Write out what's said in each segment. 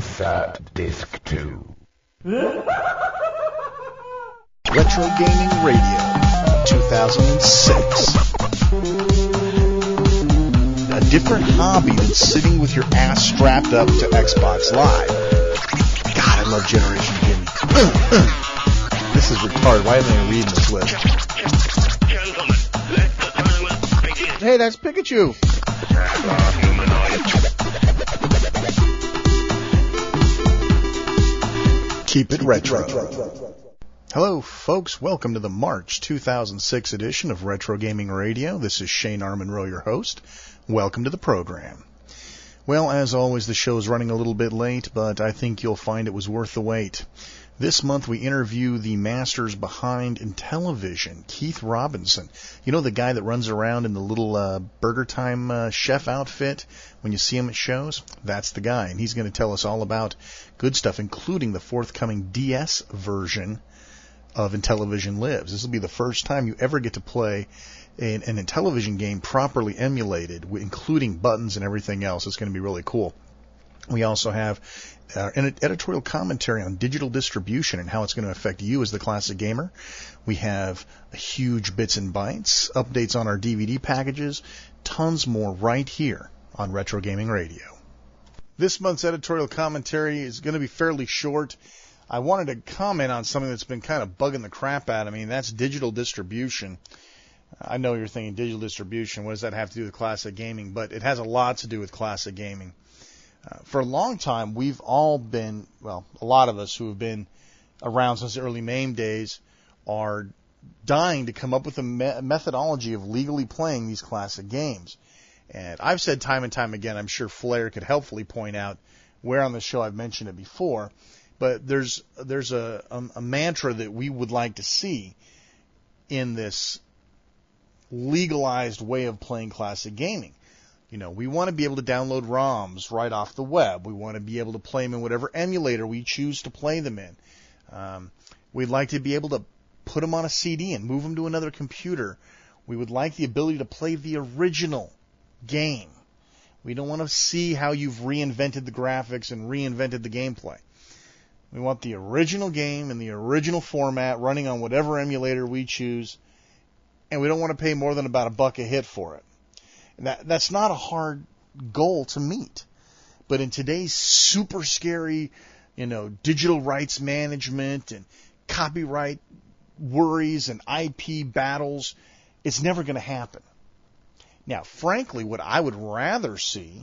Insert Disc 2. RetroGaming Radio, 2006. A different hobby than sitting with your ass strapped up to Xbox Live. God, I love Generation Jimmy. This is retarded. Why am I reading this list? Hey, that's Pikachu. Keep it retro. Hello, folks. Welcome to the March 2006 edition of Retro Gaming Radio. This is Shane Armonroe, your host. Welcome to the program. Well, as always, the show is running a little bit late, but I think you'll find it was worth the wait. This month, we interview the masters behind Intellivision, Keith Robinson. You know, the guy that runs around in the little Burger Time chef outfit when you see him at shows? That's the guy, and he's going to tell us all about good stuff, including the forthcoming DS version of Intellivision Lives. This will be the first time you ever get to play an Intellivision game properly emulated, including buttons and everything else. It's going to be really cool. We also have an editorial commentary on digital distribution and how it's going to affect you as the classic gamer. We have a huge Bits and Bytes, updates on our DVD packages, tons more right here on Retro Gaming Radio. This month's editorial commentary is going to be fairly short. I wanted to comment on something that's been kind of bugging the crap out of me, and that's digital distribution. I know you're thinking digital distribution, what does that have to do with classic gaming? But it has a lot to do with classic gaming. For a long time, we've all been, well, a lot of us who have been around since the early MAME days are dying to come up with a methodology of legally playing these classic games. And I've said time and time again, I'm sure Flair could helpfully point out where on the show I've mentioned it before, but there's a mantra that we would like to see in this legalized way of playing classic gaming. You know, we want to be able to download ROMs right off the web. We want to be able to play them in whatever emulator we choose to play them in. We'd like to be able to put them on a CD and move them to another computer. We would like the ability to play the original game. We don't want to see how you've reinvented the graphics and reinvented the gameplay. We want the original game in the original format running on whatever emulator we choose, and we don't want to pay more than about $1 a hit for it. That's not a hard goal to meet. But in today's super scary, digital rights management and copyright worries and IP battles, it's never going to happen. Now, frankly, what I would rather see,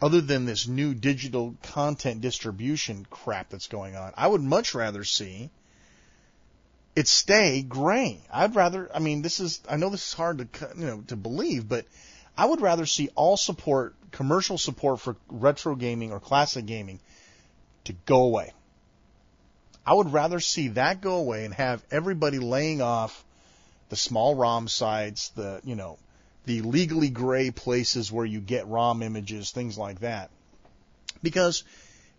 other than this new digital content distribution crap that's going on, I would much rather see it stay gray. I know this is hard to believe, but I would rather see all support, commercial support for retro gaming or classic gaming to go away. I would rather see that go away and have everybody laying off the small ROM sites, the legally gray places where you get ROM images, things like that. Because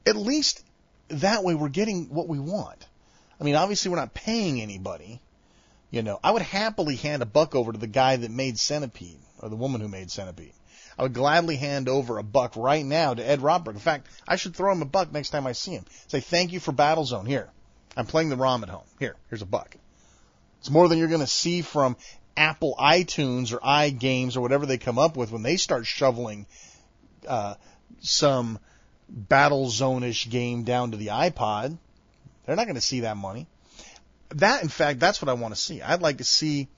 at least that way we're getting what we want. I mean, obviously we're not paying anybody. I would happily hand $1 over to the guy that made Centipede, or the woman who made Centipede. I would gladly hand over $1 right now to Ed Rotberg. In fact, I should throw him $1 next time I see him. Say, thank you for Battlezone. Here, I'm playing the ROM at home. Here's $1. It's more than you're going to see from Apple iTunes or iGames or whatever they come up with when they start shoveling some Battlezone-ish game down to the iPod. They're not going to see that money. In fact, that's what I want to see. I'd like to see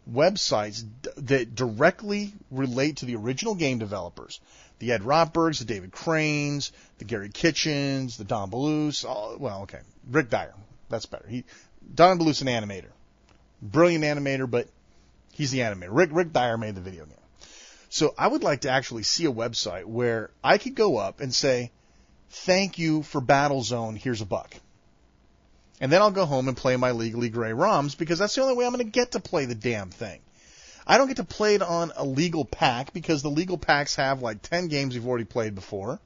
websites that directly relate to the original game developers. The Ed Rotbergs, the David Cranes, the Gary Kitchens, the Don Bluth. Rick Dyer. That's better. Don Bluth's an animator. Brilliant animator, but he's the animator. Rick Dyer made the video game. So I would like to actually see a website where I could go up and say, thank you for Battlezone, here's $1. And then I'll go home and play my legally gray ROMs, because that's the only way I'm going to get to play the damn thing. I don't get to play it on a legal pack, because the legal packs have like 10 games you've already played before.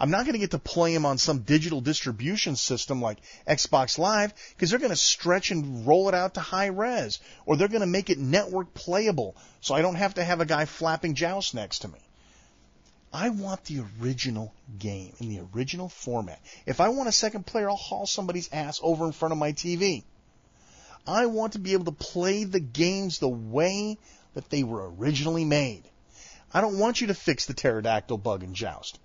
I'm not going to get to play them on some digital distribution system like Xbox Live, because they're going to stretch and roll it out to high res, or they're going to make it network playable so I don't have to have a guy flapping joust next to me. I want the original game in the original format. If I want a second player, I'll haul somebody's ass over in front of my TV. I want to be able to play the games the way that they were originally made. I don't want you to fix the pterodactyl bug in Joust.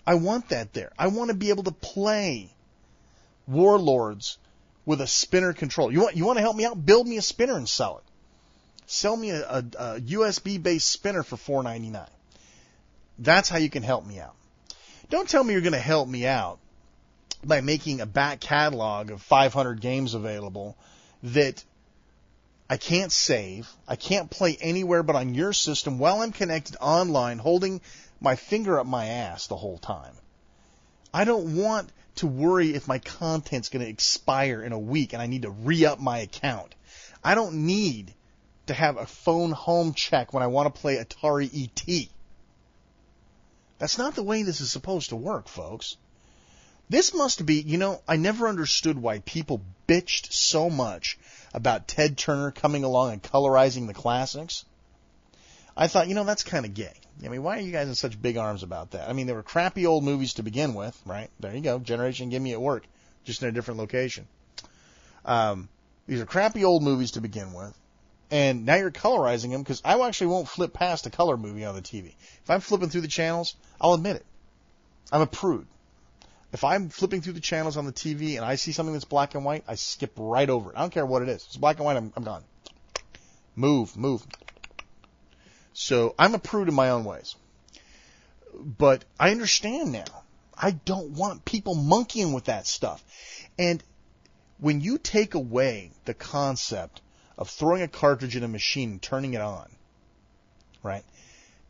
I want that there. I want to be able to play Warlords with a spinner control. You want to help me out? Build me a spinner and sell it. Sell me a USB-based spinner for $4.99. That's how you can help me out. Don't tell me you're going to help me out by making a back catalog of 500 games available that I can't save, I can't play anywhere but on your system while I'm connected online holding my finger up my ass the whole time. I don't want to worry if my content's going to expire in a week and I need to re-up my account. I don't need to have a phone home check when I want to play Atari ET. That's not the way this is supposed to work, folks. This must be, I never understood why people bitched so much about Ted Turner coming along and colorizing the classics. I thought, that's kind of gay. I mean, why are you guys in such big arms about that? I mean, they were crappy old movies to begin with, right? There you go. Generation Gimme at work, just in a different location. These are crappy old movies to begin with. And now you're colorizing them, because I actually won't flip past a color movie on the TV. If I'm flipping through the channels, I'll admit it. I'm a prude. If I'm flipping through the channels on the TV and I see something that's black and white, I skip right over it. I don't care what it is. If it's black and white, I'm gone. Move. So I'm a prude in my own ways. But I understand now. I don't want people monkeying with that stuff. And when you take away the concept of throwing a cartridge in a machine and turning it on, right?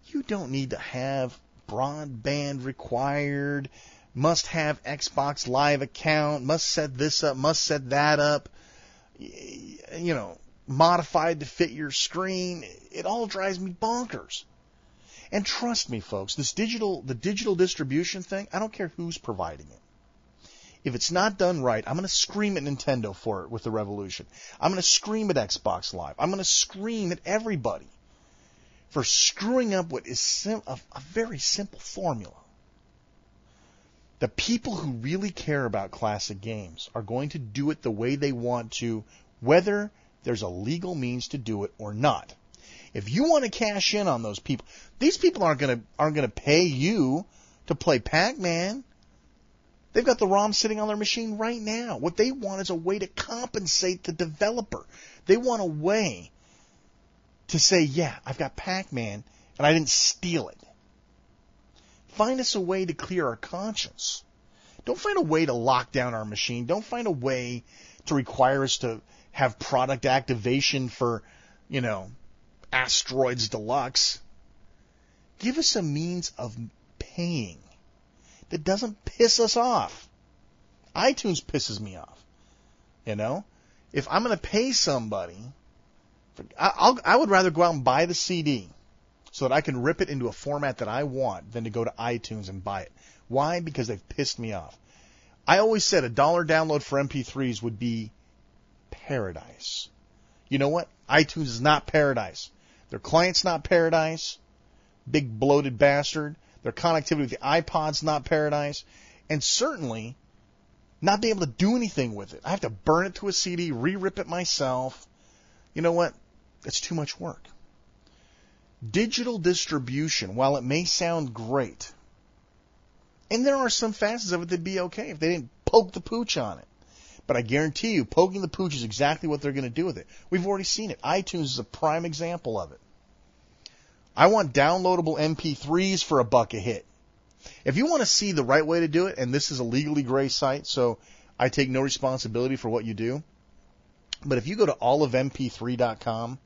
You don't need to have broadband required, must have Xbox Live account, must set this up, must set that up, modified to fit your screen. It all drives me bonkers. And trust me, folks, the digital distribution thing, I don't care who's providing it. If it's not done right, I'm going to scream at Nintendo for it with the Revolution. I'm going to scream at Xbox Live. I'm going to scream at everybody for screwing up what is a very simple formula. The people who really care about classic games are going to do it the way they want to, whether there's a legal means to do it or not. If you want to cash in on those people, these people aren't going to pay you to play Pac-Man. They've got the ROM sitting on their machine right now. What they want is a way to compensate the developer. They want a way to say, yeah, I've got Pac-Man and I didn't steal it. Find us a way to clear our conscience. Don't find a way to lock down our machine. Don't find a way to require us to have product activation for, Asteroids Deluxe. Give us a means of paying that doesn't piss us off. iTunes pisses me off. If I'm going to pay somebody, I would rather go out and buy the CD so that I can rip it into a format that I want than to go to iTunes and buy it. Why? Because they've pissed me off. I always said $1 download for MP3s would be paradise. You know what? iTunes is not paradise. Their client's not paradise. Big bloated bastard. Their connectivity with the iPod's not paradise. And certainly not be able to do anything with it. I have to burn it to a CD, re-rip it myself. You know what? It's too much work. Digital distribution, while it may sound great, and there are some facets of it that'd be okay if they didn't poke the pooch on it. But I guarantee you, poking the pooch is exactly what they're going to do with it. We've already seen it. iTunes is a prime example of it. I want downloadable MP3s for $1 a hit. If you want to see the right way to do it, and this is a legally gray site, so I take no responsibility for what you do, but if you go to allofmp3.com,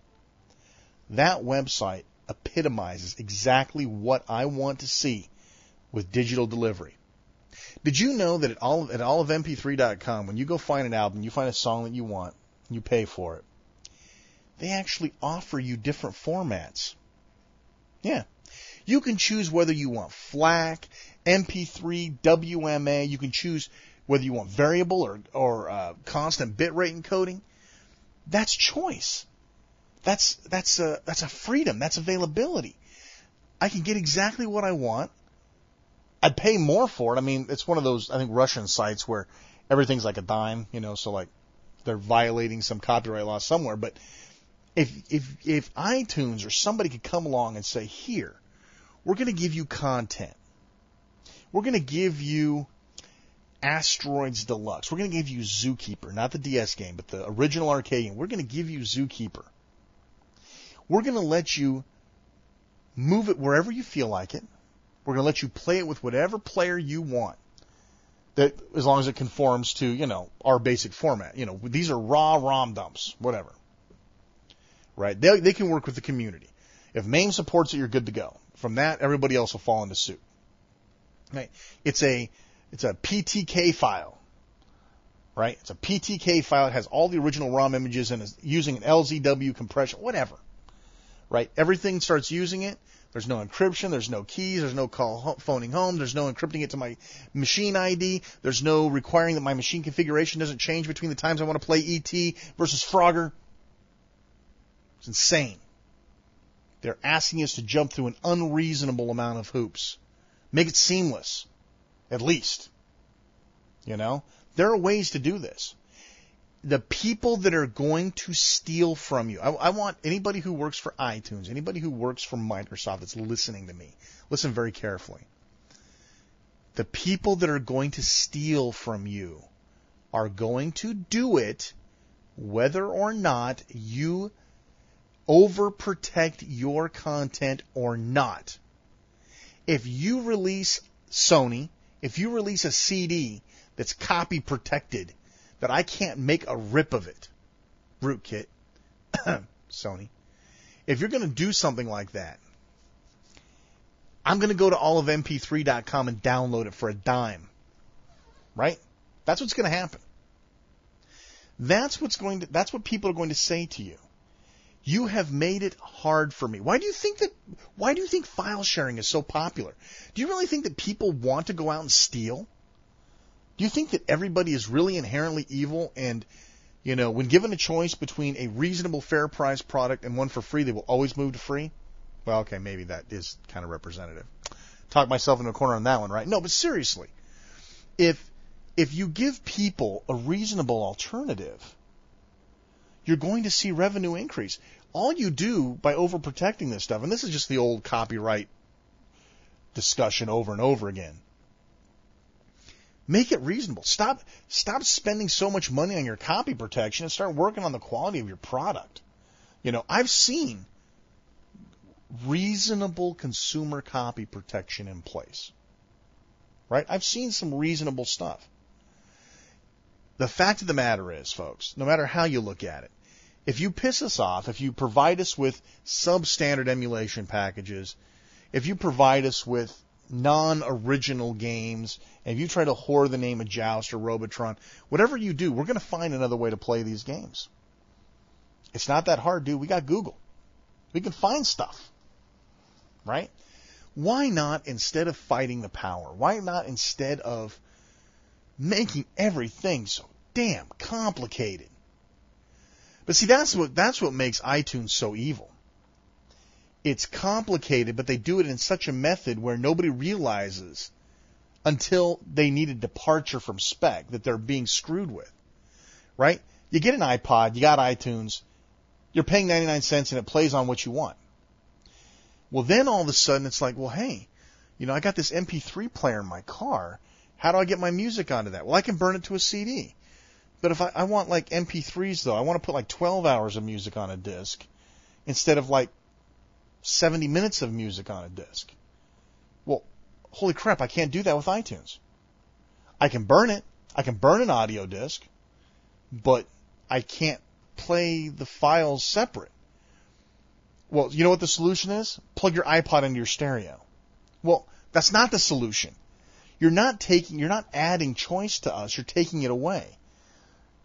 that website epitomizes exactly what I want to see with digital delivery. Did you know that at allofmp3.com, when you go find an album, you find a song that you want, you pay for it, they actually offer you different formats. Yeah. You can choose whether you want FLAC, MP3, WMA. You can choose whether you want variable or constant bitrate encoding. That's choice. That's a freedom. That's availability. I can get exactly what I want I'd pay more for it. I mean, it's one of those, I think, Russian sites where everything's like a dime, so like they're violating some copyright law somewhere. But if iTunes or somebody could come along and say, here, we're going to give you content. We're going to give you Asteroids Deluxe. We're going to give you Zookeeper, not the DS game, but the original arcade game. We're going to give you Zookeeper. We're going to let you move it wherever you feel like it. We're going to let you play it with whatever player you want, that as long as it conforms to, our basic format. These are raw ROM dumps, whatever. Right? They can work with the community. If MAME supports it, you're good to go. From that, everybody else will fall into suit. Right? It's a PTK file. Right? It's a PTK file. It has all the original ROM images and is using an LZW compression, whatever. Right? Everything starts using it. There's no encryption. There's no keys. There's no phoning home. There's no encrypting it to my machine ID. There's no requiring that my machine configuration doesn't change between the times I want to play ET versus Frogger. It's insane. They're asking us to jump through an unreasonable amount of hoops. Make it seamless, at least. There are ways to do this. The people that are going to steal from you, I want anybody who works for iTunes, anybody who works for Microsoft that's listening to me, listen very carefully. The people that are going to steal from you are going to do it whether or not you overprotect your content or not. If you release Sony, if you release a CD that's copy protected, that I can't make a rip of it, Rootkit, Sony, if you're going to do something like that, I'm going to go to allofmp3.com and download it for a dime. Right? That's what's going to happen. That's what people are going to say to you. You have made it hard for me. Why do you think file sharing is so popular? Do you really think that people want to go out and steal? Do you think that everybody is really inherently evil and, when given a choice between a reasonable fair price product and one for free, they will always move to free? Well, okay, maybe that is kind of representative. Talk myself into a corner on that one, right? No, but seriously, if you give people a reasonable alternative, you're going to see revenue increase. All you do by overprotecting this stuff, and this is just the old copyright discussion over and over again, make it reasonable. Stop spending so much money on your copy protection and start working on the quality of your product. I've seen reasonable consumer copy protection in place. Right? I've seen some reasonable stuff. The fact of the matter is, folks, no matter how you look at it, if you piss us off, if you provide us with substandard emulation packages, if you provide us with non-original games, and if you try to whore the name of Joust or Robotron, whatever you do, we're going to find another way to play these games. It's not that hard, dude. We got Google. We can find stuff. Right? Why not, instead of fighting the power, why not, instead of making everything so damn complicated? But see, that's what makes iTunes so evil. It's complicated, but they do it in such a method where nobody realizes until they need a departure from spec that they're being screwed with. Right? You get an iPod, you got iTunes, you're paying 99 cents and it plays on what you want. Well, then all of a sudden it's like, well, hey, I got this MP3 player in my car. How do I get my music onto that? Well, I can burn it to a CD. But if I want like MP3s, though, I want to put like 12 hours of music on a disc instead of like 70 minutes of music on a disc. Well, holy crap, I can't do that with iTunes. I can burn it. I can burn an audio disc, but I can't play the files separate. Well, you know what the solution is? Plug your iPod into your stereo. Well, that's not the solution. You're not adding choice to us. You're taking it away.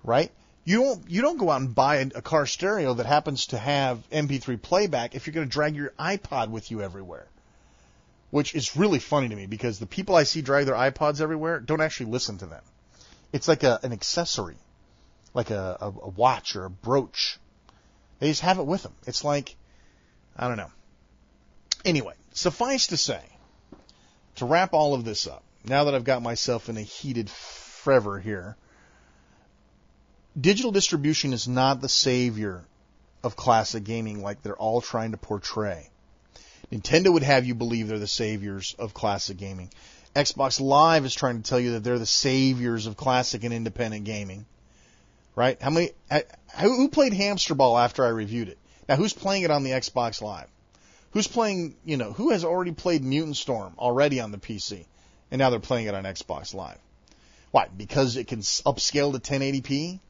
Right? You don't go out and buy a car stereo that happens to have MP3 playback if you're going to drag your iPod with you everywhere. Which is really funny to me because the people I see drag their iPods everywhere don't actually listen to them. It's like an accessory, like a watch or a brooch. They just have it with them. It's like, I don't know. Anyway, suffice to say, to wrap all of this up, now that I've got myself in a heated fervor here, digital distribution is not the savior of classic gaming like they're all trying to portray. Nintendo would have you believe they're the saviors of classic gaming. Xbox Live is trying to tell you that they're the saviors of classic and independent gaming. Right? Who played Hamster Ball after I reviewed it? Now, who's playing it on the Xbox Live? Who's playing, who has already played Mutant Storm already on the PC, and now they're playing it on Xbox Live? Why? Because it can upscale to 1080p?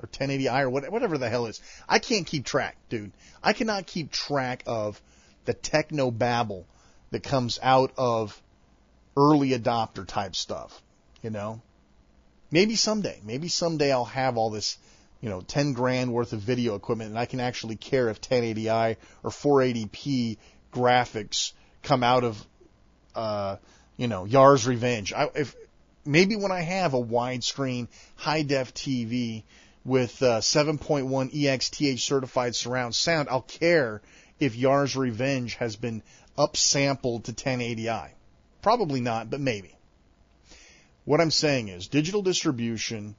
Or 1080i or whatever the hell it is. I can't keep track, dude. I cannot keep track of the techno babble that comes out of early adopter type stuff, Maybe someday I'll have all this, $10,000 worth of video equipment, and I can actually care if 1080i or 480p graphics come out of, Yar's Revenge. Maybe when I have a widescreen, high-def TV with 7.1 EXTH certified surround sound, I'll care if Yar's Revenge has been upsampled to 1080i. Probably not, but maybe. What I'm saying is, digital distribution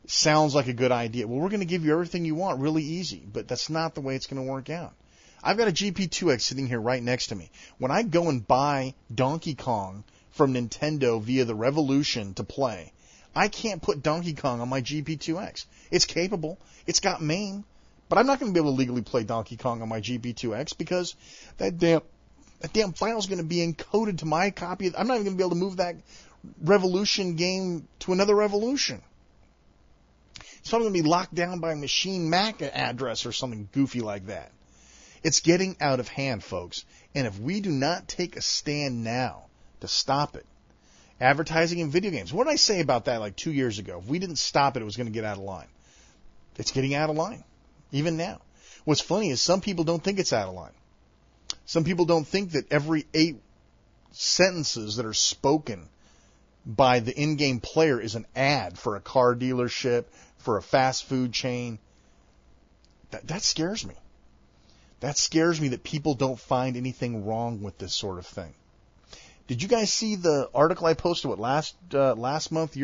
sounds like a good idea. Well, we're going to give you everything you want really easy, but that's not the way it's going to work out. I've got a GP2X sitting here right next to me. When I go and buy Donkey Kong from Nintendo via the Revolution to play, I can't put Donkey Kong on my GP2X. It's capable. It's got MAME. But I'm not going to be able to legally play Donkey Kong on my GP2X because that damn file is going to be encoded to my copy. I'm not even going to be able to move that Revolution game to another Revolution. So I'm going to be locked down by a machine MAC address or something goofy like that. It's getting out of hand, folks. And if we do not take a stand now to stop it, advertising in video games. What did I say about that like 2 years ago? If we didn't stop it was going to get out of line. It's getting out of line, even now. What's funny is some people don't think it's out of line. Some people don't think that every 8 sentences that are spoken by the in-game player is an ad for a car dealership, for a fast food chain. That scares me. That scares me that people don't find anything wrong with this sort of thing. Did you guys see the article I posted, last month,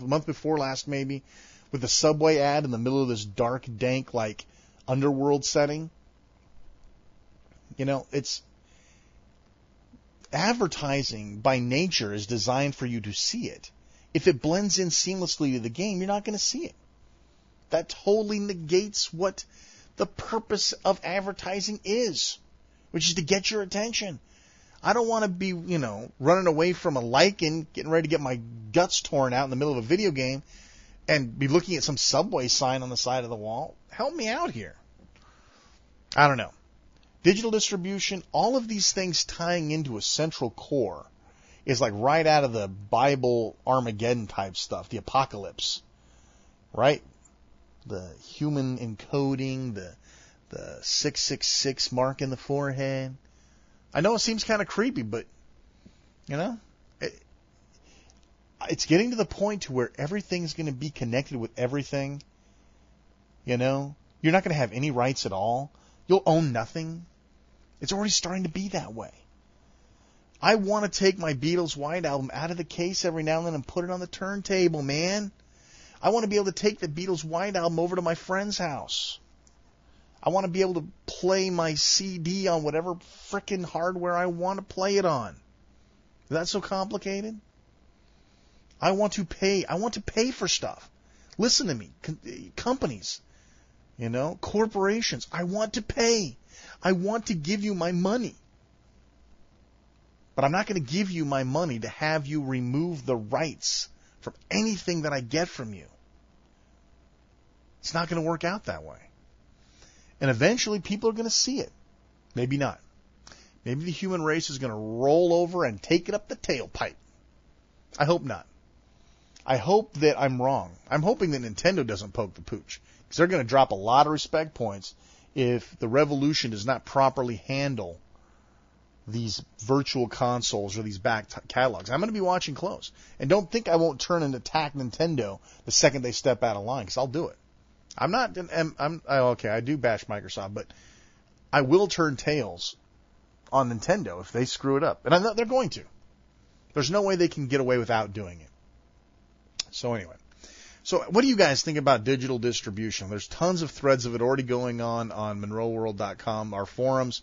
month before last maybe, with the Subway ad in the middle of this dark, dank, like, underworld setting? It's advertising by nature is designed for you to see it. If it blends in seamlessly to the game, you're not going to see it. That totally negates what the purpose of advertising is, which is to get your attention. I don't want to be, running away from a lichen, getting ready to get my guts torn out in the middle of a video game, and be looking at some Subway sign on the side of the wall. Help me out here. I don't know. Digital distribution, all of these things tying into a central core is like right out of the Bible Armageddon type stuff, the apocalypse, right? The human encoding, the 666 mark in the forehead. I know it seems kind of creepy, but, it's getting to the point to where everything's going to be connected with everything. You're not going to have any rights at all. You'll own nothing. It's already starting to be that way. I want to take my Beatles White Album out of the case every now and then and put it on the turntable, man. I want to be able to take the Beatles White Album over to my friend's house. I want to be able to play my CD on whatever frickin' hardware I want to play it on. Is that so complicated? I want to pay for stuff. Listen to me. Companies, corporations. I want to pay. I want to give you my money. But I'm not going to give you my money to have you remove the rights from anything that I get from you. It's not going to work out that way. And eventually people are going to see it. Maybe not. Maybe the human race is going to roll over and take it up the tailpipe. I hope not. I hope that I'm wrong. I'm hoping that Nintendo doesn't poke the pooch, because they're going to drop a lot of respect points if the Revolution does not properly handle these virtual consoles or these back catalogs. I'm going to be watching close. And don't think I won't turn and attack Nintendo the second they step out of line, because I'll do it. Okay, I do bash Microsoft, but I will turn tails on Nintendo if they screw it up. And I know they're going to. There's no way they can get away without doing it. So anyway. So what do you guys think about digital distribution? There's tons of threads of it already going on MonroeWorld.com, our forums.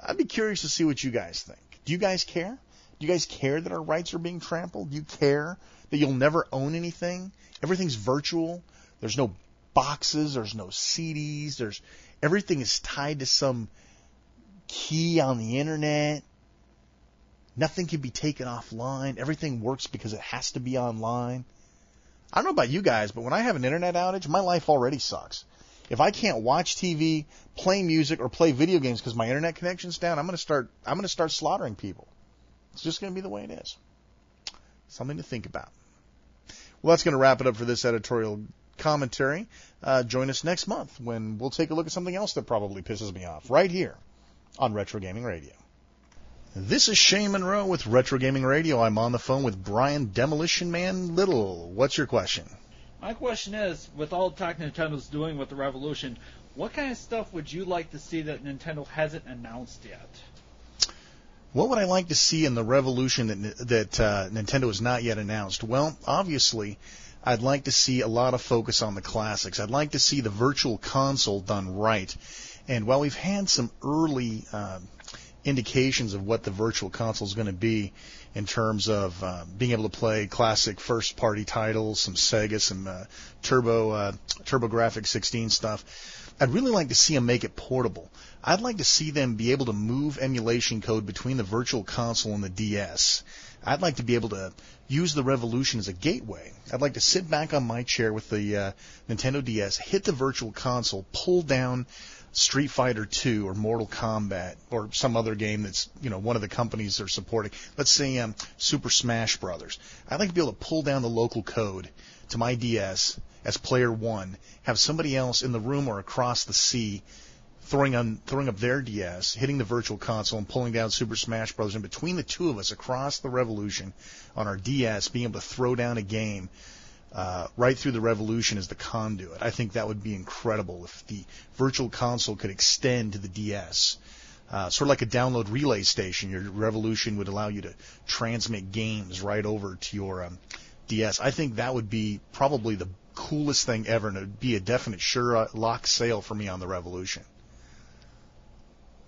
I'd be curious to see what you guys think. Do you guys care? Do you guys care that our rights are being trampled? Do you care that you'll never own anything? Everything's virtual. There's no boxes. There's no CDs. Everything is tied to some key on the internet. Nothing can be taken offline. Everything works because it has to be online. I don't know about you guys, but when I have an internet outage, my life already sucks. If I can't watch TV, play music, or play video games because my internet connection's down, I'm going to start slaughtering people. It's just going to be the way it is. Something to think about. Well, that's going to wrap it up for this editorial commentary. Join us next month when we'll take a look at something else that probably pisses me off right here on Retro Gaming Radio. This is Shane Monroe with Retro Gaming Radio. I'm on the phone with Brian Demolition Man Little. What's your question? My question is, with all the talk Nintendo's doing with the Revolution, what kind of stuff would you like to see that Nintendo hasn't announced yet? What would I like to see in the Revolution that Nintendo has not yet announced? Well, obviously, I'd like to see a lot of focus on the classics. I'd like to see the Virtual Console done right. And while we've had some early indications of what the Virtual Console is going to be in terms of being able to play classic first-party titles, some Sega, some TurboGrafx 16 stuff, I'd really like to see them make it portable. I'd like to see them be able to move emulation code between the Virtual Console and the DS. I'd like to be able to use the Revolution as a gateway. I'd like to sit back on my chair with the Nintendo DS, hit the Virtual Console, pull down Street Fighter 2 or Mortal Kombat or some other game that's, one of the companies they're supporting. Let's say Super Smash Brothers. I'd like to be able to pull down the local code to my DS as player one, have somebody else in the room or across the sea throwing up their DS, hitting the Virtual Console and pulling down Super Smash Brothers, and between the two of us across the Revolution on our DS being able to throw down a game right through the Revolution as the conduit. I think that would be incredible if the Virtual Console could extend to the DS. Sort of like a download relay station. Your Revolution would allow you to transmit games right over to your DS. I think that would be probably the coolest thing ever, and it would be a definite sure lock sale for me on the Revolution.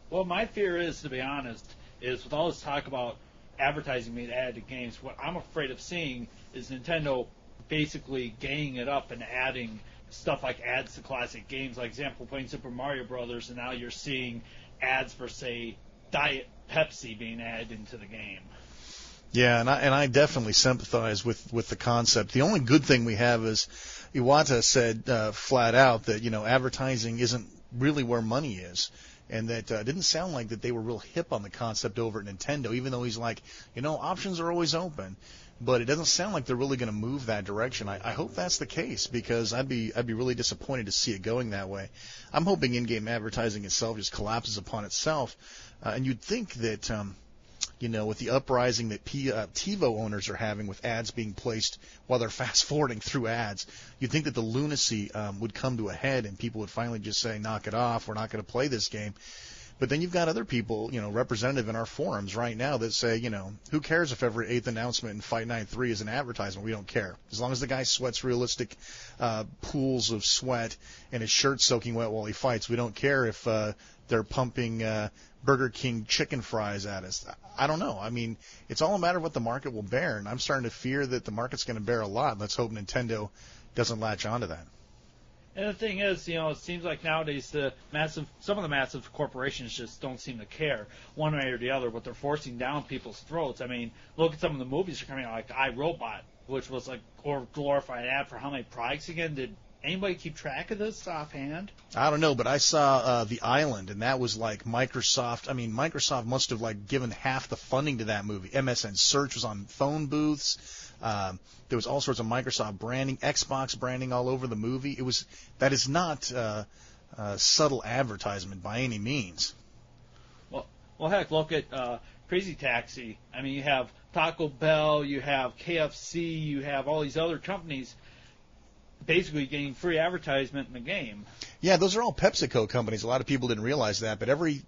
Well, my fear is, to be honest, is with all this talk about advertising being added to games, what I'm afraid of seeing is Nintendo basically ganging it up and adding stuff like ads to classic games. Like, example, playing Super Mario Brothers, and now you're seeing ads for, say, Diet Pepsi being added into the game. Yeah, and I definitely sympathize with the concept. The only good thing we have is Iwata said flat out that, advertising isn't really where money is. And that didn't sound like that they were real hip on the concept over at Nintendo, even though he's like, options are always open. But it doesn't sound like they're really going to move that direction. I hope that's the case, because I'd be really disappointed to see it going that way. I'm hoping in-game advertising itself just collapses upon itself. And you'd think that, with the uprising that TiVo owners are having with ads being placed while they're fast-forwarding through ads, you'd think that the lunacy would come to a head and people would finally just say, knock it off, we're not going to play this game. But then you've got other people, representative in our forums right now that say, who cares if every 8th announcement in Fight Night 3 is an advertisement? We don't care. As long as the guy sweats realistic pools of sweat and his shirt's soaking wet while he fights, we don't care if they're pumping Burger King chicken fries at us. I don't know. I mean, it's all a matter of what the market will bear, and I'm starting to fear that the market's going to bear a lot. Let's hope Nintendo doesn't latch onto that. And the thing is, it seems like nowadays some of the massive corporations just don't seem to care one way or the other what they're forcing down people's throats. I mean, look at some of the movies that are coming out, like iRobot, which was like a glorified ad for how many products again? Did anybody keep track of this offhand? I don't know, but I saw The Island, and that was like Microsoft. I mean, Microsoft must have given half the funding to that movie. MSN Search was on phone booths. There was all sorts of Microsoft branding, Xbox branding all over the movie. That is not subtle advertisement by any means. Well, heck, look at Crazy Taxi. I mean, you have Taco Bell, you have KFC, you have all these other companies basically getting free advertisement in the game. Yeah, those are all PepsiCo companies. A lot of people didn't realize that, but every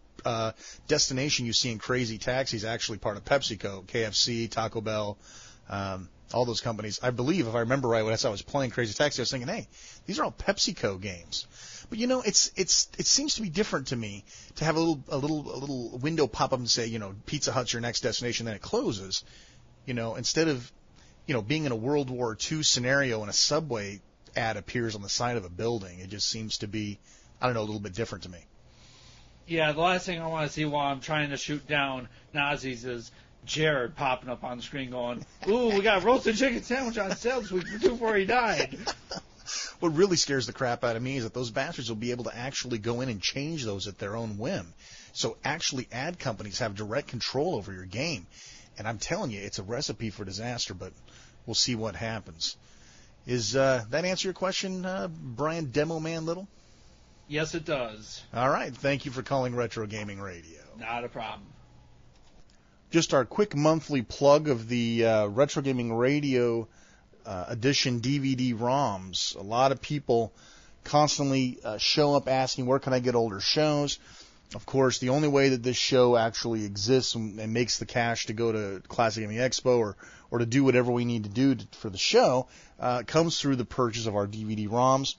destination you see in Crazy Taxi is actually part of PepsiCo, KFC, Taco Bell, all those companies. I believe, if I remember right, when I was playing Crazy Taxi, I was thinking, hey, these are all PepsiCo games. But it seems to be different to me to have a little window pop up and say, Pizza Hut's your next destination, then it closes. Instead of being in a World War II scenario and a Subway ad appears on the side of a building, it just seems to be, a little bit different to me. Yeah, the last thing I want to see while I'm trying to shoot down Nazis is Jared popping up on the screen going, ooh, we got a roasted chicken sandwich on sale this week for $2 before he died. What really scares the crap out of me is that those bastards will be able to actually go in and change those at their own whim. So actually ad companies have direct control over your game. And I'm telling you, it's a recipe for disaster, but we'll see what happens. Is that answer your question, Brian Demo Man Little? Yes, it does. All right. Thank you for calling Retro Gaming Radio. Not a problem. Just our quick monthly plug of the Retro Gaming Radio edition DVD ROMs. A lot of people constantly show up asking, where can I get older shows? Of course, the only way that this show actually exists and makes the cash to go to Classic Gaming Expo or to do whatever we need to do for the show comes through the purchase of our DVD ROMs.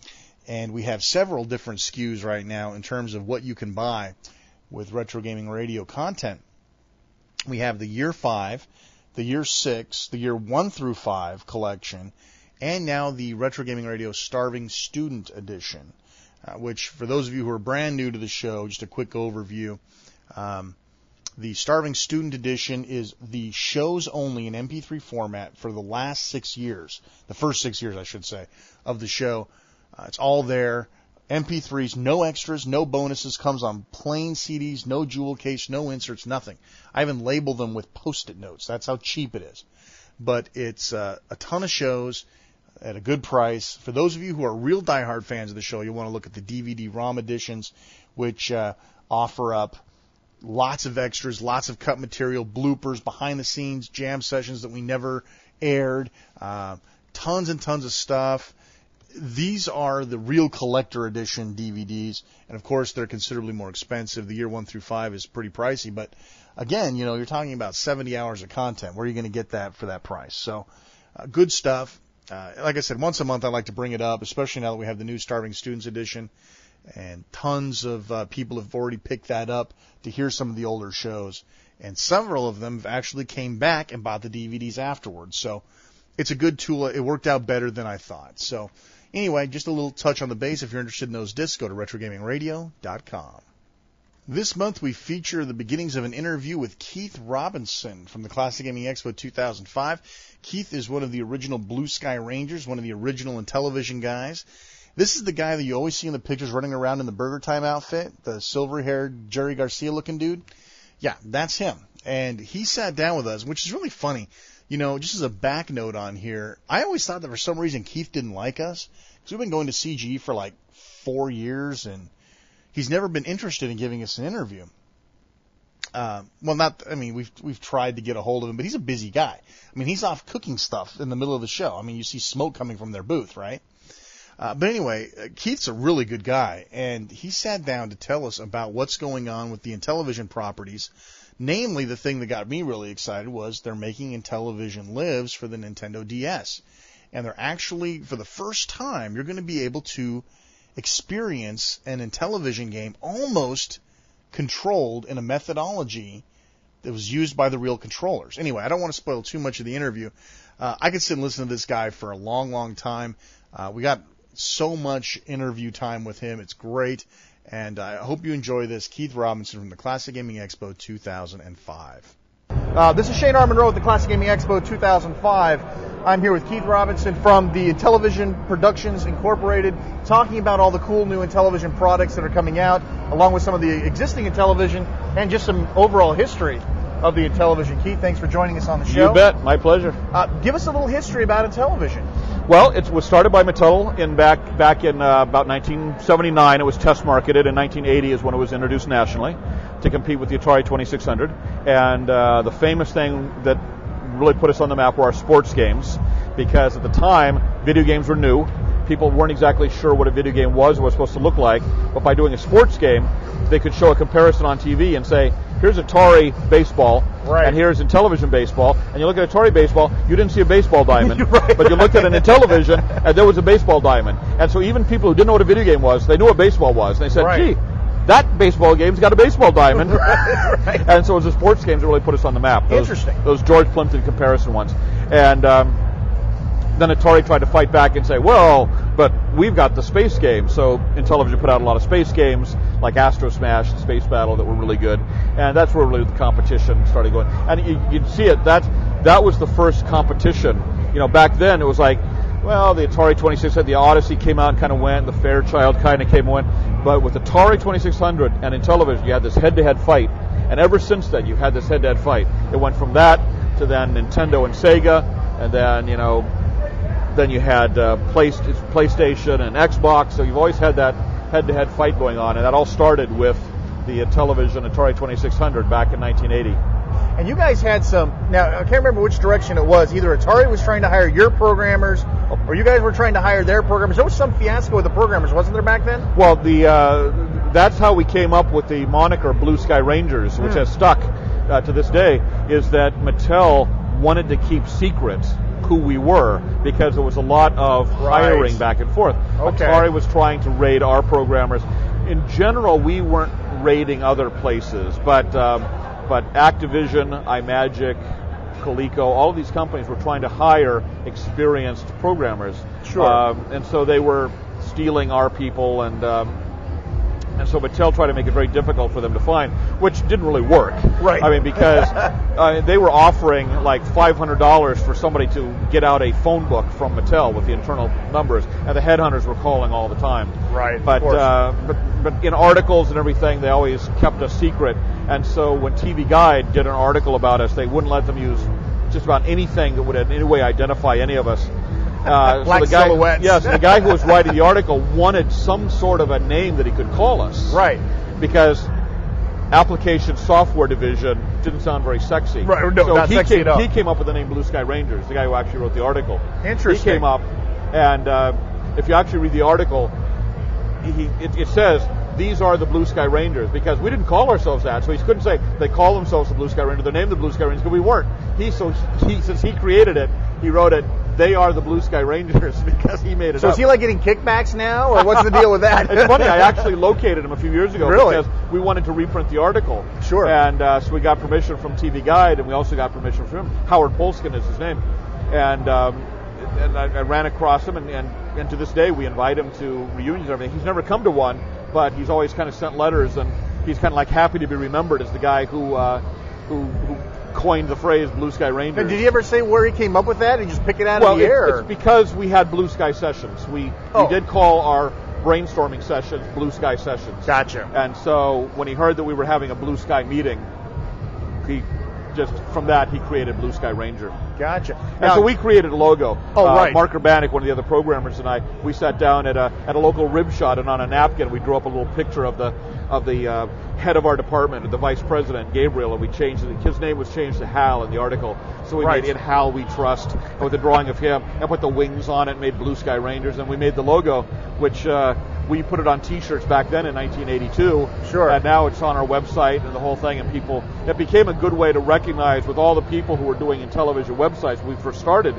And we have several different SKUs right now in terms of what you can buy with Retro Gaming Radio content. We have the Year 5, the Year 6, the Year 1 through 5 collection, and now the Retro Gaming Radio Starving Student Edition, which, for those of you who are brand new to the show, just a quick overview. The Starving Student Edition is the shows only in MP3 format for the last 6 years, the first 6 years, I should say, of the show. It's all there. MP3s, no extras, no bonuses, comes on plain CDs, no jewel case, no inserts, nothing. I even label them with Post-it notes. That's how cheap it is. But it's a ton of shows at a good price. For those of you who are real diehard fans of the show, you'll want to look at the DVD-ROM editions, which offer up lots of extras, lots of cut material, bloopers, behind-the-scenes jam sessions that we never aired, tons and tons of stuff. These are the real collector edition DVDs, and of course they're considerably more expensive. The Year 1 through 5 is pretty pricey, but again, you're talking about 70 hours of content. Where are you going to get that for that price? So, good stuff. Like I said, once a month I like to bring it up, especially now that we have the new Starving Students edition, and tons of people have already picked that up to hear some of the older shows, and several of them actually came back and bought the DVDs afterwards. So, it's a good tool. It worked out better than I thought. So, anyway, just a little touch on the base. If you're interested in those discs, go to RetroGamingRadio.com. This month we feature the beginnings of an interview with Keith Robinson from the Classic Gaming Expo 2005. Keith is one of the original Blue Sky Rangers, one of the original Intellivision guys. This is the guy that you always see in the pictures running around in the Burger Time outfit, the silver-haired Jerry Garcia-looking dude. Yeah, that's him. And he sat down with us, which is really funny. Just as a back note on here, I always thought that for some reason Keith didn't like us, because we've been going to CGE for like 4 years, and he's never been interested in giving us an interview. We've tried to get a hold of him, but he's a busy guy. He's off cooking stuff in the middle of the show. You see smoke coming from their booth, right? But anyway, Keith's a really good guy, and he sat down to tell us about what's going on with the Intellivision properties. Namely, the thing that got me really excited was they're making Intellivision Lives for the Nintendo DS. And they're actually, for the first time, you're going to be able to experience an Intellivision game almost controlled in a methodology that was used by the real controllers. Anyway, I don't want to spoil too much of the interview. I could sit and listen to this guy for a long, long time. We got so much interview time with him. It's great. And I hope you enjoy this. Keith Robinson from the Classic Gaming Expo 2005. This is Shane Armonroe at the Classic Gaming Expo 2005. I'm here with Keith Robinson from the Intellivision Productions Incorporated, talking about all the cool new Intellivision products that are coming out, along with some of the existing Intellivision, and just some overall history of the Intellivision. Keith, thanks for joining us on the show. You bet. My pleasure. Give us a little history about Intellivision. Well, it was started by Mattel back in about 1979. It was test marketed. In 1980 is when it was introduced nationally to compete with the Atari 2600. And the famous thing that really put us on the map were our sports games, because at the time, video games were new. people weren't exactly sure what a video game was or was supposed to look like, but by doing a sports game, they could show a comparison on TV and say, here's Atari baseball, and here's Intellivision baseball, and you look at Atari baseball, you didn't see a baseball diamond, but you looked at an Intellivision, and there was a baseball diamond. And so even people who didn't know what a video game was, they knew what baseball was, and they said, gee, that baseball game's got a baseball diamond. And so it was the sports games that really put us on the map. Those George Plimpton comparison ones. And then Atari tried to fight back and say, well, but we've got the space game. So Intellivision put out a lot of space games like Astro Smash and Space Battle that were really good. And that's where really the competition started going. And you'd see it, that was the first competition. You know, back then it was like, well, the Atari 2600, the Odyssey came out and kind of went, the Fairchild kind of came and went. But with Atari 2600 and Intellivision, you had this head-to-head fight. And ever since then, you've had this head-to-head fight. It went from that to then Nintendo and Sega, and then, you know, then you had PlayStation and Xbox. So you've always had that head-to-head fight going on, and that all started with the Intellivision Atari 2600 back in 1980. And you guys had some, now I can't remember which direction it was, either Atari was trying to hire your programmers, or you guys were trying to hire their programmers. There was some fiasco with the programmers, wasn't there, back then? Well, that's how we came up with the moniker Blue Sky Rangers, which has stuck to this day, is that Mattel wanted to keep secret who we were, because there was a lot of hiring back and forth. Atari was trying to raid our programmers. In general, we weren't raiding other places, but Activision, iMagic, Coleco, all of these companies were trying to hire experienced programmers. And so they were stealing our people, and so Mattel tried to make it very difficult for them to find, which didn't really work. I mean, because they were offering like $500 for somebody to get out a phone book from Mattel with the internal numbers, and the headhunters were calling all the time. But in articles and everything, they always kept us secret. And so when TV Guide did an article about us, they wouldn't let them use just about anything that would in any way identify any of us. Black silhouettes. Yes, the guy who was writing the article wanted some sort of a name that he could call us. Because Application Software Division didn't sound very sexy. No, so not sexy at all. He came up with the name Blue Sky Rangers, the guy who actually wrote the article. Interesting. He came up, and if you actually read the article, it says, these are the Blue Sky Rangers, because we didn't call ourselves that, so he couldn't say they call themselves the Blue Sky Rangers, they're named the Blue Sky Rangers, because we weren't. Since he created it, he wrote it, they are the Blue Sky Rangers, because he made it up. So is he like getting kickbacks now, or what's the deal with that? It's funny, I actually located him a few years ago because we wanted to reprint the article. And so we got permission from TV Guide, and we also got permission from him. Howard Polskin is his name. And I ran across him, and to this day we invite him to reunions and everything. He's never come to one, but he's always kind of sent letters, and he's kind of like happy to be remembered as the guy who coined the phrase Blue Sky Rangers. Now, did he ever say where he came up with that? Did he just pick it out of the air? It's because we had Blue Sky Sessions. We did call our brainstorming sessions Blue Sky Sessions. Gotcha. And so when he heard that we were having a Blue Sky meeting, from that he created Blue Sky Ranger. Gotcha. And so we created a logo. Mark Urbanik, one of the other programmers, and I, we sat down at a local rib shot, and on a napkin we drew up a little picture of the head of our department, the vice president, Gabriel, and we changed it. His name was changed to Hal in the article. So we made In Hal We Trust, with a drawing of him, and put the wings on it, made Blue Sky Rangers, and we made the logo, which we put it on T-shirts back then in 1982. And now it's on our website and the whole thing, and it became a good way to recognize, with all the people who were doing Intellivision websites when we first started,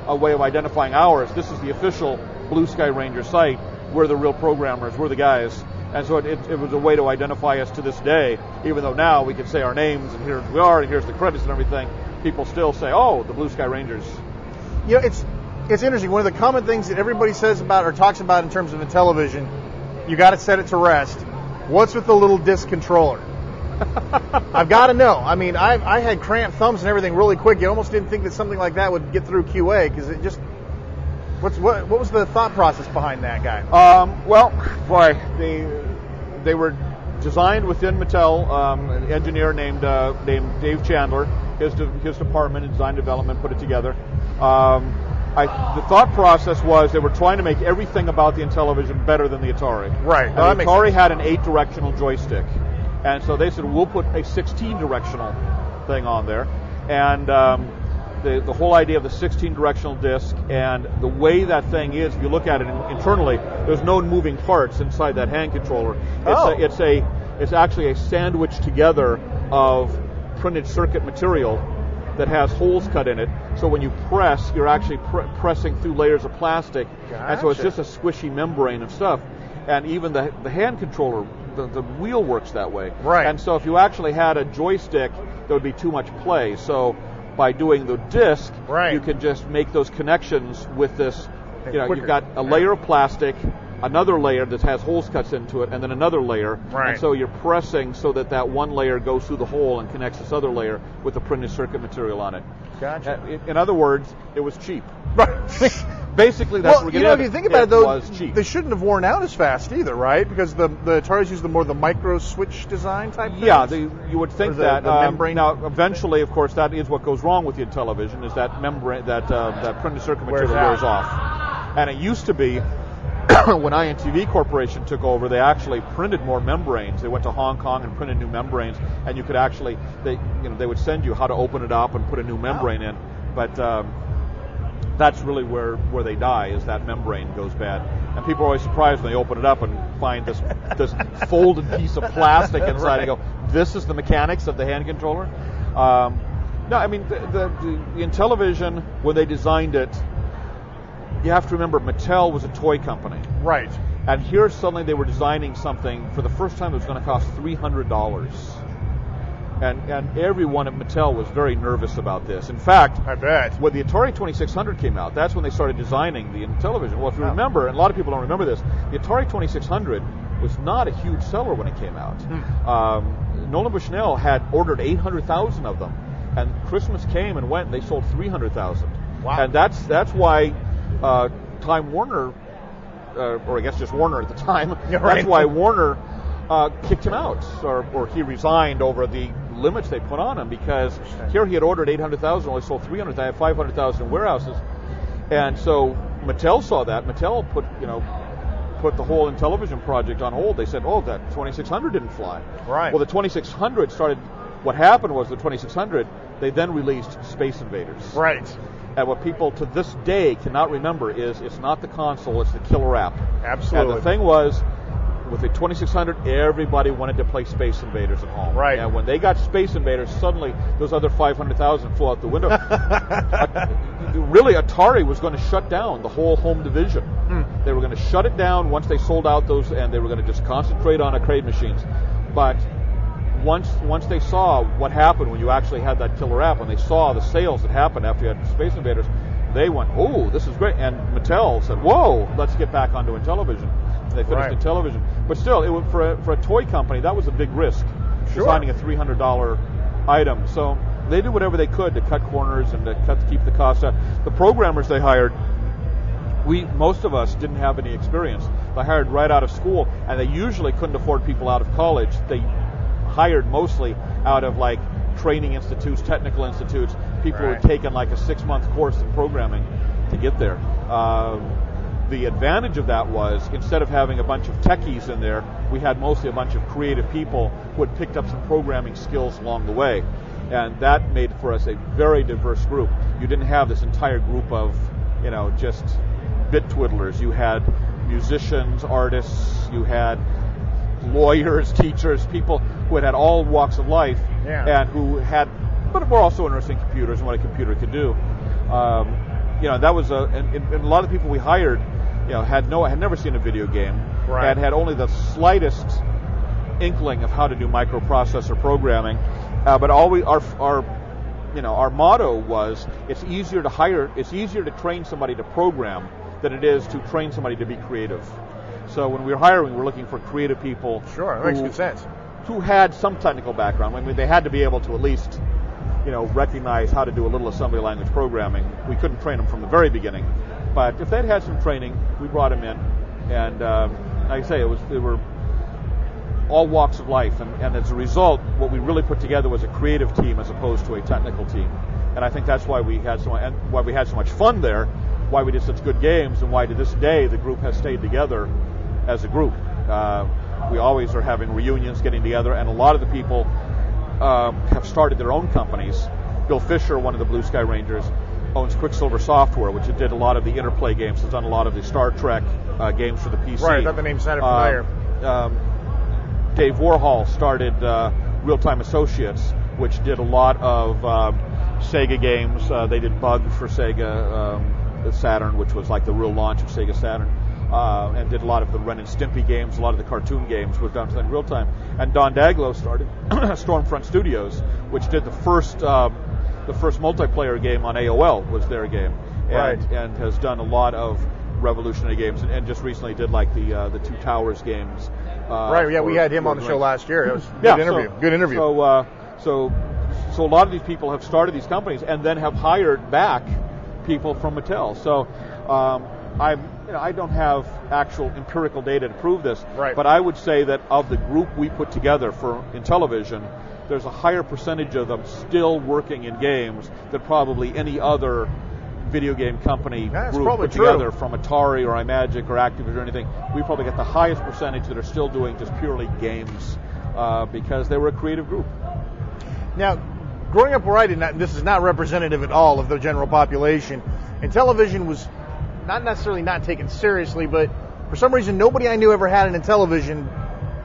a way of identifying ours. This is the official Blue Sky Ranger site. We're the real programmers. We're the guys. And so it was a way to identify us to this day, even though now we can say our names, and here we are, and here's the credits and everything. People still say, oh, the Blue Sky Rangers. You know, it's interesting. One of the common things that everybody says about or talks about in terms of Intellivision, you got to set it to rest. What's with the little disc controller? I've got to know. I mean, I had cramped thumbs and everything really quick. You almost didn't think that something like that would get through QA, because it just... What was the thought process behind that, guy? They were designed within Mattel. An engineer named Dave Chandler, his department in design development, put it together. The thought process was they were trying to make everything about the Intellivision better than the Atari. And the Atari had an 8-directional joystick, and so they said, we'll put a 16-directional thing on there. And the whole idea of the 16-directional disc and the way that thing is, if you look at it internally, there's no moving parts inside that hand controller. It's actually a sandwich together of printed circuit material that has holes cut in it. So when you press, you're actually pressing through layers of plastic. Gotcha. And so it's just a squishy membrane of stuff. And even the hand controller, the wheel works that way. Right. And so if you actually had a joystick, there would be too much play. So by doing the disc, right, you can just make those connections with this. Quicker. You've got a layer of plastic, another layer that has holes cut into it, and then another layer. Right. And so you're pressing so that one layer goes through the hole and connects this other layer with the printed circuit material on it. Gotcha. In other words, it was cheap. Right. Basically, that's what we're getting at. If you think about it, though, was cheap. they shouldn't have worn out as fast either, right? Because the Ataris use the micro switch design type thing. Yeah, you would think that. The membrane. Now, eventually, of course, that is what goes wrong with the Intellivision, is that membrane, that printed circuit material wears off. And it used to be, when INTV Corporation took over, they actually printed more membranes. They went to Hong Kong and printed new membranes, and you could actually, they would send you how to open it up and put a new membrane in. But that's really where they die, is that membrane goes bad. And people are always surprised when they open it up and find this folded piece of plastic inside and go, this is the mechanics of the hand controller? No, I mean, the Intellivision, when they designed it, you have to remember, Mattel was a toy company. Right. And here suddenly they were designing something, for the first time it was going to cost $300. And everyone at Mattel was very nervous about this. In fact, I bet, when the Atari 2600 came out, that's when they started designing the Intellivision. Well, if you remember, and a lot of people don't remember this, the Atari 2600 was not a huge seller when it came out. Nolan Bushnell had ordered 800,000 of them, and Christmas came and went, and they sold 300,000. Wow. And that's why Time Warner, or I guess just Warner at the time, that's why Warner kicked him out, or he resigned over the limits they put on him, because here he had ordered 800,000, only sold 300,000, they had 500,000 in warehouses. And so Mattel saw that. Mattel put the whole Intellivision project on hold. They said, that 2600 didn't fly. Right. Well, the 2600 started, what happened was the 2600, they then released Space Invaders. Right. And what people to this day cannot remember is it's not the console, it's the killer app. Absolutely. And the thing was, with the 2600, everybody wanted to play Space Invaders at home. Right. And when they got Space Invaders, suddenly those other 500,000 flew out the window. Really, Atari was going to shut down the whole home division. They were going to shut it down once they sold out those, and they were going to just concentrate on arcade machines. But once they saw what happened when you actually had that killer app, and they saw the sales that happened after you had Space Invaders, they went, oh, this is great. And Mattel said, whoa, let's get back onto Intellivision. And they finished Intellivision. But still, it was, for a toy company, that was a big risk, designing a $300 item. So they did whatever they could to cut corners and to keep the cost down. The programmers they hired, most of us didn't have any experience. They hired right out of school, and they usually couldn't afford people out of college. They hired mostly out of like training institutes, technical institutes, people who had taken like a 6-month course in programming to get there. The advantage of that was, instead of having a bunch of techies in there, we had mostly a bunch of creative people who had picked up some programming skills along the way. And that made for us a very diverse group. You didn't have this entire group of, just bit twiddlers. You had musicians, artists, you had lawyers, teachers, people who had all walks of life, and who had, but were also interested in computers and what a computer could do. That was and a lot of the people we hired, had never seen a video game, and had only the slightest inkling of how to do microprocessor programming. But our motto was, it's easier to train somebody to program than it is to train somebody to be creative. So when we were hiring, we were looking for creative people. Sure, that makes good sense. Who had some technical background. I mean, they had to be able to at least, recognize how to do a little assembly language programming. We couldn't train them from the very beginning, but if they'd had some training, we brought them in, and like I say, they were all walks of life, and as a result, what we really put together was a creative team as opposed to a technical team, and I think that's why we had so much fun there, why we did such good games, and why to this day the group has stayed together as a group. We always are having reunions, getting together, and a lot of the people have started their own companies Bill Fisher, one of the Blue Sky Rangers, owns Quicksilver Software, which did a lot of the Interplay games, has done a lot of the Star Trek games for the PC. Right, I thought the name sounded familiar. Dave Warhol started Real Time Associates, which did a lot of Sega games. They did Bug for Sega Saturn, which was like the real launch of Sega Saturn, and did a lot of the Ren and Stimpy games, a lot of the cartoon games was done in real time. And Don Daglow started Stormfront Studios, which did the first multiplayer game on AOL was their game, and has done a lot of revolutionary games, and just recently did like the Two Towers games. We had him on the show last year. It was a good interview. So a lot of these people have started these companies and then have hired back people from Mattel. So I don't have actual empirical data to prove this, but I would say that of the group we put together for Intellivision, there's a higher percentage of them still working in games than probably any other video game company group put together from Atari or iMagic or Activision or anything. We probably get the highest percentage that are still doing just purely games because they were a creative group. Now, growing up where I did not, this is not representative at all of the general population, Intellivision was not necessarily not taken seriously, but for some reason nobody I knew ever had an Intellivision,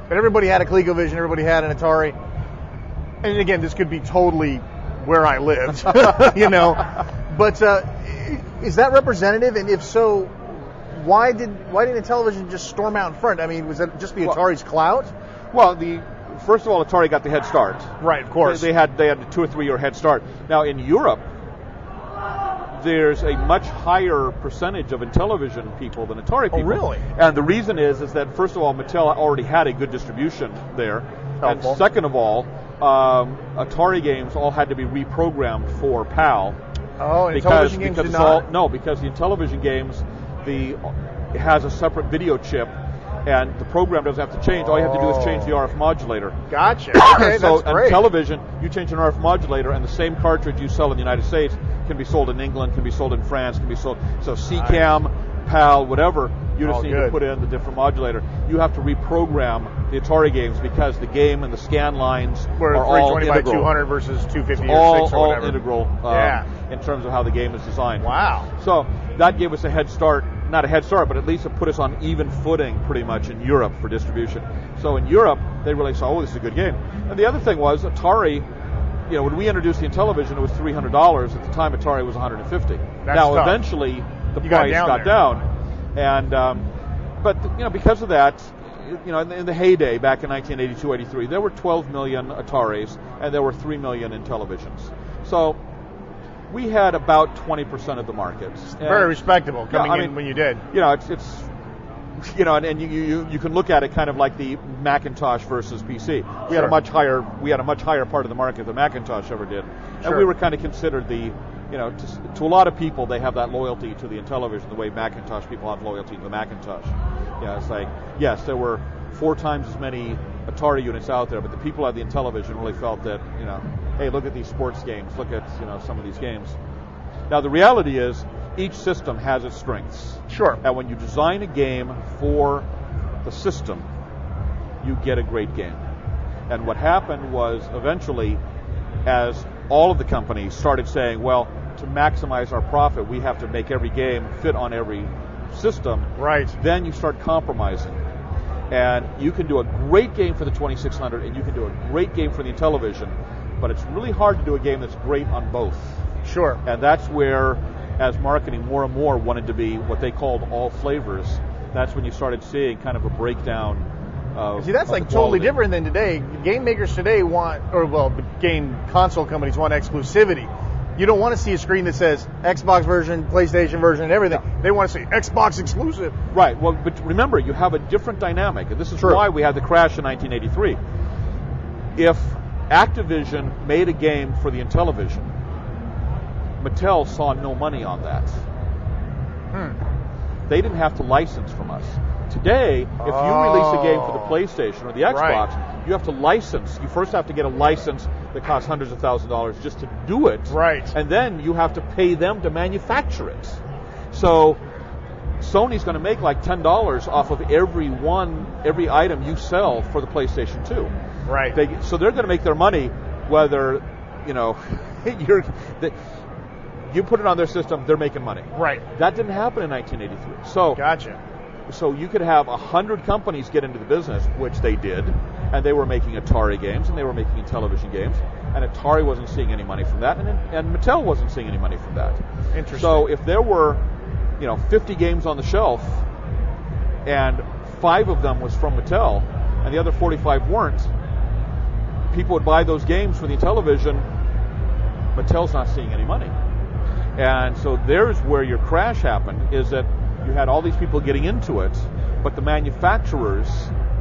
but everybody had a ColecoVision, everybody had an Atari. And again, this could be totally where I lived, But is that representative? And if so, why didn't Intellivision just storm out in front? I mean, was that just the Atari's clout? Well, first of all, Atari got the head start. Right, of course. They had a 2 or 3 year head start. Now in Europe, there's a much higher percentage of Intellivision people than Atari people. Oh, really? And the reason is that first of all, Mattel already had a good distribution there, Helpful. and second of all, Atari games all had to be reprogrammed for PAL. Oh, and Intellivision games did not? Because the Intellivision games, it has a separate video chip, and the program doesn't have to change. All you have to do is change the RF modulator. Gotcha. Okay, so that's great. on television, you change an RF modulator, and the same cartridge you sell in the United States can be sold in England, can be sold in France, can be sold. So CCAM, PAL, whatever, you just need to put in the different modulator. You have to reprogram the Atari games because the game and the scan lines are all integral. 320 by 200 versus 250 or 6 or whatever. All integral in terms of how the game is designed. Wow. So that gave us a head start. Not a head start, but at least it put us on even footing pretty much in Europe for distribution. So in Europe, they really saw, this is a good game. And the other thing was Atari, when we introduced the Intellivision, it was $300. At the time, Atari was $150. Eventually, the price got down. And, but because of that, in the heyday back in 1982, 83, there were 12 million Ataris and there were 3 million Intellivisions. So we had about 20% of the market. Very respectable coming in when you did. And you can look at it kind of like the Macintosh versus PC. We had a much higher part of the market than Macintosh ever did, and we were kind of considered to a lot of people they have that loyalty to the Intellivision the way Macintosh people have loyalty to the Macintosh. It's like yes, there were 4 times as many Atari units out there, but the people at the Intellivision really felt that hey, look at these sports games, look at some of these games. Now the reality is each system has its strengths. Sure. And when you design a game for the system, you get a great game. And what happened was eventually, as all of the companies started saying, well, to maximize our profit, we have to make every game fit on every system. Right. Then you start compromising. And you can do a great game for the 2600 and you can do a great game for the Intellivision, but it's really hard to do a game that's great on both. Sure. And that's where, as marketing more and more wanted to be what they called all flavors, that's when you started seeing kind of a breakdown of that's like totally different than today. Game makers today the game console companies want exclusivity. You don't want to see a screen that says Xbox version, PlayStation version, and everything. No. They want to say Xbox exclusive. Right. Well, but remember, you have a different dynamic, and this is why we had the crash in 1983. If Activision made a game for the Intellivision, Mattel saw no money on that. They didn't have to license from us. Today, if you release a game for the PlayStation or the Xbox, you have to license. You first have to get a license that costs hundreds of thousands of dollars just to do it. Right. And then you have to pay them to manufacture it. So Sony's going to make like $10 off of every item you sell for the PlayStation 2. Right. So they're going to make their money whether, you put it on their system, they're making money. Right. That didn't happen in 1983. So Gotcha. So you could have 100 companies get into the business, which they did, and they were making Atari games and they were making Intellivision games, and Atari wasn't seeing any money from that, and Mattel wasn't seeing any money from that. Interesting. So if there were, 50 games on the shelf, and 5 of them was from Mattel, and the other 45 weren't, people would buy those games for the Intellivision. Mattel's not seeing any money. And so there's where your crash happened, is that you had all these people getting into it, but the manufacturers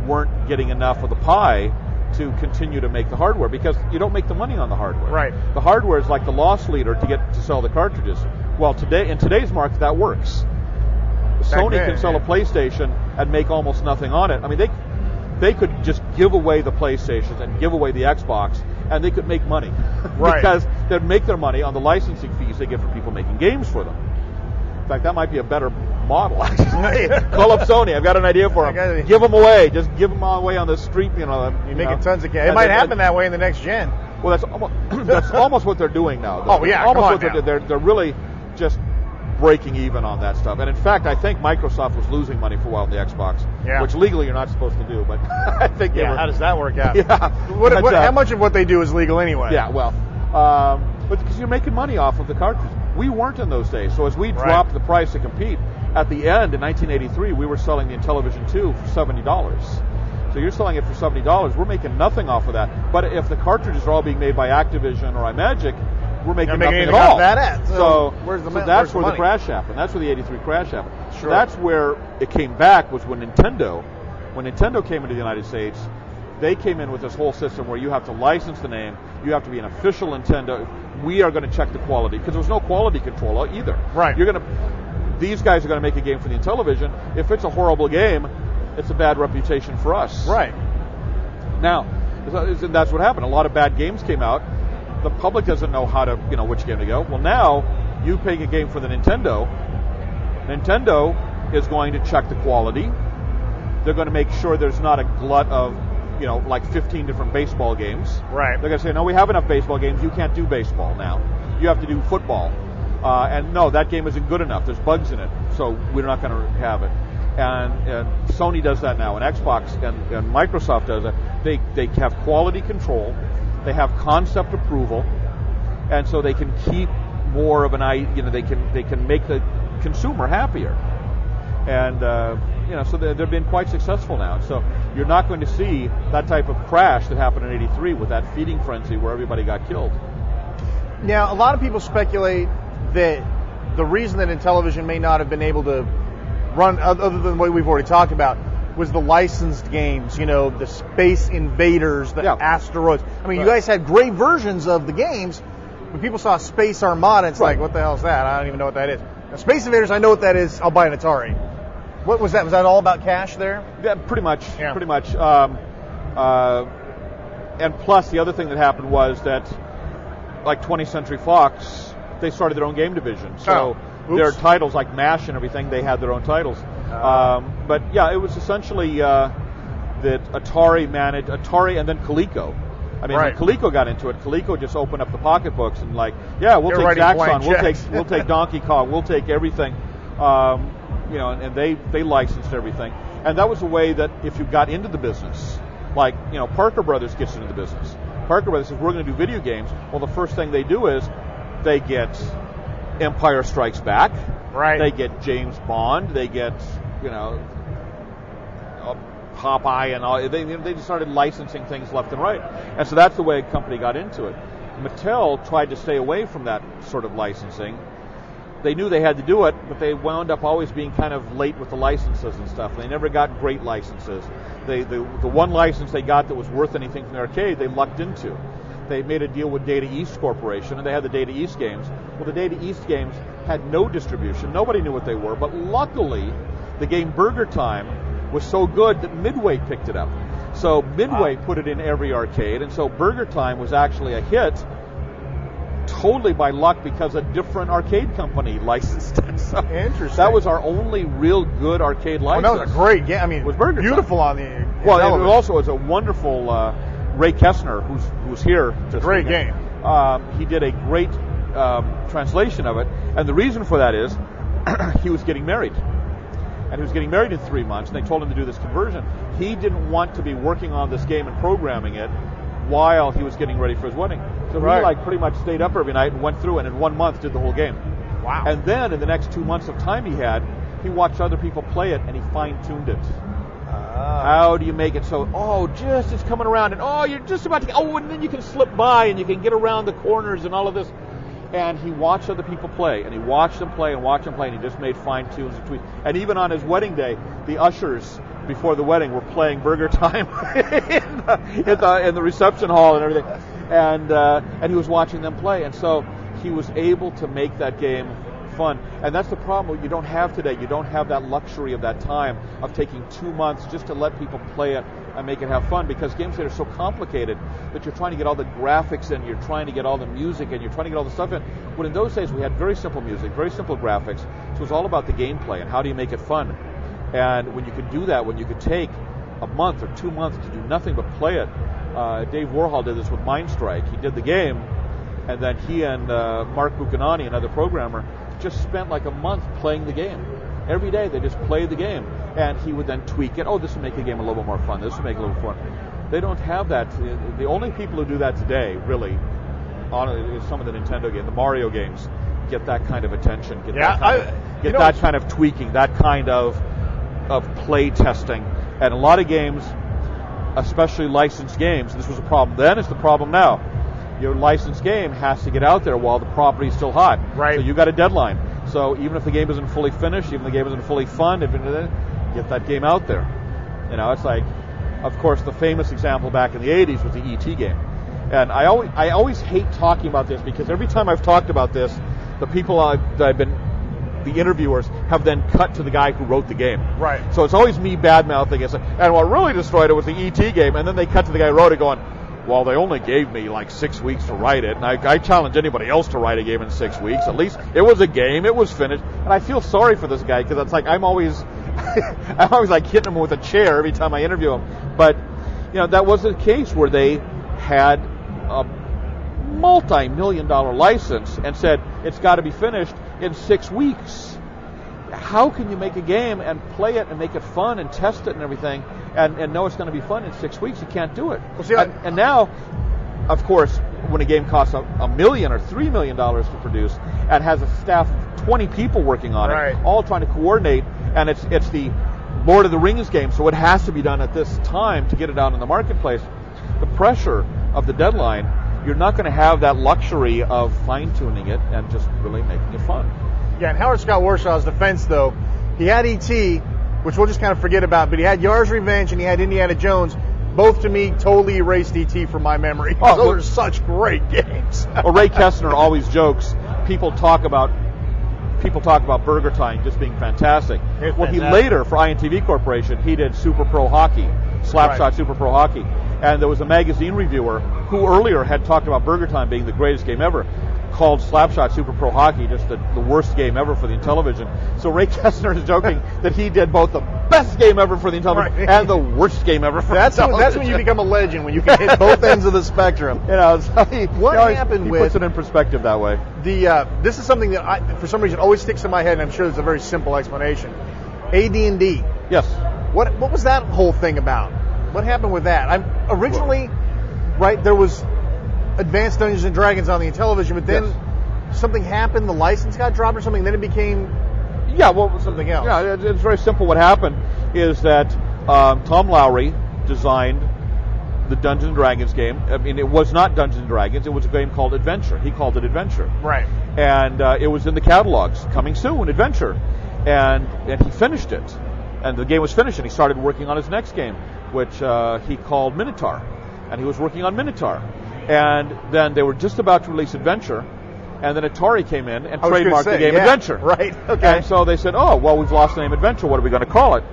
weren't getting enough of the pie to continue to make the hardware, because you don't make the money on the hardware. Right. The hardware is like the loss leader to get to sell the cartridges. Well, in today's market, that works. Sony can sell a PlayStation and make almost nothing on it. I mean, they could just give away the PlayStations and give away the Xbox, and they could make money. Right. Because they'd make their money on the licensing fees they get from people making games for them. In fact, that might be a better model. Call up Sony. I've got an idea for them. Give them away. Just give them away on the street. You're making tons of cash. It might happen that way in the next gen. Well, that's almost what they're doing now. Oh yeah, almost what they're really just breaking even on that stuff. And in fact, I think Microsoft was losing money for a while in the Xbox, which legally you're not supposed to do. But I think how does that work out? Yeah. How much of what they do is legal anyway? Yeah. Well, but because you're making money off of the cartridge. We weren't in those days. So as we dropped the price to compete, at the end in 1983, we were selling the Intellivision 2 for $70. So you're selling it for $70. We're making nothing off of that. But if the cartridges are all being made by Activision or iMagic, we're making nothing at all. So that's where the crash happened. That's where the 83 crash happened. Sure. That's where it came back, was when Nintendo came into the United States. They came in with this whole system where you have to license the name, you have to be an official Nintendo. We are going to check the quality, because there was no quality control either. Right. These guys are going to make a game for the Intellivision. If it's a horrible game, it's a bad reputation for us. Right. Now, that's what happened. A lot of bad games came out. The public doesn't know how to, which game to go. Well, now you pick a game for the Nintendo. Nintendo is going to check the quality. They're going to make sure there's not a glut of, like 15 different baseball games. Right. They're going to say, no, we have enough baseball games. You can't do baseball now. You have to do football. And no, that game isn't good enough. There's bugs in it, so we're not going to have it. And Sony does that now, and Xbox and Microsoft does it. They have quality control. They have concept approval, and so they can keep more of an eye. They can make the consumer happier. And so they've been quite successful now. So you're not going to see that type of crash that happened in '83 with that feeding frenzy where everybody got killed. Now, a lot of people speculate that the reason that Intellivision may not have been able to run, other than what we've already talked about, was the licensed games, the Space Invaders, the Asteroids. I mean, you guys had great versions of the games. When people saw Space Armada, it's like, what the hell is that? I don't even know what that is. Now, Space Invaders, I know what that is. I'll buy an Atari. What was that? Was that all about cash there? Yeah, pretty much. Yeah. Pretty much. And plus, the other thing that happened was that, like 20th Century Fox, they started their own game division. So their titles, like MASH and everything, they had their own titles. But yeah, it was essentially that Atari managed, Atari and then Coleco. I mean, when Coleco got into it, Coleco just opened up the pocketbooks and we'll take Zaxxon, we'll take Donkey Kong, we'll take everything. And they licensed everything. And that was a way that if you got into the business, like, Parker Brothers gets into the business. Parker Brothers says, we're going to do video games. Well, the first thing they do is they get Empire Strikes Back. Right. They get James Bond. They get, Popeye and all. They just started licensing things left and right. And so that's the way a company got into it. Mattel tried to stay away from that sort of licensing. They knew they had to do it, but they wound up always being kind of late with the licenses and stuff. They never got great licenses. The one license they got that was worth anything from the arcade, they lucked into. They made a deal with Data East Corporation, and they had the Data East games. Well, the Data East games had no distribution. Nobody knew what they were, but luckily, the game Burger Time was so good that Midway picked it up. So Midway put it in every arcade, and so Burger Time was actually a hit totally by luck because a different arcade company licensed it. So interesting. That was our only real good arcade license. Well, that was a great game. I mean, it was Burger beautiful Time. On the Well, it also was a wonderful Ray Kessner, who's here. It's a great game. he did a great translation of it, and the reason for that is he was getting married. And he was getting married in 3 months, and they told him to do this conversion. He didn't want to be working on this game and programming it while he was getting ready for his wedding. So he pretty much stayed up every night and went through and in 1 month did the whole game. Wow. And then in the next 2 months of time he watched other people play it and he fine-tuned it. How do you make it so, just it's coming around and you're just about to, and then you can slip by and you can get around the corners and all of this. And he watched other people play, and he watched them play and watched them play, and he just made fine tunes and tweaks. And even on his wedding day, the ushers before the wedding were playing Burger Time in the reception hall and everything. And he was watching them play, and so he was able to make that game fun. And that's the problem you don't have today. You don't have that luxury of that time of taking 2 months just to let people play it and make it have fun, because games today are so complicated that you're trying to get all the graphics in, you're trying to get all the music in, you're trying to get all the stuff in. When in those days we had very simple music, very simple graphics, so it was all about the gameplay and how do you make it fun. And when you could do that, when you could take a month or 2 months to do nothing but play it, Dave Warhol did this with Mindstrike. He did the game, and then he and Mark Buchanani, another programmer, just spent like a month playing the game. Every day they just played the game, and he would then tweak it. This will make the game a little bit more fun. This will make it a little fun. They don't have that. The only people who do that today, really, is some of the Nintendo games, the Mario games, get that kind of attention, get that kind of tweaking, that kind of play testing. And a lot of games, especially licensed games, this was a problem then, it's the problem now. Your licensed game has to get out there while the property is still hot. Right. So you got a deadline. So even if the game isn't fully finished, even if the game isn't fully fun, get that game out there. It's like, of course, the famous example back in the 80s was the E.T. game. And I always hate talking about this, because every time I've talked about this, the people the interviewers have then cut to the guy who wrote the game. Right. So it's always me bad-mouthing it. And what really destroyed it was the E.T. game, and then they cut to the guy who wrote it going, well, they only gave me like 6 weeks to write it, and I challenge anybody else to write a game in 6 weeks. At least it was a game, it was finished, and I feel sorry for this guy, because it's like I'm always like hitting him with a chair every time I interview him. But that was the case where they had a multi-million-dollar license and said it's got to be finished in 6 weeks. How can you make a game and play it and make it fun and test it and everything and know it's going to be fun in 6 weeks? You can't do it. Well, see, and now, of course, when a game costs $1 million or $3 million to produce and has a staff of 20 people working on it, all trying to coordinate, and it's the Lord of the Rings game, so it has to be done at this time to get it out in the marketplace. The pressure of the deadline, you're not going to have that luxury of fine-tuning it and just really making it fun. Yeah, in Howard Scott Warshaw's defense, though, he had E.T., which we'll just kind of forget about, but he had Yar's Revenge and he had Indiana Jones. Both, to me, totally erased E.T. from my memory. Those are such great games. Well, Ray Kestner always jokes, people talk about Burger Time just being fantastic. He later, for INTV Corporation, he did Super Pro Hockey, Slapshot Super Pro Hockey. And there was a magazine reviewer who earlier had talked about Burger Time being the greatest game ever, called Slapshot Super Pro Hockey just the worst game ever for the Intellivision. So Ray Kestner is joking that he did both the best game ever for the Intellivision and the worst game ever for the Intellivision. That's when you become a legend, when you can hit both ends of the spectrum. So he puts it in perspective that way. This is something that for some reason always sticks in my head, and I'm sure there's a very simple explanation. AD&D. Yes. What was that whole thing about? What happened with that? Originally, there was Advanced Dungeons and Dragons on the Intellivision, but then something happened, the license got dropped or something, then it became something else. Yeah, it's very simple. What happened is that Tom Lowry designed the Dungeons and Dragons game. I mean, it was not Dungeons and Dragons, it was a game called Adventure. He called it Adventure. Right. And it was in the catalogs, coming soon, Adventure. And he finished it. And the game was finished, and he started working on his next game, which he called Minotaur. And he was working on Minotaur. And then they were just about to release Adventure, and then Atari came in and trademarked the game Adventure. Right. Okay. And so they said, we've lost the name Adventure. What are we going to call it?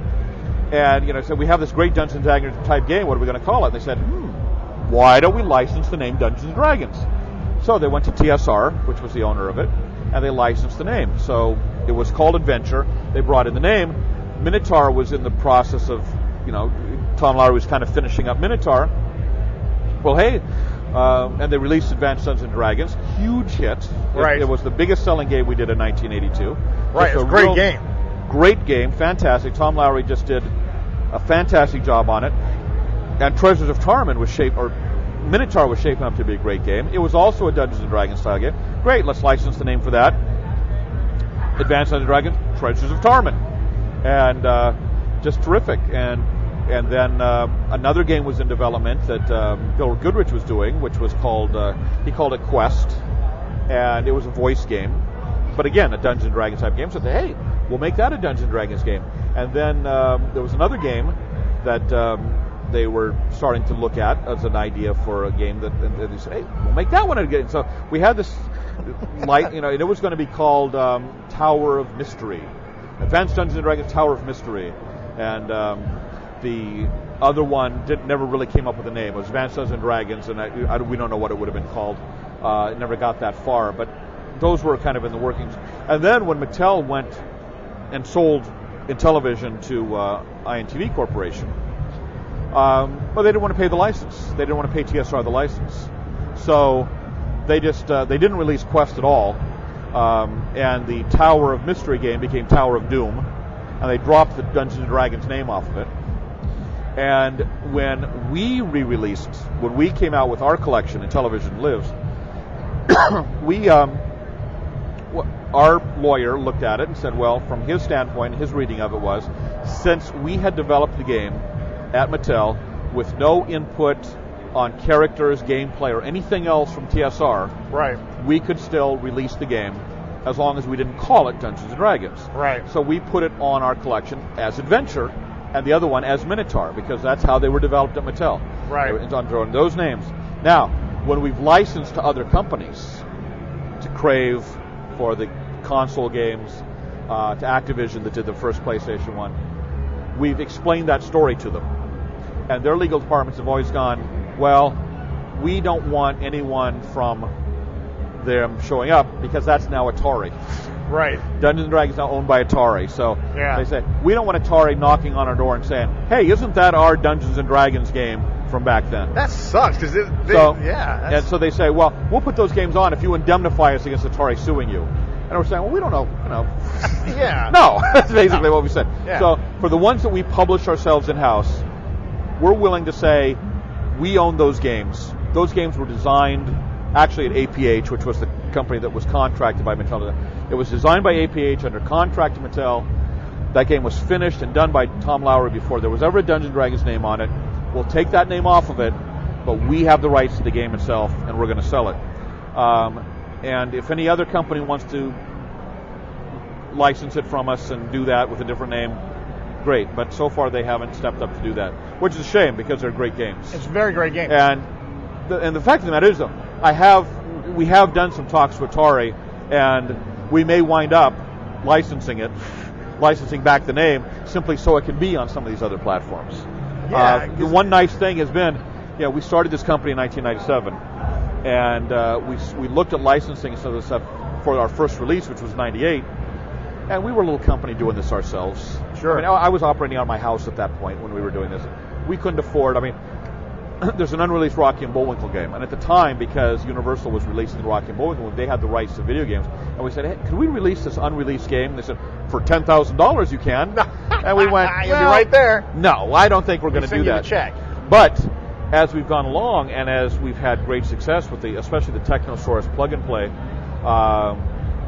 And so we have this great Dungeons and Dragons type game. What are we going to call it? And they said, why don't we license the name Dungeons and Dragons? So they went to TSR, which was the owner of it, and they licensed the name. So it was called Adventure. They brought in the name. Minotaur was in the process of, Tom Lowry was kind of finishing up Minotaur. Well, hey, And they released Advanced Dungeons & Dragons. Huge hit. Right. It was the biggest selling game we did in 1982. Right, it was a great game. Great game, fantastic. Tom Lowry just did a fantastic job on it. And Treasures of Tarman Minotaur was shaping up to be a great game. It was also a Dungeons & Dragons style game. Great, let's license the name for that. Advanced Dungeons & Dragons, Treasures of Tarman. And just terrific. And then another game was in development that Bill Goodrich was doing, which was called, he called it Quest. And it was a voice game. But again, a Dungeons & Dragons type game. So they said, hey, we'll make that a Dungeons & Dragons game. And then there was another game that they were starting to look at as an idea for a game that, and they said, hey, we'll make that one again. So we had this and it was going to be called Tower of Mystery. Advanced Dungeons & Dragons Tower of Mystery. And the other one never really came up with a name. It was Advanced Dungeons & Dragons, and we don't know what it would have been called. It never got that far, but those were kind of in the workings. And then when Mattel went and sold Intellivision to INTV Corporation, but they didn't want to pay the license. They didn't want to pay TSR the license. So they just they didn't release Quest at all, and the Tower of Mystery game became Tower of Doom, and they dropped the Dungeons & Dragons name off of it. And when we re-released, when we came out with our collection, Intellivision Lives, our lawyer looked at it and said, well, from his standpoint, his reading of it was, since we had developed the game at Mattel with no input on characters, gameplay, or anything else from TSR, right, we could still release the game as long as we didn't call it Dungeons & Dragons. Right. So we put it on our collection as Adventure, and the other one as Minotaur, because that's how they were developed at Mattel. Right. It's under those names. Now, when we've licensed to other companies, to Crave for the console games, to Activision that did the first PlayStation 1, we've explained that story to them. And their legal departments have always gone, well, we don't want anyone from them showing up because that's now Atari. Right. Dungeons & Dragons is now owned by Atari. So they say, we don't want Atari knocking on our door and saying, hey, isn't that our Dungeons & Dragons game from back then? That sucks. Because and so they say, well, we'll put those games on if you indemnify us against Atari suing you. And we're saying, well, we don't know. Yeah. No, that's basically what we said. Yeah. So for the ones that we publish ourselves in-house, we're willing to say we own those games. Those games were designed actually at APH, which was the company that was contracted by Mattel. It was designed by APH under contract to Mattel. That game was finished and done by Tom Lowry before there was ever a Dungeons & Dragons name on it. We'll take that name off of it, but we have the rights to the game itself, and we're going to sell it. And if any other company wants to license it from us and do that with a different name, great. But so far they haven't stepped up to do that, which is a shame because they're great games. It's a very great game. And the fact of the matter is, though, we have done some talks with Atari, and we may wind up licensing back the name simply so it can be on some of these other platforms. Yeah, the one nice thing has been, we started this company in 1997, and we looked at licensing some of the stuff for our first release, which was 98, and we were a little company doing this ourselves. Sure. I mean, I was operating out of my house at that point when we were doing this. We couldn't afford, there's an unreleased Rocky and Bullwinkle game, and at the time, because Universal was releasing the Rocky and Bullwinkle, they had the rights to video games, and we said, hey, can we release this unreleased game? And they said, for $10,000 you can. And we went, you'll be right there. No, I don't think we're going to do that. Send you the check. But as we've gone along, and as we've had great success with especially the Technosaurus plug and play,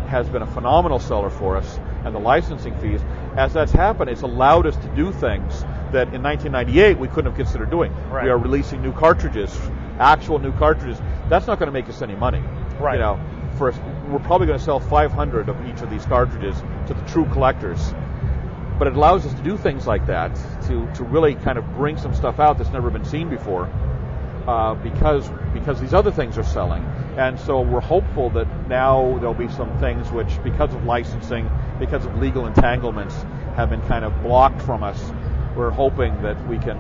has been a phenomenal seller for us, and the licensing fees, as that's happened, it's allowed us to do things that in 1998 we couldn't have considered doing. Right. We are releasing new cartridges, actual new cartridges. That's not going to make us any money. Right. We're probably going to sell 500 of each of these cartridges to the true collectors. But it allows us to do things like that, to really kind of bring some stuff out that's never been seen before, because these other things are selling. And so we're hopeful that now there'll be some things which, because of licensing, because of legal entanglements, have been kind of blocked from us. We're hoping that we can,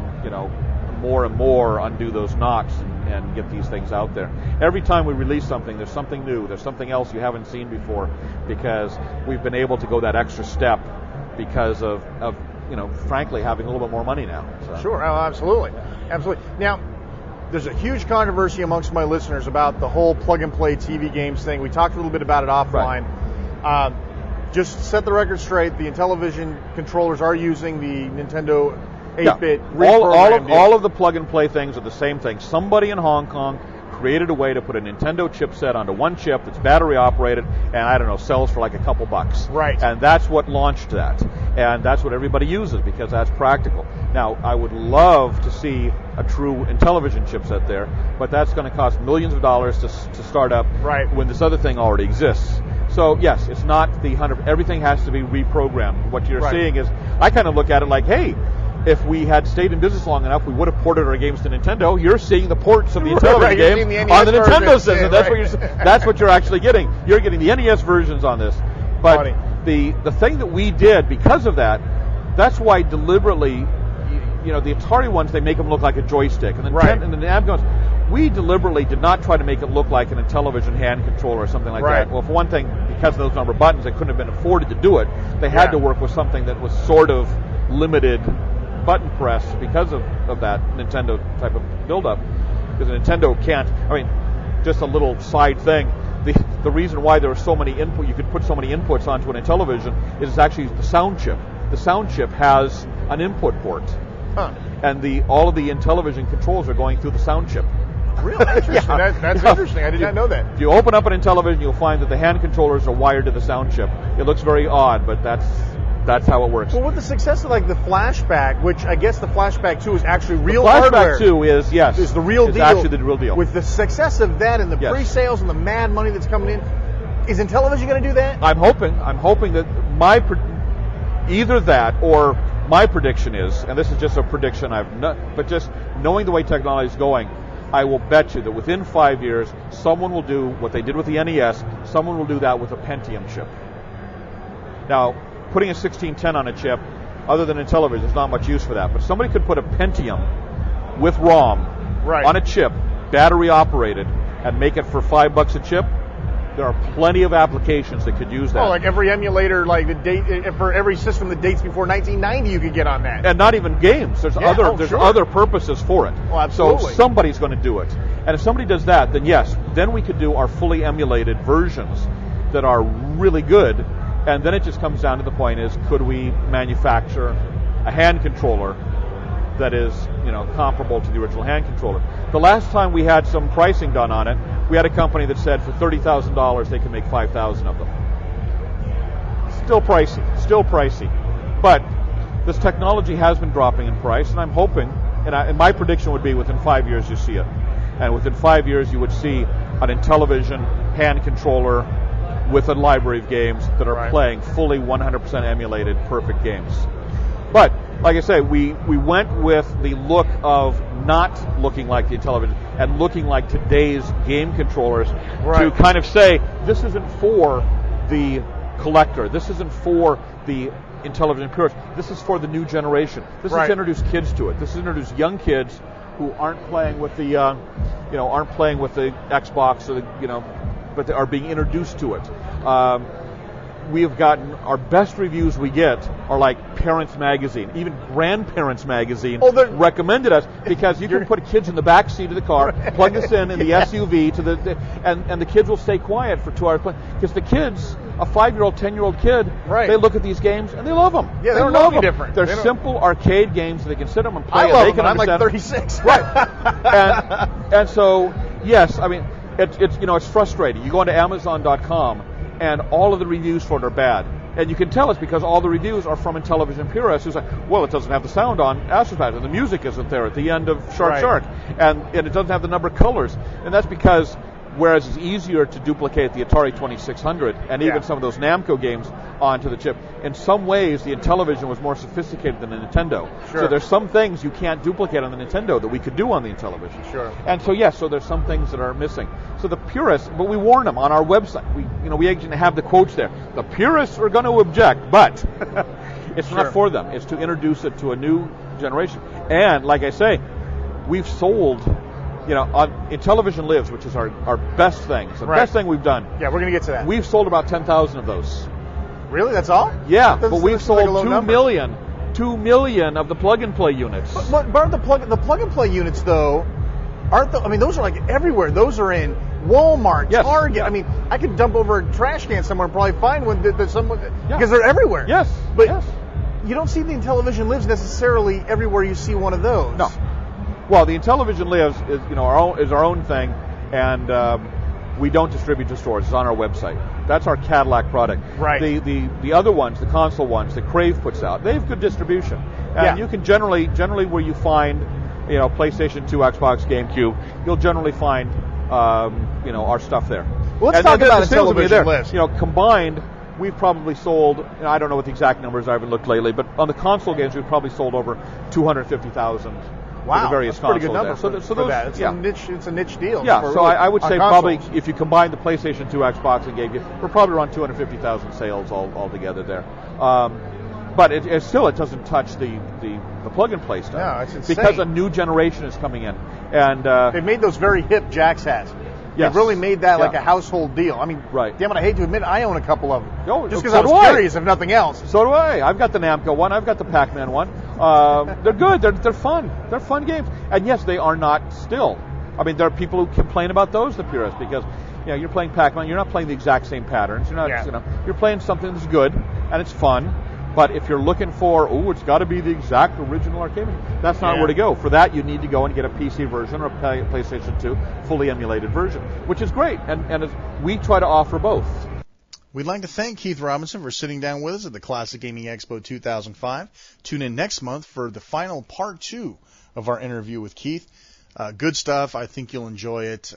more and more undo those knots and get these things out there. Every time we release something, there's something new. There's something else you haven't seen before, because we've been able to go that extra step because of frankly, having a little bit more money now. So. Sure, absolutely. Absolutely. Now, there's a huge controversy amongst my listeners about the whole plug-and-play TV games thing. We talked a little bit about it offline. Right. Just set the record straight, the Intellivision controllers are using the Nintendo 8-bit reprogrammed. All of the plug-and-play things are the same thing. Somebody in Hong Kong created a way to put a Nintendo chipset onto one chip that's battery operated and, I don't know, sells for like a couple bucks. Right. And that's what launched that. And that's what everybody uses because that's practical. Now, I would love to see a true Intellivision chipset there, but that's going to cost millions of dollars to start up when this other thing already exists. So, yes, it's not the 100. Everything has to be reprogrammed. What you're seeing is, I kind of look at it like, hey, if we had stayed in business long enough, we would have ported our games to Nintendo. You're seeing the ports of the Intellivision game on the Nintendo system. That's what you're actually getting. You're getting the NES versions on this. But the thing that we did because of that, that's why deliberately, the Atari ones, they make them look like a joystick. And the Namco ones, we deliberately did not try to make it look like an Intellivision hand controller or something like that. Well, for one thing, because of those number of buttons, they couldn't have been afforded to do it. They had to work with something that was sort of limited button press because of that Nintendo type of build-up. Because Nintendo can't, just a little side thing, the reason why there are so many you could put so many inputs onto an Intellivision is actually the sound chip. The sound chip has an input port. And all of the Intellivision controls are going through the sound chip. Really? Interesting. That's interesting. I did not know that. If you open up an Intellivision, you'll find that the hand controllers are wired to the sound chip. It looks very odd, but that's how it works. Well, with the success of the Flashback, which I guess the Flashback 2 is actually real the Flashback hardware. 2 is the real deal. Actually the real deal. With the success of that and the pre-sales and the mad money that's coming in, is Intellivision going to do that? I'm hoping that either that or my prediction is, and this is just a prediction but just knowing the way technology is going, I will bet you that within 5 years, someone will do what they did with the NES, someone will do that with a Pentium chip. Now, putting a 1610 on a chip, other than Intellivision, there's not much use for that. But somebody could put a Pentium with ROM on a chip, battery operated, and make it for $5 a chip. There are plenty of applications that could use that. Oh, like every emulator, for every system that dates before 1990, you could get on that. And not even games. There's other purposes for it. Oh, absolutely. So somebody's going to do it. And if somebody does that, then yes, then we could do our fully emulated versions that are really good. And then it just comes down to the point is, could we manufacture a hand controller that is, comparable to the original hand controller? The last time we had some pricing done on it, we had a company that said for $30,000 they could make 5,000 of them. Still pricey. But this technology has been dropping in price, and I'm hoping, and my prediction would be within 5 years you see it. And within 5 years you would see an Intellivision hand controller with a library of games that are playing fully 100% emulated perfect games. But, like I say, we went with the look of not looking like the Intellivision and looking like today's game controllers to kind of say, this isn't for the collector, this isn't for the Intellivision purist, this is for the new generation. This is to introduce kids to it. This is to introduce young kids who aren't playing with the, Xbox or but they are being introduced to it. We have gotten our best reviews we get are like Parents Magazine, even Grandparents Magazine recommended us because you can put kids in the back seat of the car, plug this in the SUV and the kids will stay quiet for 2 hours because the kids, a 5-year-old, 10-year-old kid, they look at these games and they love them. Yeah, they don't know any different. They're simple arcade games that they can sit them and play. I love them. I'm like 36. And so yes, it's frustrating. You go into Amazon.com and all of the reviews for it are bad. And you can tell it's because all the reviews are from Intellivision purists who's like, well, it doesn't have the sound on Astropath, and the music isn't there at the end of Shark, and it doesn't have the number of colors. And that's because, whereas it's easier to duplicate the Atari 2600 and even some of those Namco games onto the chip, in some ways the Intellivision was more sophisticated than the Nintendo. So there's some things you can't duplicate on the Nintendo that we could do on the Intellivision. And so there's some things that are missing. So the purists, but we warn them on our website. We actually have the quotes there. The purists are going to object, but it's not for them. It's to introduce it to a new generation. And like I say, we've sold. On Intellivision Lives, which is our best thing. It's the best thing we've done. Yeah, we're going to get to that. We've sold about 10,000 of those. Really? That's all? Yeah, but we've sold 2 million of the plug-and-play units. But the plug-and-play units, though, those are like everywhere. Those are in Walmart, Yes. Target. Yeah. I mean, I could dump over a trash can somewhere and probably find one that someone, Yeah. because they're everywhere. Yes. But yes. you don't see the Intellivision lives necessarily everywhere you see one of those. No. Well, the Intellivision lives is our own thing, and we don't distribute to stores. It's on our website. That's our Cadillac product. Right. The other ones, the console ones that Crave puts out, they have good distribution, and you can generally where you find PlayStation 2, Xbox, GameCube, you'll generally find our stuff there. Well, let's And talk the about sales will be Intellivision there. list. Combined, we've probably sold, I don't know what the exact numbers are, I haven't looked lately, but on the console games, we've probably sold over 250,000 Wow, for the various that's a pretty good consoles number there. for those, that. It's a niche deal. Yeah, for so I would on say consoles. probably if you combine the PlayStation 2, Xbox, and GameCube, we're probably around 250,000 sales all together there. But it doesn't touch the plug-and-play stuff. No, it's insane. Because a new generation is coming in. And They made those very hip Jax hats. Yes. They really made that like Yeah. a household deal. I mean, Right. damn it, I hate to admit I own a couple of them. Oh, just because so I was do I. curious, if nothing else. So do I. I've got the Namco one. I've got the Pac-Man one. They're good. They're fun. They're fun games. And yes, they are not still. I mean, there are people who complain about those, the purists, because you're playing Pac-Man. You're not playing the exact same patterns. You're not. You're playing something that's good and it's fun. But if you're looking for, it's got to be the exact original arcade machine, that's not where to go. For that, you need to go and get a PC version or a PlayStation 2 fully emulated version, which is great. And we try to offer both. We'd like to thank Keith Robinson for sitting down with us at the Classic Gaming Expo 2005. Tune in next month for the final part 2 of our interview with Keith. Good stuff. I think you'll enjoy it.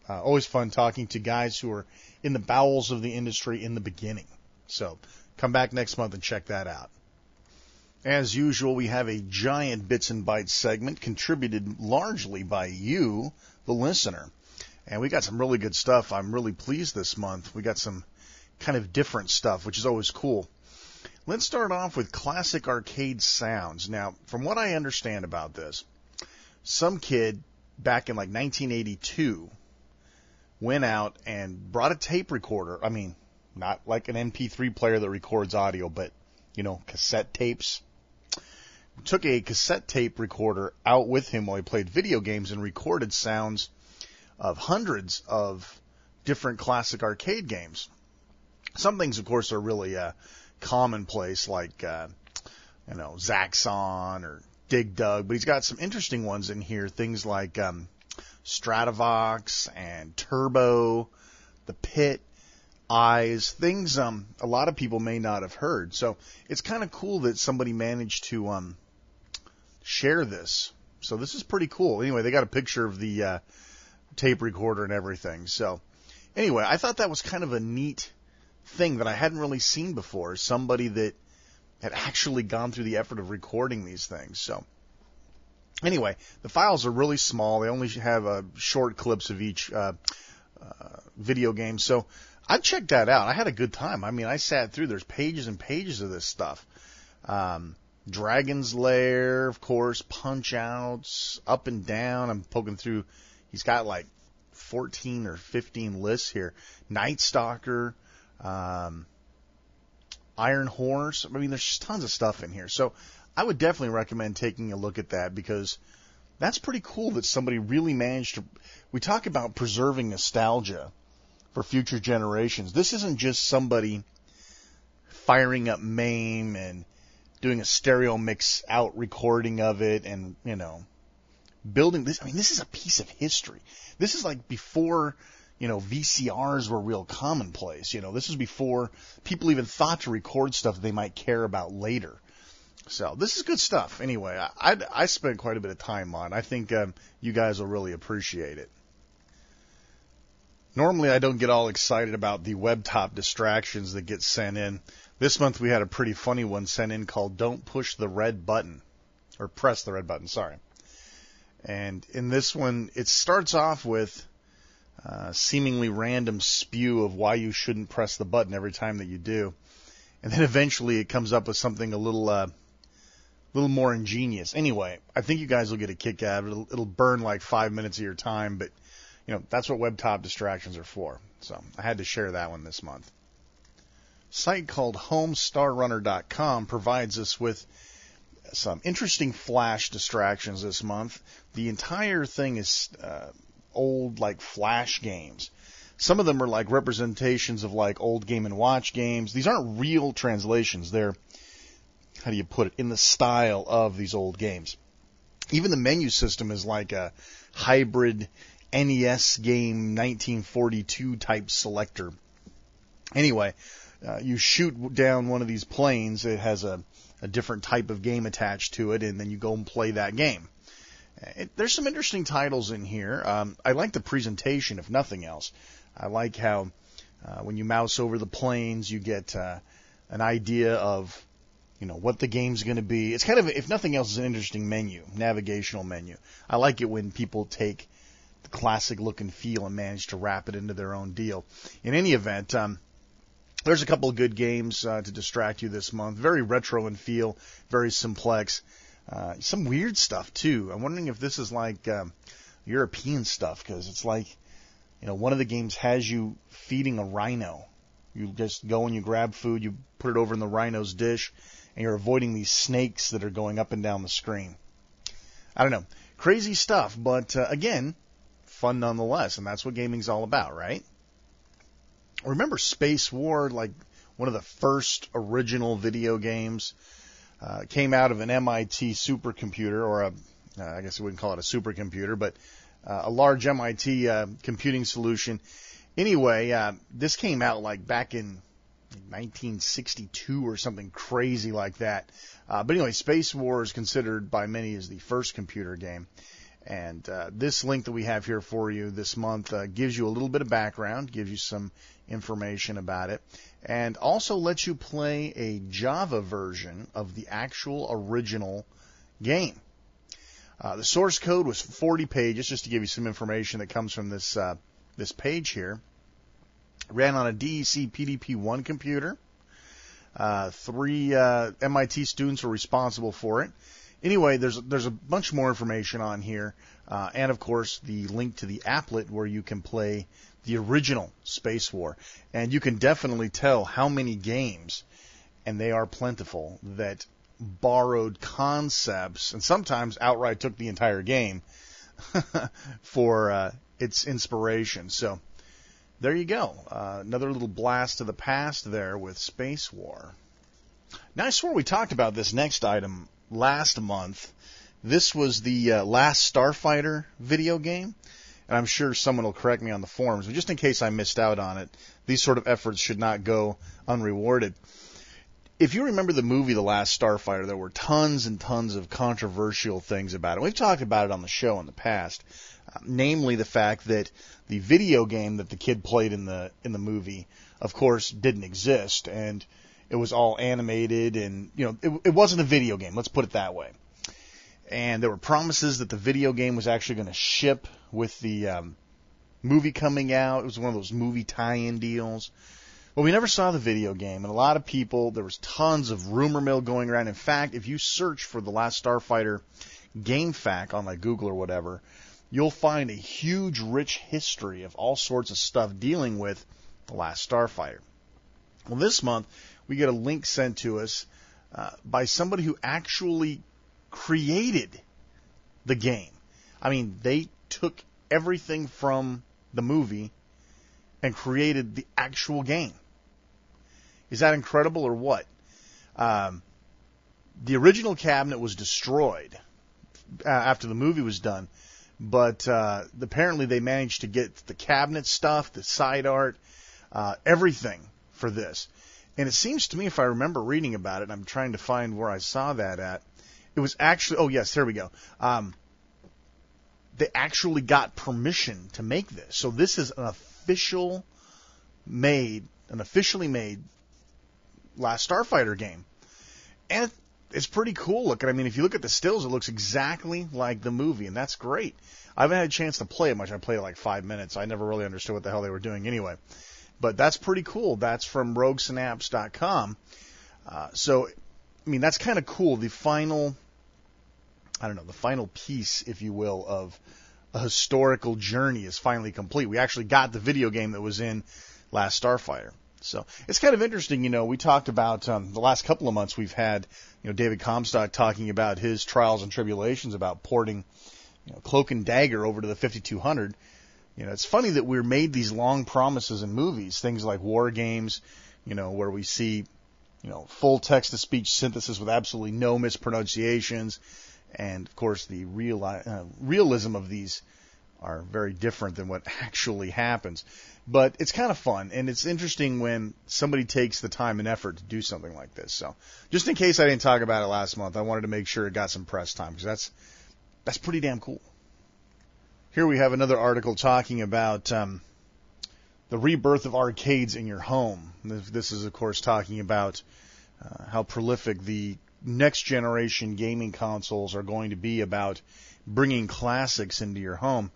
Always fun talking to guys who are in the bowels of the industry in the beginning. So come back next month and check that out. As usual, we have a giant Bits and Bytes segment contributed largely by you, the listener. And we got some really good stuff. I'm really pleased this month. We got some kind of different stuff, which is always cool. Let's start off with classic arcade sounds. Now, from what I understand about this, some kid back in like 1982 went out and brought a tape recorder. I mean, not like an MP3 player that records audio, but, cassette tapes. Took a cassette tape recorder out with him while he played video games and recorded sounds of hundreds of different classic arcade games. Some things, of course, are really commonplace, like, Zaxxon or Dig Dug, but he's got some interesting ones in here, things like Stratovox and Turbo, The Pit, Eyes, things a lot of people may not have heard. So it's kind of cool that somebody managed to share this. So this is pretty cool. Anyway, they got a picture of the tape recorder and everything. So anyway, I thought that was kind of a neat thing that I hadn't really seen before. Somebody that had actually gone through the effort of recording these things. So anyway, the files are really small. They only have short clips of each video game. So I checked that out. I had a good time. I mean, I sat through. There's pages and pages of this stuff. Dragon's Lair, of course, Punch-Outs, Up and Down. I'm poking through. He's got like 14 or 15 lists here. Night Stalker, Iron Horse. I mean, there's just tons of stuff in here. So I would definitely recommend taking a look at that because that's pretty cool that somebody really managed to. We talk about preserving nostalgia for future generations. This isn't just somebody firing up MAME and doing a stereo mix out recording of it and, building this. I mean, this is a piece of history. This is like before, VCRs were real commonplace. This is before people even thought to record stuff that they might care about later. So this is good stuff. Anyway, I spent quite a bit of time on it. I think you guys will really appreciate it. Normally, I don't get all excited about the web top distractions that get sent in. This month, we had a pretty funny one sent in called Don't Push the Red Button. Or Press the Red Button, sorry. And in this one, it starts off with seemingly random spew of why you shouldn't press the button every time that you do. And then eventually it comes up with something a little more ingenious. Anyway, I think you guys will get a kick out of it. It'll burn like 5 minutes of your time, but that's what web top distractions are for. So I had to share that one this month. A site called HomestarRunner.com provides us with Some interesting Flash distractions this month. The entire thing is old, like, Flash games. Some of them are like representations of like old Game & Watch games. These aren't real translations. They're, how do you put it, in the style of these old games. Even the menu system is like a hybrid NES game 1942 type selector. Anyway, you shoot down one of these planes. It has a different type of game attached to it, and then you go and play that game. There's some interesting titles in here. I like the presentation, if nothing else. I like how when you mouse over the planes, you get an idea of, what the game's going to be. It's kind of, if nothing else, it's an interesting menu, navigational menu. I like it when people take the classic look and feel and manage to wrap it into their own deal. In any event, there's a couple of good games to distract you this month. Very retro in feel, very simplex. Some weird stuff, too. I'm wondering if this is like European stuff, because it's like, one of the games has you feeding a rhino. You just go and you grab food, you put it over in the rhino's dish, and you're avoiding these snakes that are going up and down the screen. I don't know. Crazy stuff, but again, fun nonetheless, and that's what gaming's all about, right? Remember Space War, like one of the first original video games? Came out of an MIT supercomputer, or I guess we wouldn't call it a supercomputer, but a large MIT computing solution. Anyway, this came out like back in 1962 or something crazy like that. But anyway, Space War is considered by many as the first computer game. And this link that we have here for you this month gives you a little bit of background, gives you some information about it, and also lets you play a Java version of the actual original game. The source code was 40 pages, just to give you some information that comes from this this page here. Ran on a DEC PDP-1 computer. 3 MIT students were responsible for it. Anyway, there's a bunch more information on here, and of course the link to the applet where you can play the original Space War. And you can definitely tell how many games, and they are plentiful, that borrowed concepts and sometimes outright took the entire game for its inspiration. So there you go. Another little blast to the past there with Space War. Now, I swore we talked about this next item last month. This was the Last Starfighter video game. And I'm sure someone will correct me on the forums, but just in case I missed out on it, these sort of efforts should not go unrewarded. If you remember the movie The Last Starfighter, there were tons and tons of controversial things about it. We've talked about it on the show in the past, namely the fact that the video game that the kid played in the movie, of course, didn't exist, and it was all animated, and it wasn't a video game. Let's put it that way. And there were promises that the video game was actually going to ship with the movie coming out. It was one of those movie tie-in deals. Well, we never saw the video game, and a lot of people, there was tons of rumor mill going around. In fact, if you search for The Last Starfighter game fact on like Google or whatever, you'll find a huge, rich history of all sorts of stuff dealing with The Last Starfighter. Well, this month, we get a link sent to us by somebody who actually created the game. I mean, they took everything from the movie and created the actual game. Is that incredible or what? The original cabinet was destroyed after the movie was done, but apparently they managed to get the cabinet stuff, the side art, everything for this. And it seems to me, if I remember reading about it, and I'm trying to find where I saw that at, it was actually, oh yes, there we go. They actually got permission to make this. So this is an officially made Last Starfighter game. And it's pretty cool looking. I mean, if you look at the stills, it looks exactly like the movie, and that's great. I haven't had a chance to play it much. I played it like 5 minutes. I never really understood what the hell they were doing anyway. But that's pretty cool. That's from roguesynapse.com. So, I mean, that's kind of cool. The final piece, if you will, of a historical journey is finally complete. We actually got the video game that was in Last Starfighter. So it's kind of interesting, we talked about the last couple of months we've had, David Comstock talking about his trials and tribulations about porting, Cloak and Dagger over to the 5200. It's funny that we're made these long promises in movies, things like War Games, where we see, full text-to-speech synthesis with absolutely no mispronunciations. And, of course, the realism of these are very different than what actually happens. But it's kind of fun, and it's interesting when somebody takes the time and effort to do something like this. So just in case I didn't talk about it last month, I wanted to make sure it got some press time, because that's pretty damn cool. Here we have another article talking about the rebirth of arcades in your home. This is, of course, talking about how prolific the next-generation gaming consoles are going to be about bringing classics into your home.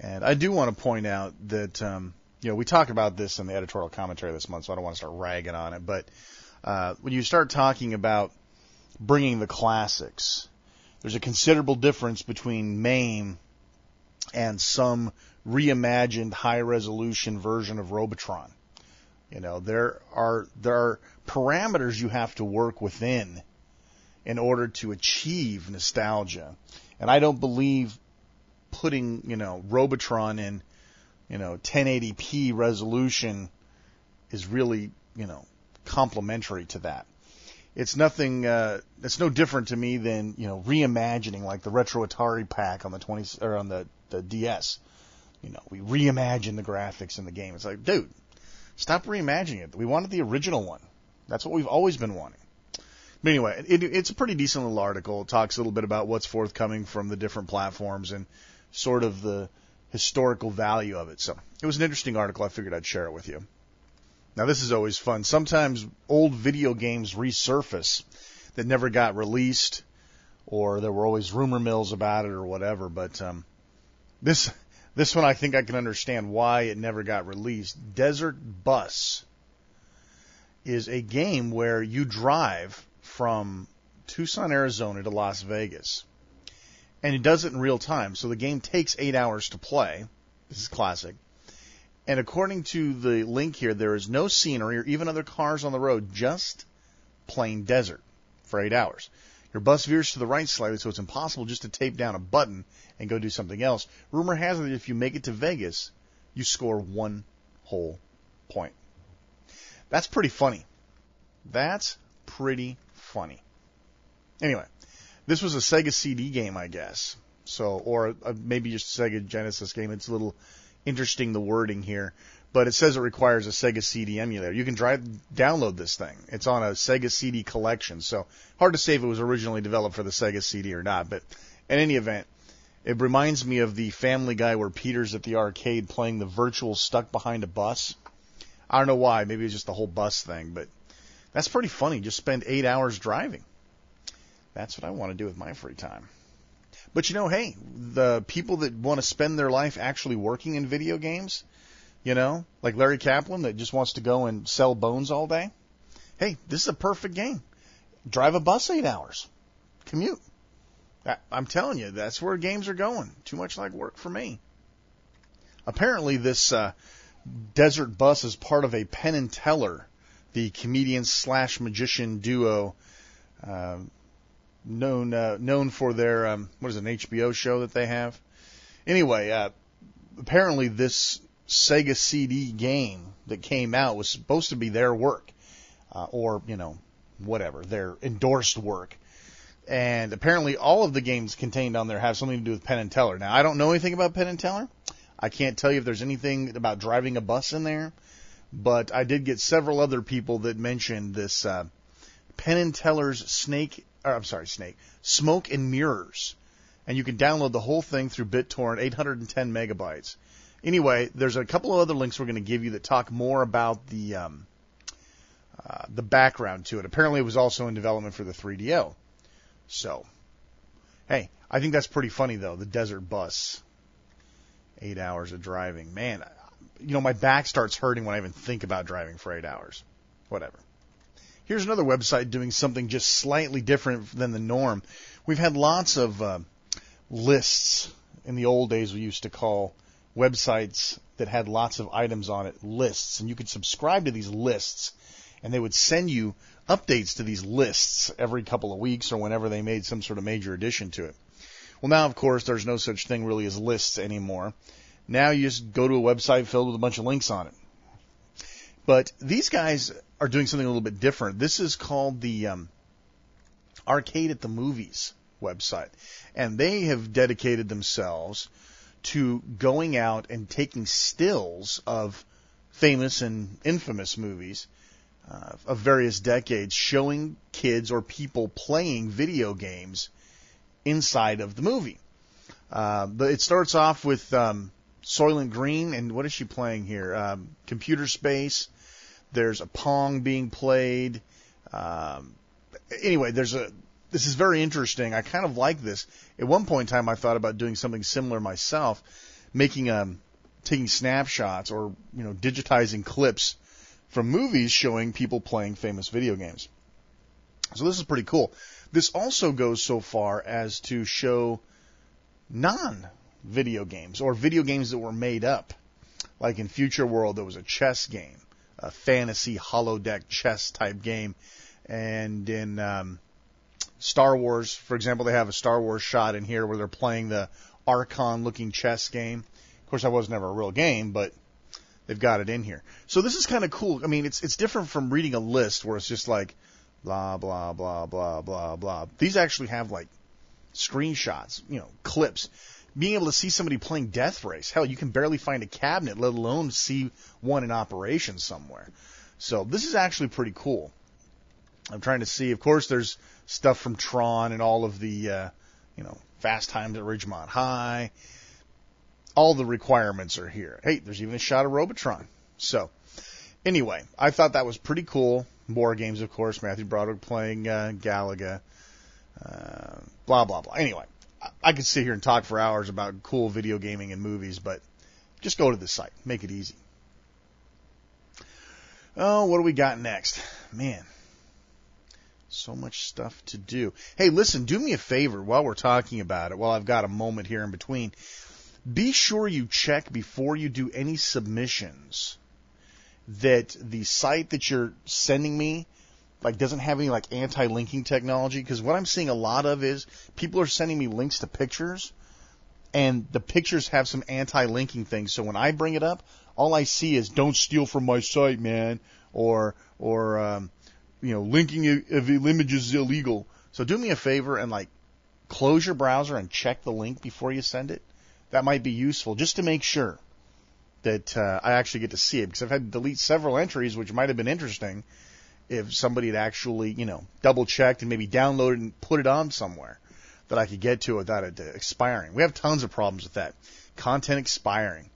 And I do want to point out that, we talked about this in the editorial commentary this month, so I don't want to start ragging on it. But when you start talking about bringing the classics, there's a considerable difference between MAME and some reimagined high-resolution version of Robotron. There are parameters you have to work within in order to achieve nostalgia. And I don't believe putting, Robotron in, 1080p resolution is really, complementary to that. It's nothing, it's no different to me than, reimagining like the Retro Atari pack on the the DS. We reimagine the graphics in the game. It's like, dude, stop reimagining it. We wanted the original one. That's what we've always been wanting. But anyway, it's a pretty decent little article. It talks a little bit about what's forthcoming from the different platforms and sort of the historical value of it. So it was an interesting article. I figured I'd share it with you. Now, this is always fun. Sometimes old video games resurface that never got released, or there were always rumor mills about it or whatever. But this one, I think I can understand why it never got released. Desert Bus is a game where you drive from Tucson, Arizona to Las Vegas. And it does it in real time. So the game takes 8 hours to play. This is classic. And according to the link here, there is no scenery or even other cars on the road, just plain desert for 8 hours. Your bus veers to the right slightly, so it's impossible just to tape down a button and go do something else. Rumor has it that if you make it to Vegas, you score 1 whole point. That's pretty funny. That's pretty funny. Anyway, this was a Sega CD game, I guess. So, or maybe just a Sega Genesis game. It's a little interesting, the wording here. But it says it requires a Sega CD emulator. You can download this thing. It's on a Sega CD collection. So, hard to say if it was originally developed for the Sega CD or not. But in any event, it reminds me of the Family Guy where Peter's at the arcade playing the virtual stuck behind a bus. I don't know why. Maybe it's just the whole bus thing. But that's pretty funny. Just spend 8 hours driving. That's what I want to do with my free time. But hey, the people that want to spend their life actually working in video games, like Larry Kaplan that just wants to go and sell bones all day, hey, this is a perfect game. Drive a bus 8 hours. Commute. I'm telling you, that's where games are going. Too much like work for me. Apparently, this Desert Bus is part of a Penn and Teller, the comedian/magician duo, known for their, an HBO show that they have? Anyway, apparently this Sega CD game that came out was supposed to be their work, or, whatever, their endorsed work. And apparently all of the games contained on there have something to do with Penn and Teller. Now, I don't know anything about Penn and Teller. I can't tell you if there's anything about driving a bus in there, but I did get several other people that mentioned this Penn and Teller's Smoke and Mirrors. And you can download the whole thing through BitTorrent, 810 megabytes. Anyway, there's a couple of other links we're going to give you that talk more about the background to it. Apparently it was also in development for the 3DO. So, hey, I think that's pretty funny, though, the Desert Bus. 8 hours of driving. Man, my back starts hurting when I even think about driving for 8 hours. Whatever. Here's another website doing something just slightly different than the norm. We've had lots of lists in the old days we used to call websites that had lots of items on it, lists, and you could subscribe to these lists, and they would send you updates to these lists every couple of weeks or whenever they made some sort of major addition to it. Well, now, of course, there's no such thing really as lists anymore. Now you just go to a website filled with a bunch of links on it. But these guys are doing something a little bit different. This is called the Arcade at the Movies website. And they have dedicated themselves to going out and taking stills of famous and infamous movies of various decades, showing kids or people playing video games inside of the movie. It starts off with Soylent Green, and what is she playing here? Computer Space. There's a Pong being played. Anyway, this is very interesting. I kind of like this. At one point in time, I thought about doing something similar myself, taking snapshots or digitizing clips from movies showing people playing famous video games. So this is pretty cool. This also goes so far as to show non-video games or video games that were made up. Like in Future World, there was a chess game, a fantasy holodeck chess type game. And in Star Wars, for example, they have a Star Wars shot in here where they're playing the Archon-looking chess game. Of course, that was never a real game, but they've got it in here. So this is kind of cool. I mean, it's different from reading a list where it's just like blah, blah, blah, blah, blah, blah. These actually have like screenshots, clips. Being able to see somebody playing Death Race. Hell, you can barely find a cabinet, let alone see one in operation somewhere. So this is actually pretty cool. I'm trying to see. Of course, there's stuff from Tron and all of the, Fast Times at Ridgemont High. All the requirements are here. Hey, there's even a shot of Robotron. So, anyway, I thought that was pretty cool. More games, of course. Matthew Broderick playing Galaga. Blah, blah, blah. Anyway, I could sit here and talk for hours about cool video gaming and movies, but just go to the site. Make it easy. Oh, what do we got next? Man, so much stuff to do. Hey, listen, do me a favor while we're talking about it, while I've got a moment here in between. Be sure you check before you do any submissions that the site that you're sending me doesn't have any anti-linking technology, because what I'm seeing a lot of is people are sending me links to pictures, and the pictures have some anti-linking things. So when I bring it up, all I see is "Don't steal from my site, man," or linking of images is illegal. So do me a favor and close your browser and check the link before you send it. That might be useful just to make sure that I actually get to see it, because I've had to delete several entries which might have been interesting if somebody had actually, double-checked and maybe downloaded and put it on somewhere that I could get to without it expiring. We have tons of problems with that. Content expiring.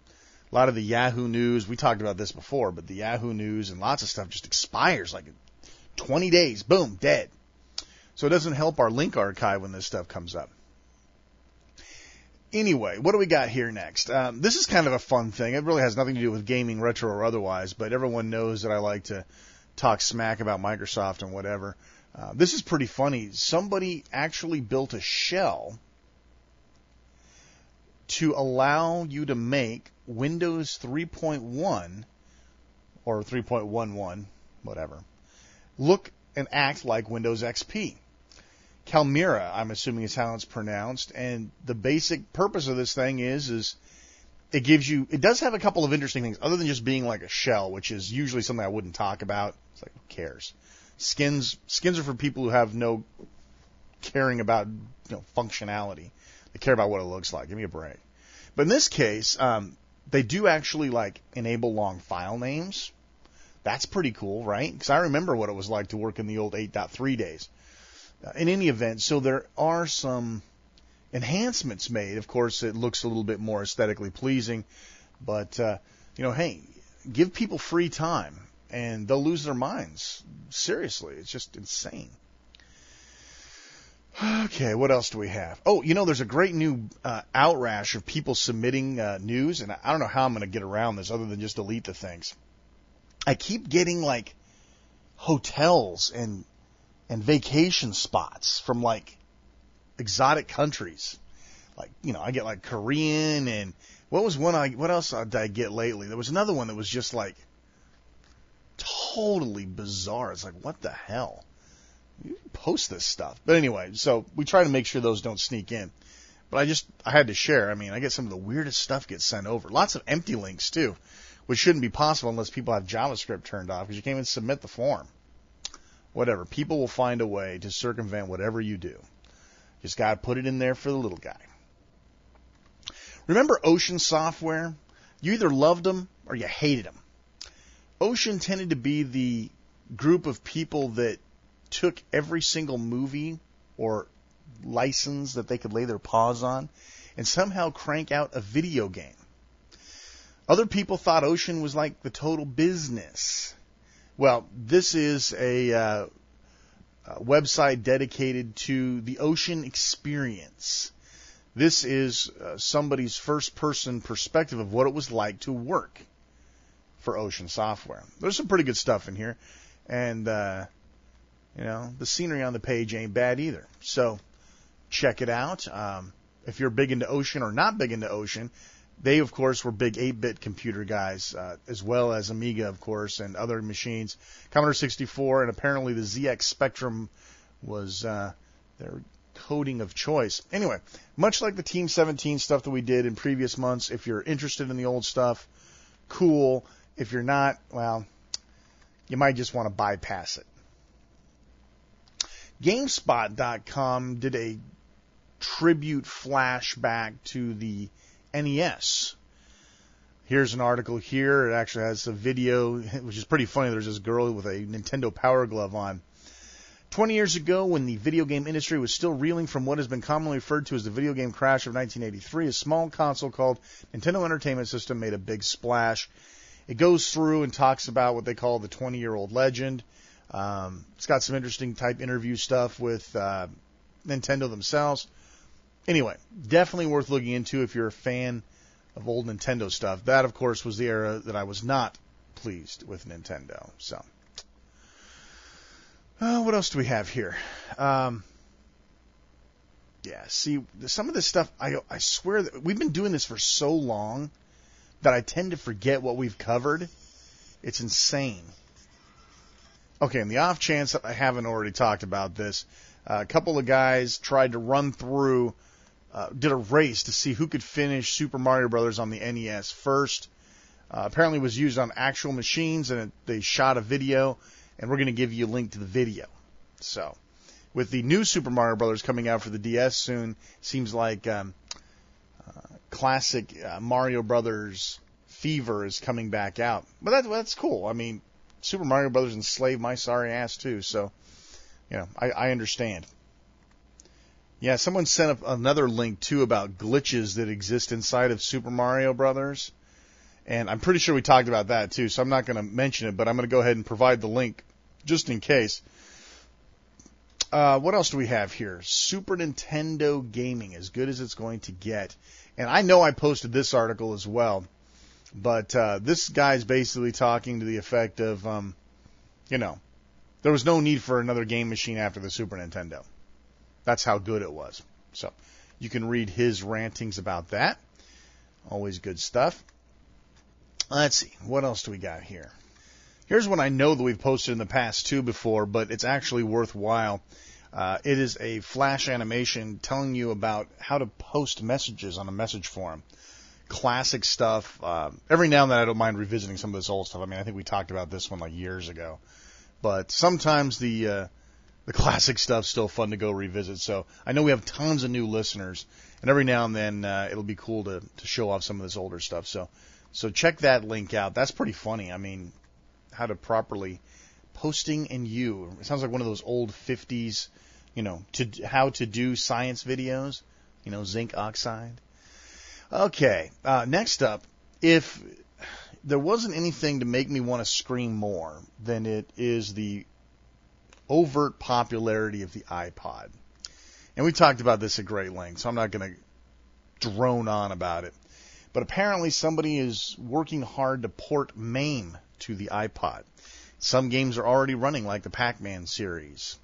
A lot of the Yahoo News, we talked about this before, but the Yahoo News and lots of stuff just expires 20 days. Boom, dead. So it doesn't help our link archive when this stuff comes up. Anyway, what do we got here next? This is kind of a fun thing. It really has nothing to do with gaming, retro or otherwise, but everyone knows that I like to talk smack about Microsoft and whatever. This is pretty funny. Somebody actually built a shell to allow you to make Windows 3.1 or 3.11, whatever, look and act like Windows XP. Calmira, I'm assuming is how it's pronounced, and the basic purpose of this thing is it does have a couple of interesting things, other than just being like a shell, which is usually something I wouldn't talk about. It's who cares? Skins are for people who have no caring about functionality. They care about what it looks like. Give me a break. But in this case, they do actually enable long file names. That's pretty cool, right? Because I remember what it was like to work in the old 8.3 days. In any event, so there are some enhancements made. Of course, it looks a little bit more aesthetically pleasing, but hey, give people free time and they'll lose their minds. Seriously, it's just insane. Okay, what else do we have? Oh, there's a great new outrash of people submitting news, and I don't know how I'm going to get around this other than just delete the things. I keep getting hotels and vacation spots from exotic countries. I get Korean and What else did I get lately? There was another one that was just like totally bizarre. It's like, what the hell? You post this stuff. But anyway, so we try to make sure those don't sneak in. But I had to share. I mean, I get some of the weirdest stuff gets sent over. Lots of empty links too, which shouldn't be possible unless people have JavaScript turned off, because you can't even submit the form. Whatever. People will find a way to circumvent whatever you do. Just got to put it in there for the little guy. Remember Ocean Software? You either loved them or you hated them. Ocean tended to be the group of people that took every single movie or license that they could lay their paws on and somehow crank out a video game. Other people thought Ocean was like the total business. Well, this is a website dedicated to the Ocean experience. This is somebody's first-person perspective of what it was like to work for Ocean Software. There's some pretty good stuff in here, and the scenery on the page ain't bad either. So check it out. If you're big into Ocean or not big into Ocean, they, of course, were big 8-bit computer guys, as well as Amiga, of course, and other machines. Commodore 64, and apparently the ZX Spectrum was their coding of choice. Anyway, much like the Team 17 stuff that we did in previous months, if you're interested in the old stuff, cool. If you're not, well, you might just want to bypass it. GameSpot.com did a tribute flashback to the NES. Here's an article here. It actually has a video, which is pretty funny. There's this girl with a Nintendo Power Glove on. 20 years ago, when the video game industry was still reeling from what has been commonly referred to as the video game crash of 1983, a small console called Nintendo Entertainment System made a big splash. It goes through and talks about what they call the 20-year-old legend. It's got some interesting type interview stuff with Nintendo themselves. Anyway, definitely worth looking into if you're a fan of old Nintendo stuff. That, of course, was the era that I was not pleased with Nintendo. So, what else do we have here? See, some of this stuff, I swear that we've been doing this for so long that I tend to forget what we've covered. It's insane. Okay, in the off chance that I haven't already talked about this, a couple of guys tried to run through, did a race to see who could finish Super Mario Brothers on the NES first. Apparently it was used on actual machines, and they shot a video, and we're going to give you a link to the video. So, with the new Super Mario Brothers coming out for the DS soon, seems like classic Mario Brothers fever is coming back out. But that's cool. I mean, Super Mario Brothers enslaved my sorry ass too, so I understand. Yeah, someone sent up another link too about glitches that exist inside of Super Mario Brothers, and I'm pretty sure we talked about that too, so I'm not going to mention it, but I'm going to go ahead and provide the link just in case. What else do we have here? Super Nintendo Gaming, as good as it's going to get. And I know I posted this article as well, but this guy's basically talking to the effect of, there was no need for another game machine after the Super Nintendo. That's how good it was. So you can read his rantings about that. Always good stuff. Let's see. What else do we got here? Here's one I know that we've posted in the past too before, but it's actually worthwhile. It is a flash animation telling you about how to post messages on a message forum. Classic stuff. Every now and then I don't mind revisiting some of this old stuff. I mean, I think we talked about this one like years ago. But sometimes the classic stuff's still fun to go revisit. So I know we have tons of new listeners, and every now and then it'll be cool to show off some of this older stuff. So check that link out. That's pretty funny. I mean, how to properly posting and you. It sounds like one of those old 50s, how to do science videos, zinc oxide. Okay, next up, if there wasn't anything to make me want to scream more than it is the overt popularity of the iPod. And we talked about this at great length, so I'm not going to drone on about it. But apparently somebody is working hard to port MAME to the iPod. Some games are already running, like the Pac-Man series.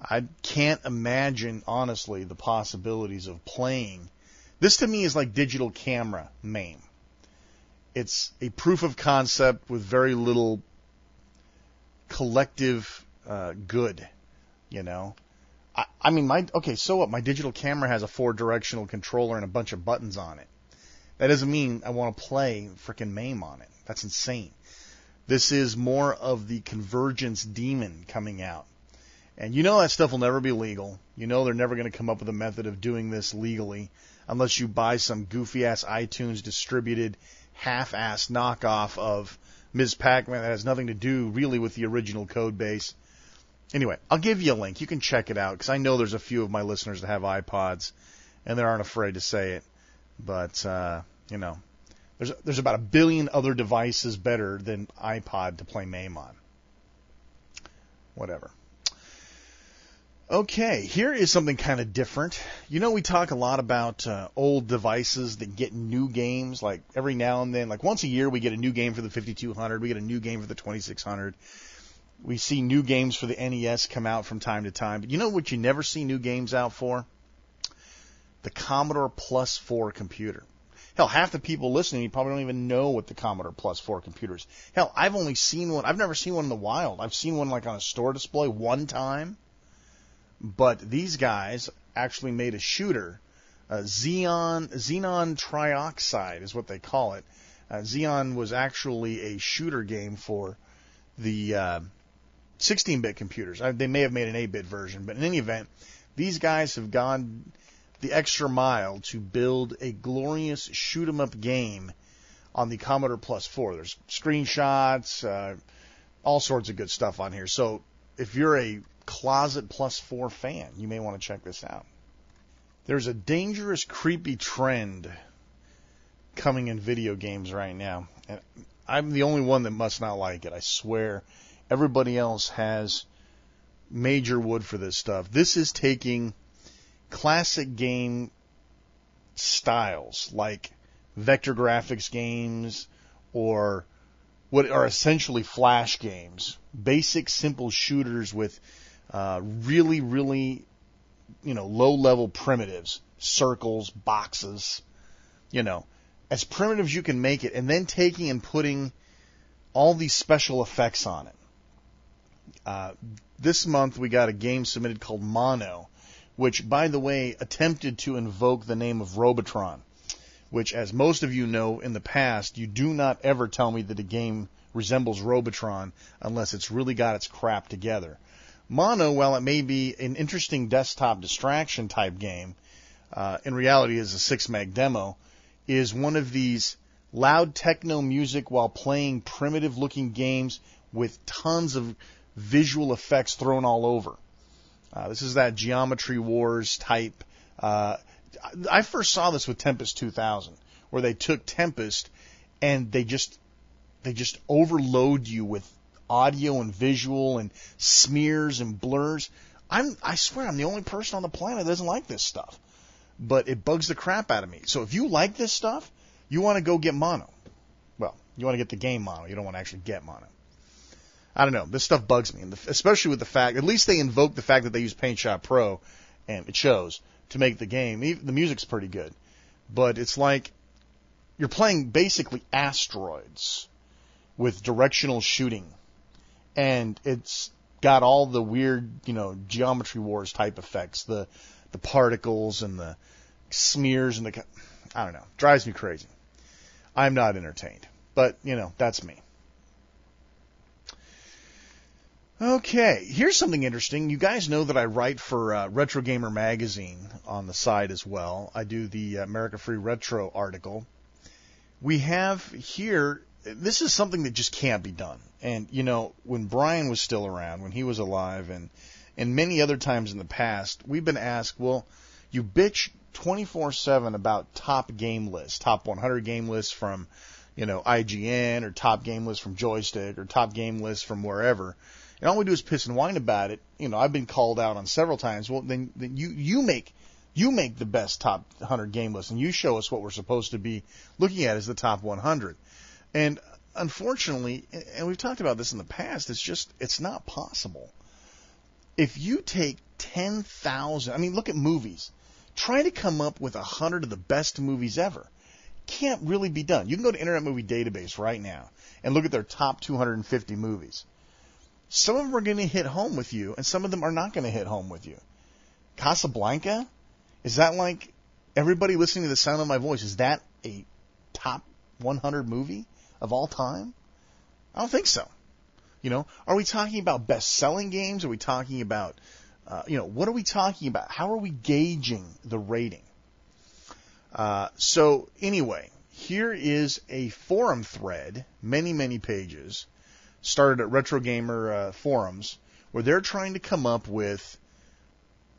I can't imagine, honestly, the possibilities of playing This to me is like digital camera MAME. It's a proof of concept with very little collective good, you know. I mean, so what? My digital camera has a 4-directional controller and a bunch of buttons on it. That doesn't mean I want to play frickin' MAME on it. That's insane. This is more of the convergence demon coming out. And you know that stuff will never be legal. You know they're never going to come up with a method of doing this legally unless you buy some goofy-ass iTunes distributed half-ass knockoff of Ms. Pac-Man that has nothing to do really with the original code base. Anyway, I'll give you a link. You can check it out because I know there's a few of my listeners that have iPods and they aren't afraid to say it. But, you know, there's about 1 billion other devices better than iPod to play MAME on. Whatever. Okay, here is something kind of different. You know, we talk a lot about old devices that get new games, like every now and then. Like once a year we get a new game for the 5200, we get a new game for the 2600. We see new games for the NES come out from time to time. But you know what you never see new games out for? The Commodore Plus 4 computer. Hell, half the people listening, you probably don't even know what the Commodore Plus 4 computer is. Hell, I've only seen one. I've never seen one in the wild. I've seen one like on a store display one time. But these guys actually made a shooter. Xenon Trioxide is what they call it. Xenon was actually a shooter game for the 16-bit computers. They may have made an 8-bit version, but in any event, these guys have gone the extra mile to build a glorious shoot-'em-up game on the Commodore Plus 4. There's screenshots, all sorts of good stuff on here. So if you're a closet Plus 4 fan, you may want to check this out. There's a dangerous, creepy trend coming in video games right now. And I'm the only one that must not like it, I swear. Everybody else has major wood for this stuff. This is taking classic game styles like vector graphics games or what are essentially flash games, basic simple shooters with really, really, low-level primitives, circles, boxes, as primitive as you can make it, and then taking and putting all these special effects on it. This month we got a game submitted called Mono, which, by the way, attempted to invoke the name of Robotron, which, as most of you know, in the past, you do not ever tell me that a game resembles Robotron unless it's really got its crap together. Mono, while it may be an interesting desktop distraction type game, in reality is a 6-meg demo, is one of these loud techno music while playing primitive-looking games with tons of visual effects thrown all over. This is that Geometry Wars type. I first saw this with Tempest 2000, where they took Tempest and they just overload you with audio and visual and smears and blurs. I swear I'm the only person on the planet that doesn't like this stuff. But it bugs the crap out of me. So if you like this stuff, you want to go get Mono. Well, you want to get the game Mono. You don't want to actually get Mono. I don't know. This stuff bugs me, especially with the fact, at least they invoke the fact that they use PaintShop Pro, and it shows, to make the game. The music's pretty good. But it's like you're playing basically asteroids with directional shooting. And it's got all the weird, Geometry Wars type effects, the particles and the smears and I don't know. Drives me crazy. I'm not entertained. But, that's me. Okay, here's something interesting. You guys know that I write for Retro Gamer Magazine on the side as well. I do the America Free Retro article. We have here, this is something that just can't be done. And, when Brian was still around, when he was alive, and many other times in the past, we've been asked, well, you bitch 24/7 about top game lists, top 100 game lists from, IGN, or top game lists from Joystick, or top game lists from wherever. And all we do is piss and whine about it. I've been called out on several times. Well, then you make the best top 100 game list, and you show us what we're supposed to be looking at as the top 100. And unfortunately, and we've talked about this in the past, it's not possible. If you take 10,000, look at movies. trying to come up with 100 of the best movies ever can't really be done. You can go to Internet Movie Database right now and look at their top 250 movies. Some of them are going to hit home with you, and some of them are not going to hit home with you. Casablanca? Is that like everybody listening to the sound of my voice? Is that a top 100 movie of all time? I don't think so. You know, are we talking about best-selling games? Are we talking about, what are we talking about? How are we gauging the rating? So anyway, here is a forum thread, many, many pages, started at RetroGamer forums, where they're trying to come up with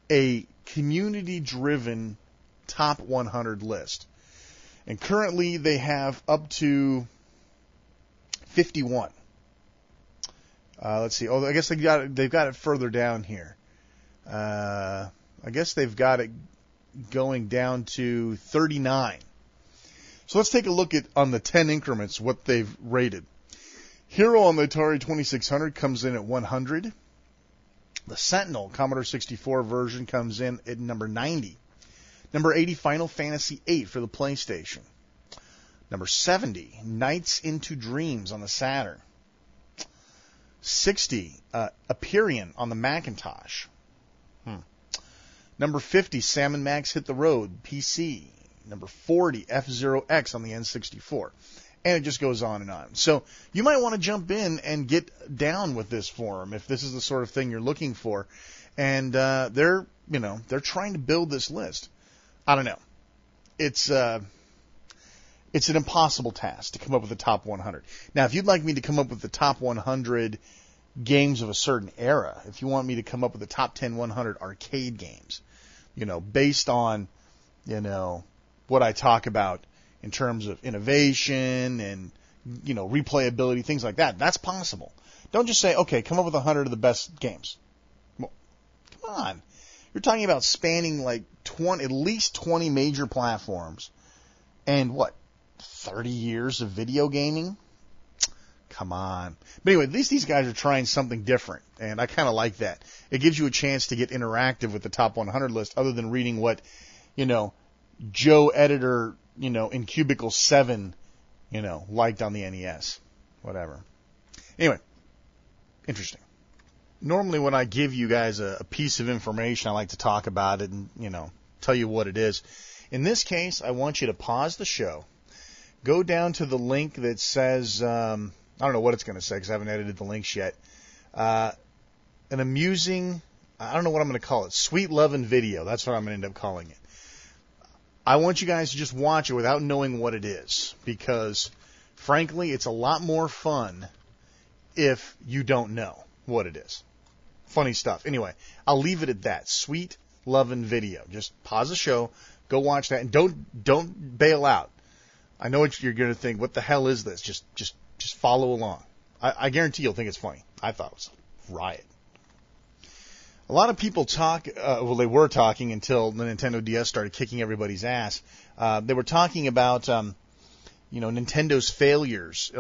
a community-driven top 100 list. And currently they have up to 51. Let's see. Oh, I guess they've got it further down here. I guess they've got it going down to 39. So let's take a look at, on the 10 increments, what they've rated. Hero on the Atari 2600 comes in at 100. The Sentinel Commodore 64 version comes in at number 90. Number 80, Final Fantasy VIII for the PlayStation. Number 70, Nights into Dreams on the Saturn. 60, Aperion on the Macintosh. Number 50, Sam & Max Hit the Road, PC. Number 40, F-Zero X on the N64. And it just goes on and on. So you might want to jump in and get down with this forum if this is the sort of thing you're looking for. And they're trying to build this list. I don't know. It's an impossible task to come up with the top 100. Now, if you'd like me to come up with the top 100 games of a certain era, if you want me to come up with the top 10 100 arcade games, based on, what I talk about in terms of innovation and, replayability, things like that, that's possible. Don't just say, okay, come up with 100 of the best games. Well, come on. You're talking about spanning like at least 20 major platforms and 30 years of video gaming? Come on. But anyway, at least these guys are trying something different, and I kind of like that. It gives you a chance to get interactive with the top 100 list other than reading what, Joe Editor, in Cubicle 7, liked on the NES. Whatever. Anyway, interesting. Normally when I give you guys a piece of information, I like to talk about it and, tell you what it is. In this case, I want you to pause the show, go down to the link that says, I don't know what it's going to say because I haven't edited the links yet, an amusing, I don't know what I'm going to call it, sweet lovin' video. That's what I'm going to end up calling it. I want you guys to just watch it without knowing what it is because, frankly, it's a lot more fun if you don't know what it is. Funny stuff. Anyway, I'll leave it at that. Sweet lovin' video. Just pause the show, go watch that, and don't bail out. I know what you're going to think. What the hell is this? Just follow along. I guarantee you'll think it's funny. I thought it was a riot. A lot of people talk, they were talking until the Nintendo DS started kicking everybody's ass. They were talking about, Nintendo's failures.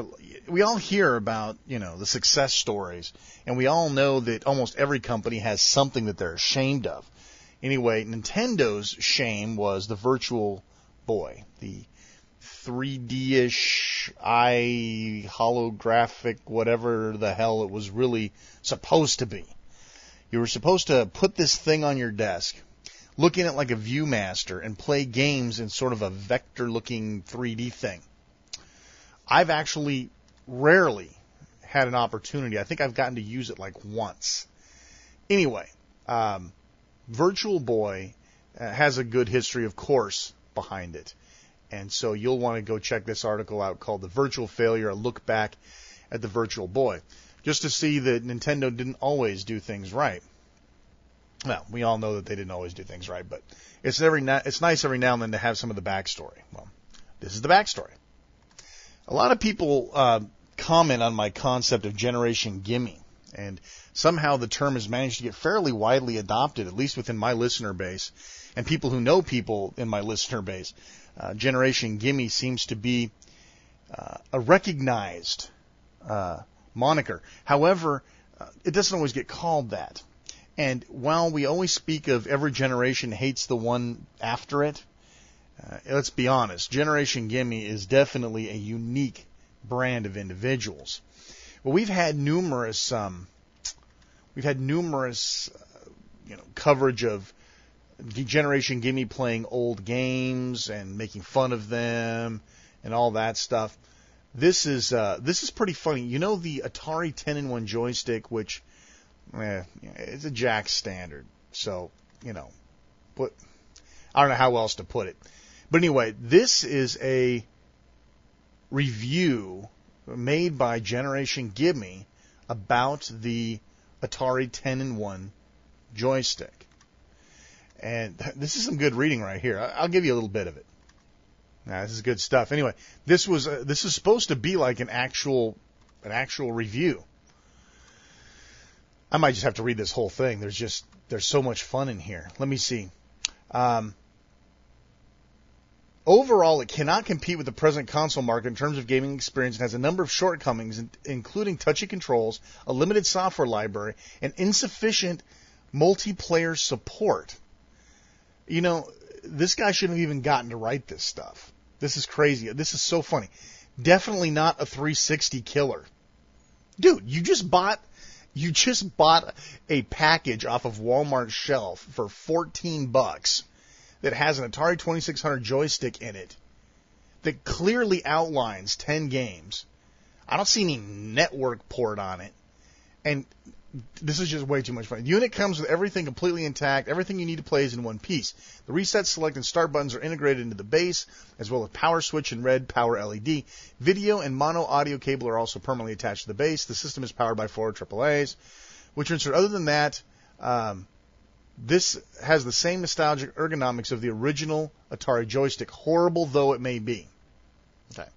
We all hear about, the success stories, and we all know that almost every company has something that they're ashamed of. Anyway, Nintendo's shame was the Virtual Boy, the 3D-ish, holographic, whatever the hell it was really supposed to be. You were supposed to put this thing on your desk, look in it like a Viewmaster, and play games in sort of a vector-looking 3D thing. I've actually rarely had an opportunity. I think I've gotten to use it like once. Anyway, Virtual Boy has a good history, of course, behind it. And so you'll want to go check this article out called The Virtual Failure, a look back at the Virtual Boy, just to see that Nintendo didn't always do things right. Well, we all know that they didn't always do things right, but it's nice every now and then to have some of the backstory. Well, this is the backstory. A lot of people comment on my concept of Generation Gimme, and somehow the term has managed to get fairly widely adopted, at least within my listener base, and people who know people in my listener base. Generation Gimme seems to be a recognized moniker. However, it doesn't always get called that. And while we always speak of every generation hates the one after it, let's be honest, Generation Gimme is definitely a unique brand of individuals. Well, we've had numerous coverage of Generation Gimme playing old games and making fun of them and all that stuff. This is pretty funny. You know the Atari 10-in-1 joystick, which it's a jack standard. So, but I don't know how else to put it. But anyway, this is a review made by Generation Gimme about the Atari 10-in-1 joystick. And this is some good reading right here. I'll give you a little bit of it. Now, this is good stuff. Anyway, this is supposed to be like an actual review. I might just have to read this whole thing. There's so much fun in here. Let me see. Overall, it cannot compete with the present console market in terms of gaming experience and has a number of shortcomings, including touchy controls, a limited software library, and insufficient multiplayer support. This guy shouldn't have even gotten to write this stuff. This is crazy. This is so funny. Definitely not a 360 killer. Dude, you just bought a package off of Walmart's shelf for $14 that has an Atari 2600 joystick in it that clearly outlines 10 games. I don't see any network port on it. And this is just way too much fun. The unit comes with everything completely intact. Everything you need to play is in one piece. The reset, select, and start buttons are integrated into the base, as well as power switch and red power LED. Video and mono audio cable are also permanently attached to the base. The system is powered by 4 AAAs, which are inserted. Other than that, this has the same nostalgic ergonomics of the original Atari joystick, horrible though it may be. Okay.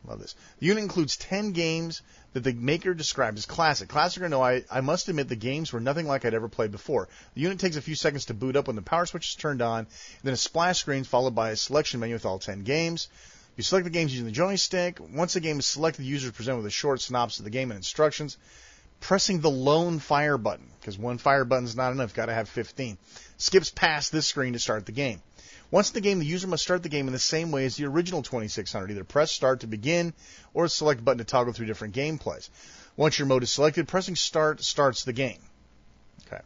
Love this. The unit includes 10 games that the maker described as classic. Classic or no, I must admit the games were nothing like I'd ever played before. The unit takes a few seconds to boot up when the power switch is turned on, then a splash screen followed by a selection menu with all 10 games. You select the games using the joystick. Once the game is selected, the user is presented with a short synopsis of the game and instructions. Pressing the lone fire button, because one fire button is not enough, got to have 15. Skips past this screen to start the game. Once in the game, the user must start the game in the same way as the original 2600. Either press start to begin or select button to toggle through different gameplays. Once your mode is selected, pressing start starts the game. Okay.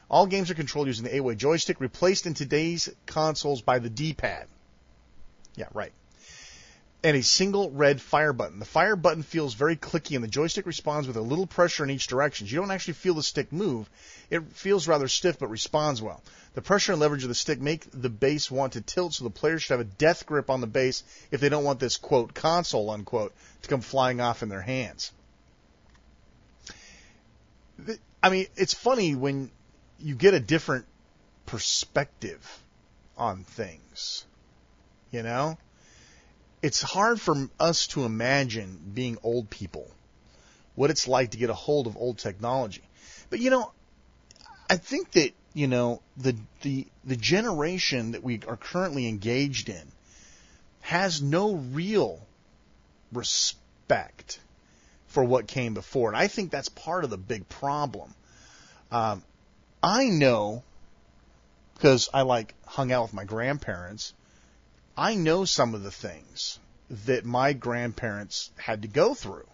All games are controlled using the 8-way joystick, replaced in today's consoles by the D-pad. Yeah, right. And a single red fire button. The fire button feels very clicky, and the joystick responds with a little pressure in each direction. You don't actually feel the stick move. It feels rather stiff, but responds well. The pressure and leverage of the stick make the base want to tilt, so the player should have a death grip on the base if they don't want this, quote, console, unquote, to come flying off in their hands. I mean, it's funny when you get a different perspective on things, you know? It's hard for us to imagine being old people, what it's like to get a hold of old technology. But, I think that, the generation that we are currently engaged in has no real respect for what came before. And I think that's part of the big problem. I know, because I hung out with my grandparents, I know some of the things that my grandparents had to go through.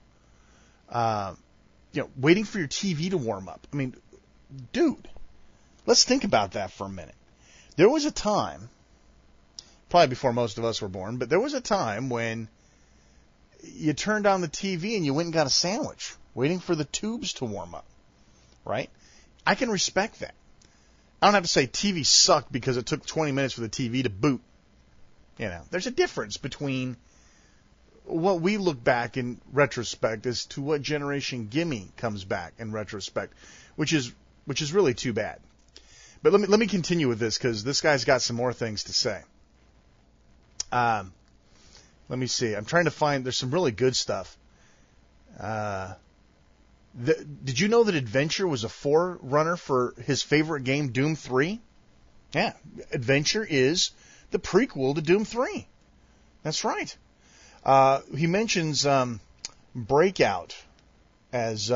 Waiting for your TV to warm up. I mean, dude, let's think about that for a minute. There was a time, probably before most of us were born, but there was a time when you turned on the TV and you went and got a sandwich, waiting for the tubes to warm up, right? I can respect that. I don't have to say TV sucked because it took 20 minutes for the TV to boot. There's a difference between what we look back in retrospect as to what Generation Gimme comes back in retrospect, which is really too bad. But let me continue with this because this guy's got some more things to say. Let me see. I'm trying to find. There's some really good stuff. Did you know that Adventure was a forerunner for his favorite game, Doom 3? Yeah, Adventure is the prequel to Doom 3. That's right. He mentions Breakout as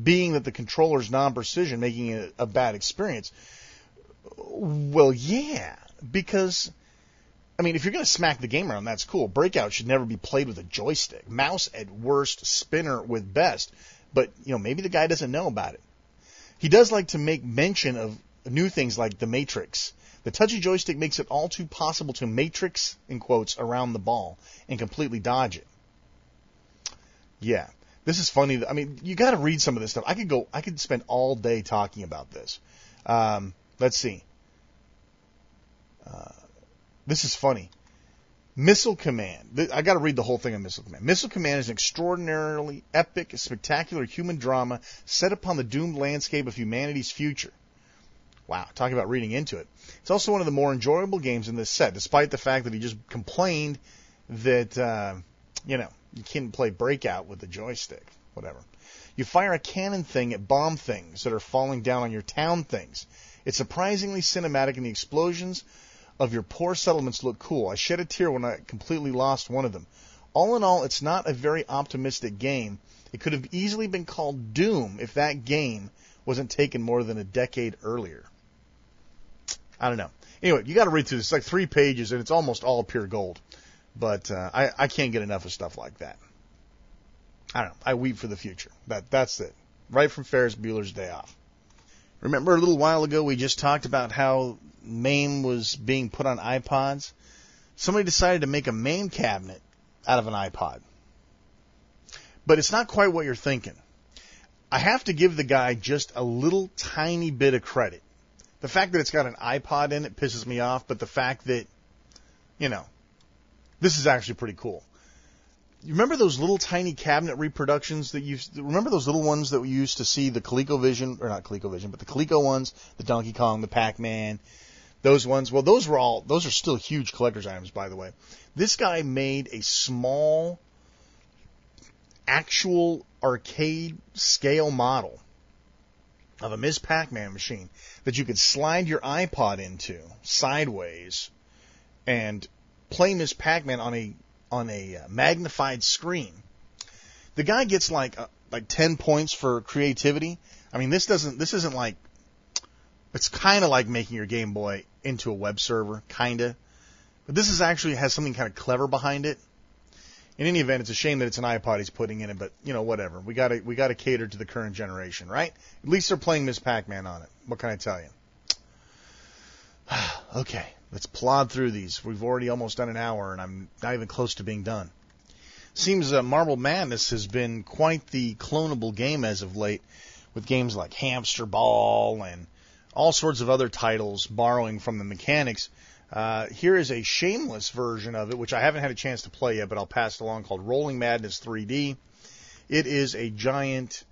being that the controller's non-precision, making it a bad experience. Well, yeah, because, I mean, if you're going to smack the game around, that's cool. Breakout should never be played with a joystick. Mouse at worst, spinner with best. But, maybe the guy doesn't know about it. He does like to make mention of new things like the Matrix. The touchy joystick makes it all too possible to matrix, in quotes, around the ball and completely dodge it. Yeah, this is funny. I mean, you got to read some of this stuff. I could spend all day talking about this. Let's see. This is funny. Missile Command. I got to read the whole thing on Missile Command. Missile Command is an extraordinarily epic, spectacular human drama set upon the doomed landscape of humanity's future. Wow, talking about reading into it. It's also one of the more enjoyable games in this set, despite the fact that he just complained that, you can't play Breakout with the joystick. Whatever. You fire a cannon thing at bomb things that are falling down on your town things. It's surprisingly cinematic, and the explosions of your poor settlements look cool. I shed a tear when I completely lost one of them. All in all, it's not a very optimistic game. It could have easily been called Doom if that game wasn't taken more than a decade earlier. I don't know. Anyway, you got to read through this. It's like 3 pages, and it's almost all pure gold. But I can't get enough of stuff like that. I don't know. I weep for the future. That's it. Right from Ferris Bueller's Day Off. Remember a little while ago we just talked about how MAME was being put on iPods? Somebody decided to make a MAME cabinet out of an iPod. But it's not quite what you're thinking. I have to give the guy just a little tiny bit of credit. The fact that it's got an iPod in it pisses me off, but the fact that, this is actually pretty cool. You remember those little tiny cabinet reproductions remember those little ones that we used to see, the ColecoVision, or not ColecoVision, but the Coleco ones, the Donkey Kong, the Pac-Man, those ones? Well, those are still huge collector's items, by the way. This guy made a small, actual arcade scale model of a Ms. Pac-Man machine that you could slide your iPod into sideways and play Ms. Pac-Man on a magnified screen. The guy gets like 10 points for creativity. I mean, this isn't like, it's kind of like making your Game Boy into a web server, kind of. But this is actually has something kind of clever behind it. In any event, it's a shame that it's an iPod he's putting in it, but whatever. We gotta cater to the current generation, right? At least they're playing Ms. Pac-Man on it. What can I tell you? Okay, let's plod through these. We've already almost done an hour, and I'm not even close to being done. Seems Marble Madness has been quite the clonable game as of late, with games like Hamster Ball and all sorts of other titles borrowing from the mechanics. Here is a shameless version of it, which I haven't had a chance to play yet, but I'll pass it along, called Rolling Madness 3D. It is a giant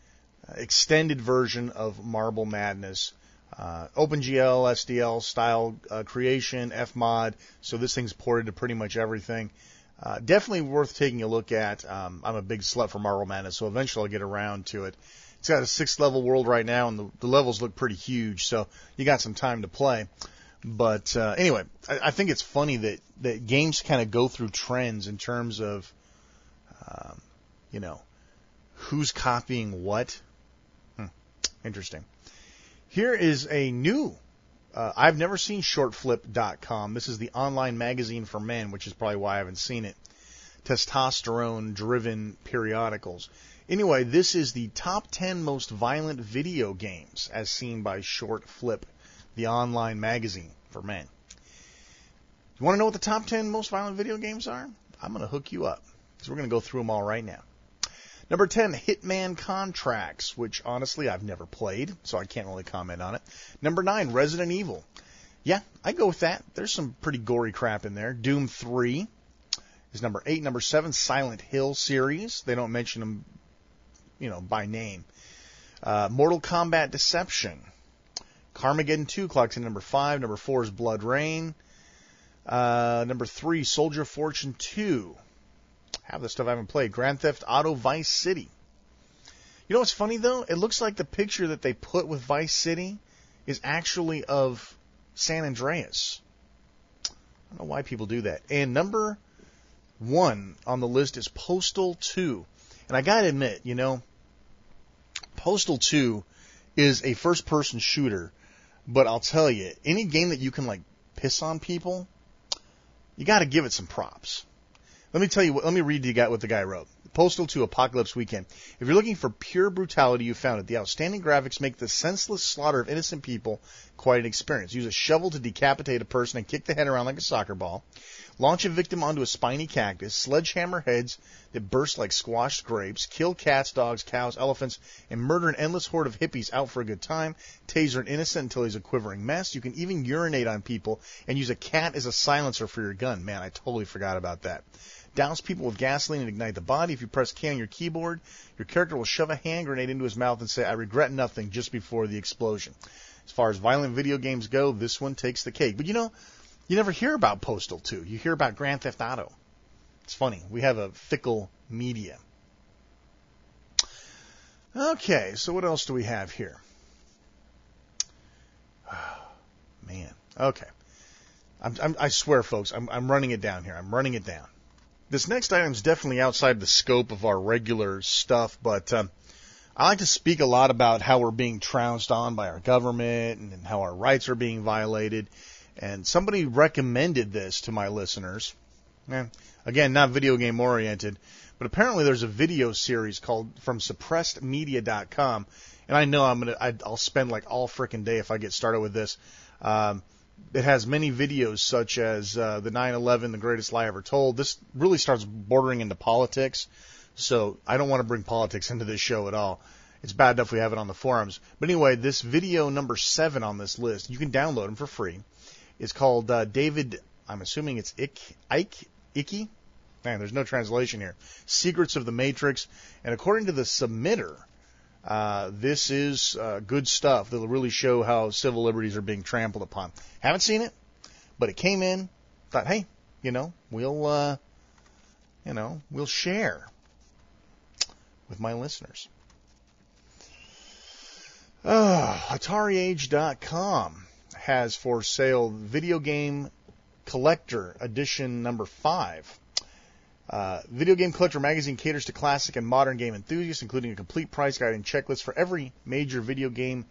extended version of Marble Madness. OpenGL, SDL style creation, Fmod, so this thing's ported to pretty much everything. Definitely worth taking a look at. I'm a big slut for Marble Madness, so eventually I'll get around to it. It's got a 6-level world right now, and the levels look pretty huge, so you got some time to play. But anyway, I think it's funny that games kind of go through trends in terms of, who's copying what. Interesting. Here is a new, I've never seen shortflip.com. This is the online magazine for men, which is probably why I haven't seen it. Testosterone-driven periodicals. Anyway, this is the top 10 most violent video games as seen by Shortflip, the online magazine for men. You want to know what the top 10 most violent video games are? I'm going to hook you up, because we're going to go through them all right now. Number 10, Hitman Contracts, which honestly I've never played, so I can't really comment on it. Number 9, Resident Evil. Yeah, I go with that. There's some pretty gory crap in there. Doom 3 is number 8. Number 7, Silent Hill series. They don't mention them, by name. Mortal Kombat Deception. Carmageddon 2 clocks in number 5. Number 4 is Blood Rain. Number 3, Soldier of Fortune 2. Half the stuff I haven't played. Grand Theft Auto Vice City. You know what's funny, though? It looks like the picture that they put with Vice City is actually of San Andreas. I don't know why people do that. And number 1 on the list is Postal 2. And I got to admit, Postal 2 is a first-person shooter, but I'll tell you, any game that you can, like, piss on people, you got to give it some props. Let me read what the guy wrote. Postal 2 Apocalypse Weekend. If you're looking for pure brutality, you found it. The outstanding graphics make the senseless slaughter of innocent people quite an experience. Use a shovel to decapitate a person and kick the head around like a soccer ball. Launch a victim onto a spiny cactus. Sledgehammer heads that burst like squashed grapes. Kill cats, dogs, cows, elephants, and murder an endless horde of hippies out for a good time. Taser an innocent until he's a quivering mess. You can even urinate on people and use a cat as a silencer for your gun. Man, I totally forgot about that. Douse people with gasoline and ignite the body. If you press K on your keyboard, your character will shove a hand grenade into his mouth and say, "I regret nothing," just before the explosion. As far as violent video games go, this one takes the cake. But you know, you never hear about Postal 2. You hear about Grand Theft Auto. It's funny. We have a fickle media. Okay, so what else do we have here? Oh, man. Okay. I swear, folks, I'm running it down here. I'm running it down. This next item is definitely outside the scope of our regular stuff, but I like to speak a lot about how we're being trounced on by our government and how our rights are being violated. And somebody recommended this to my listeners. Again, not video game oriented, but apparently there's a video series called from suppressedmedia.com, and I know I'll spend like all frickin' day if I get started with this. It has many videos such as the 9/11, the greatest lie ever told. This really starts bordering into politics, so I don't want to bring politics into this show at all. It's bad enough we have it on the forums. But anyway, this video number 7 on this list, you can download them for free. It's called David, I'm assuming it's Icky? Man, there's no translation here. Secrets of the Matrix. And according to the submitter, this is good stuff that'll really show how civil liberties are being trampled upon. Haven't seen it, but it came in. Thought, hey, we'll share with my listeners. AtariAge.com has for sale Video Game Collector Edition number 5. Video Game Collector magazine caters to classic and modern game enthusiasts, including a complete price guide and checklist for every major video game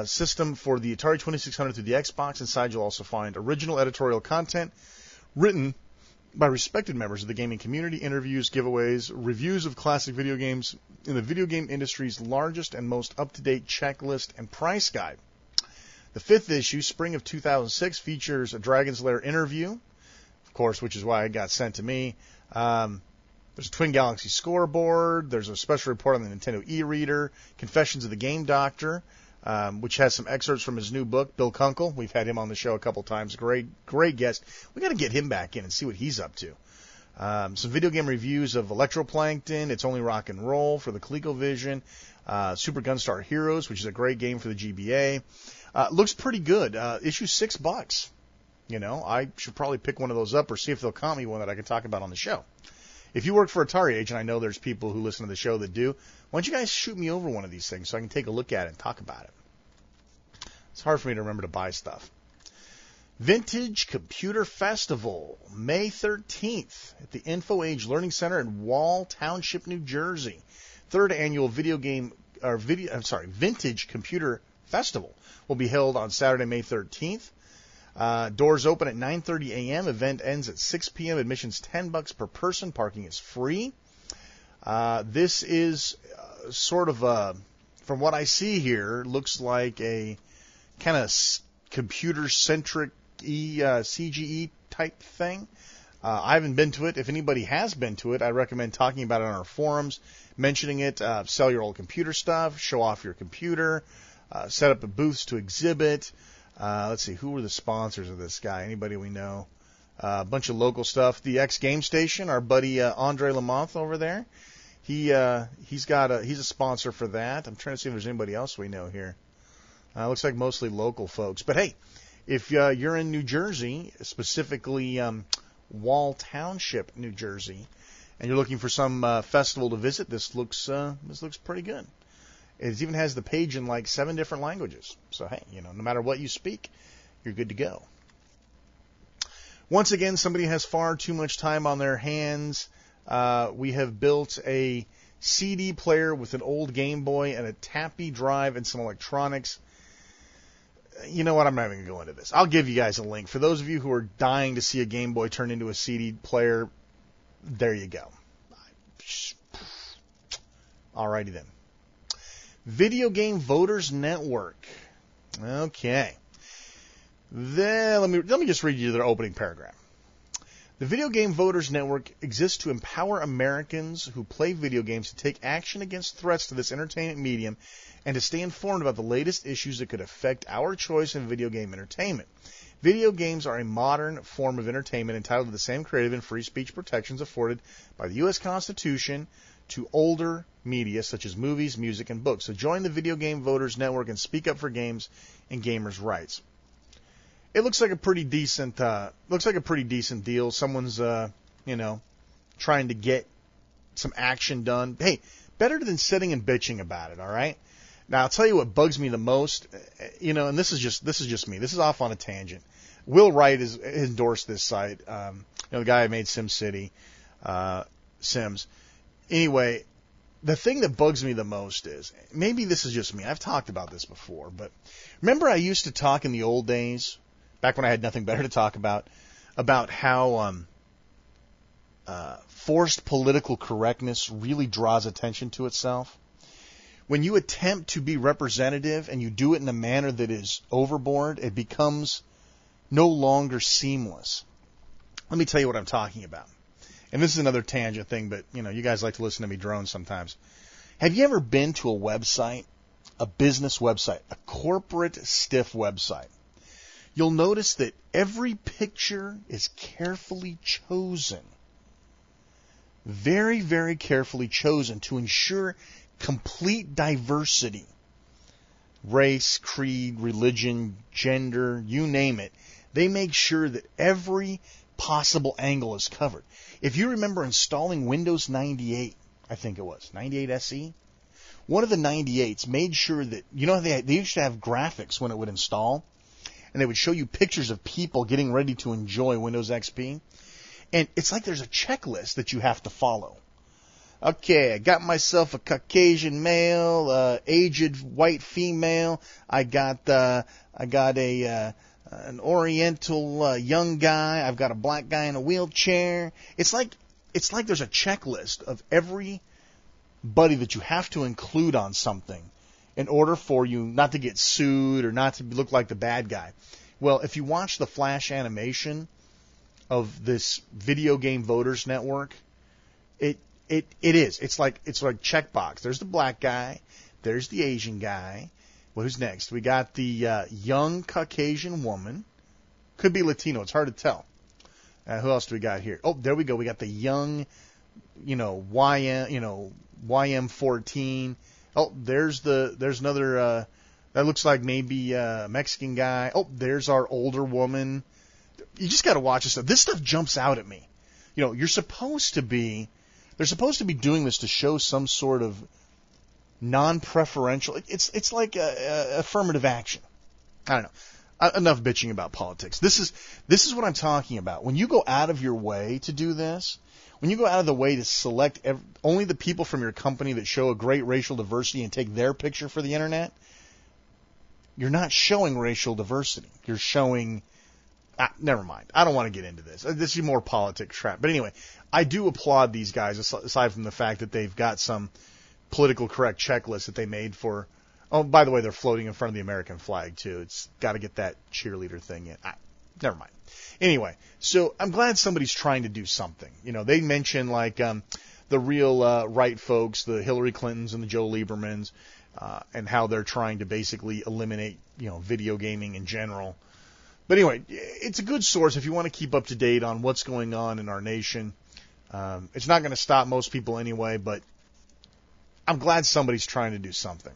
system for the Atari 2600 through the Xbox. Inside, you'll also find original editorial content written by respected members of the gaming community, interviews, giveaways, reviews of classic video games in the video game industry's largest and most up-to-date checklist and price guide. The 5th issue, spring of 2006, features a Dragon's Lair interview, of course, which is why it got sent to me. There's a Twin Galaxy scoreboard. There's a special report on the Nintendo e-reader. Confessions of the Game Doctor, which has some excerpts from his new book, Bill Kunkel. We've had him on the show a couple times. Great guest. We got to get him back in and see what he's up to. Some video game reviews of Electroplankton, It's Only Rock and Roll for the ColecoVision, Super Gunstar Heroes, which is a great game for the GBA. Looks pretty good. Issue $6. I should probably pick one of those up or see if they'll comp me one that I can talk about on the show. If you work for Atari Age, and I know there's people who listen to the show that do, why don't you guys shoot me over one of these things so I can take a look at it and talk about it? It's hard for me to remember to buy stuff. Vintage Computer Festival, May 13th at the Info Age Learning Center in Wall Township, New Jersey. 3rd annual Vintage Computer Festival will be held on Saturday, May 13th. Doors open at 9:30 a.m. Event ends at 6 p.m. Admission's $10 per person. Parking is free. This is sort of from what I see here, looks like a kind of computer-centric CGE type thing. I haven't been to it. If anybody has been to it, I recommend talking about it on our forums, mentioning it, sell your old computer stuff, show off your computer, set up booths to exhibit. Let's see, who were the sponsors of this guy? Anybody we know? A bunch of local stuff. The X Game Station, our buddy Andre Lamothe over there. He's a sponsor for that. I'm trying to see if there's anybody else we know here. Looks like mostly local folks. But hey, if you're in New Jersey, specifically Wall Township, New Jersey, and you're looking for some festival to visit, this looks pretty good. It even has the page in like 7 different languages. So, hey, no matter what you speak, you're good to go. Once again, somebody has far too much time on their hands. We have built a CD player with an old Game Boy and a tappy drive and some electronics. You know what? I'm not even going to go into this. I'll give you guys a link. For those of you who are dying to see a Game Boy turn into a CD player, there you go. Alrighty then. Video Game Voters Network. Okay. Then let me just read you their opening paragraph. The Video Game Voters Network exists to empower Americans who play video games to take action against threats to this entertainment medium and to stay informed about the latest issues that could affect our choice in video game entertainment. Video games are a modern form of entertainment entitled to the same creative and free speech protections afforded by the U.S. Constitution to older media such as movies, music, and books. So join the Video Game Voters Network and speak up for games and gamers' rights. It looks like a pretty decent deal. Someone's trying to get some action done. Hey, better than sitting and bitching about it, all right? Now, I'll tell you what bugs me the most, and this is just me. This is off on a tangent. Will Wright has endorsed this site. The guy who made SimCity, Sims. Anyway, the thing that bugs me the most is, maybe this is just me. I've talked about this before, but remember I used to talk in the old days, back when I had nothing better to talk about how forced political correctness really draws attention to itself. When you attempt to be representative and you do it in a manner that is overboard, it becomes no longer seamless. Let me tell you what I'm talking about. And this is another tangent thing, but you guys like to listen to me drone sometimes. Have you ever been to a website, a business website, a corporate stiff website? You'll notice that every picture is carefully chosen. Very, very carefully chosen to ensure complete diversity. Race, creed, religion, gender, you name it. They make sure that every possible angle is covered. If you remember installing Windows 98, I think it was, 98 SE, one of the 98s made sure that, they used to have graphics when it would install, and they would show you pictures of people getting ready to enjoy Windows XP. And it's like there's a checklist that you have to follow. Okay, I got myself a Caucasian male, aged white female. I got an Oriental young guy. I've got a black guy in a wheelchair. It's like there's a checklist of everybody that you have to include on something in order for you not to get sued or not to look like the bad guy. Well, if you watch the flash animation of this Video Game Voters Network, it's like checkbox. There's the black guy, there's the Asian guy. Well, who's next? We got the young Caucasian woman. Could be Latino. It's hard to tell. Who else do we got here? Oh, there we go. We got the young, YM14. Oh, there's another. That looks like maybe a Mexican guy. Oh, there's our older woman. You just got to watch this stuff. This stuff jumps out at me. They're supposed to be doing this to show some sort of non-preferential. It's like affirmative action. I don't know. Enough bitching about politics. This is what I'm talking about. When you go out of your way to do this, when you go out of the way to select only the people from your company that show a great racial diversity and take their picture for the internet, you're not showing racial diversity. You're showing. Never mind. I don't want to get into this. This is more politics crap. But anyway, I do applaud these guys, aside from the fact that they've got some political correct checklist that they made for. Oh, by the way, they're floating in front of the American flag, too. It's got to get that cheerleader thing in. Never mind. Anyway, so I'm glad somebody's trying to do something. They mention, the real right folks, the Hillary Clintons and the Joe Liebermans, and how they're trying to basically eliminate, video gaming in general. But anyway, it's a good source if you want to keep up to date on what's going on in our nation. It's not going to stop most people anyway, but I'm glad somebody's trying to do something.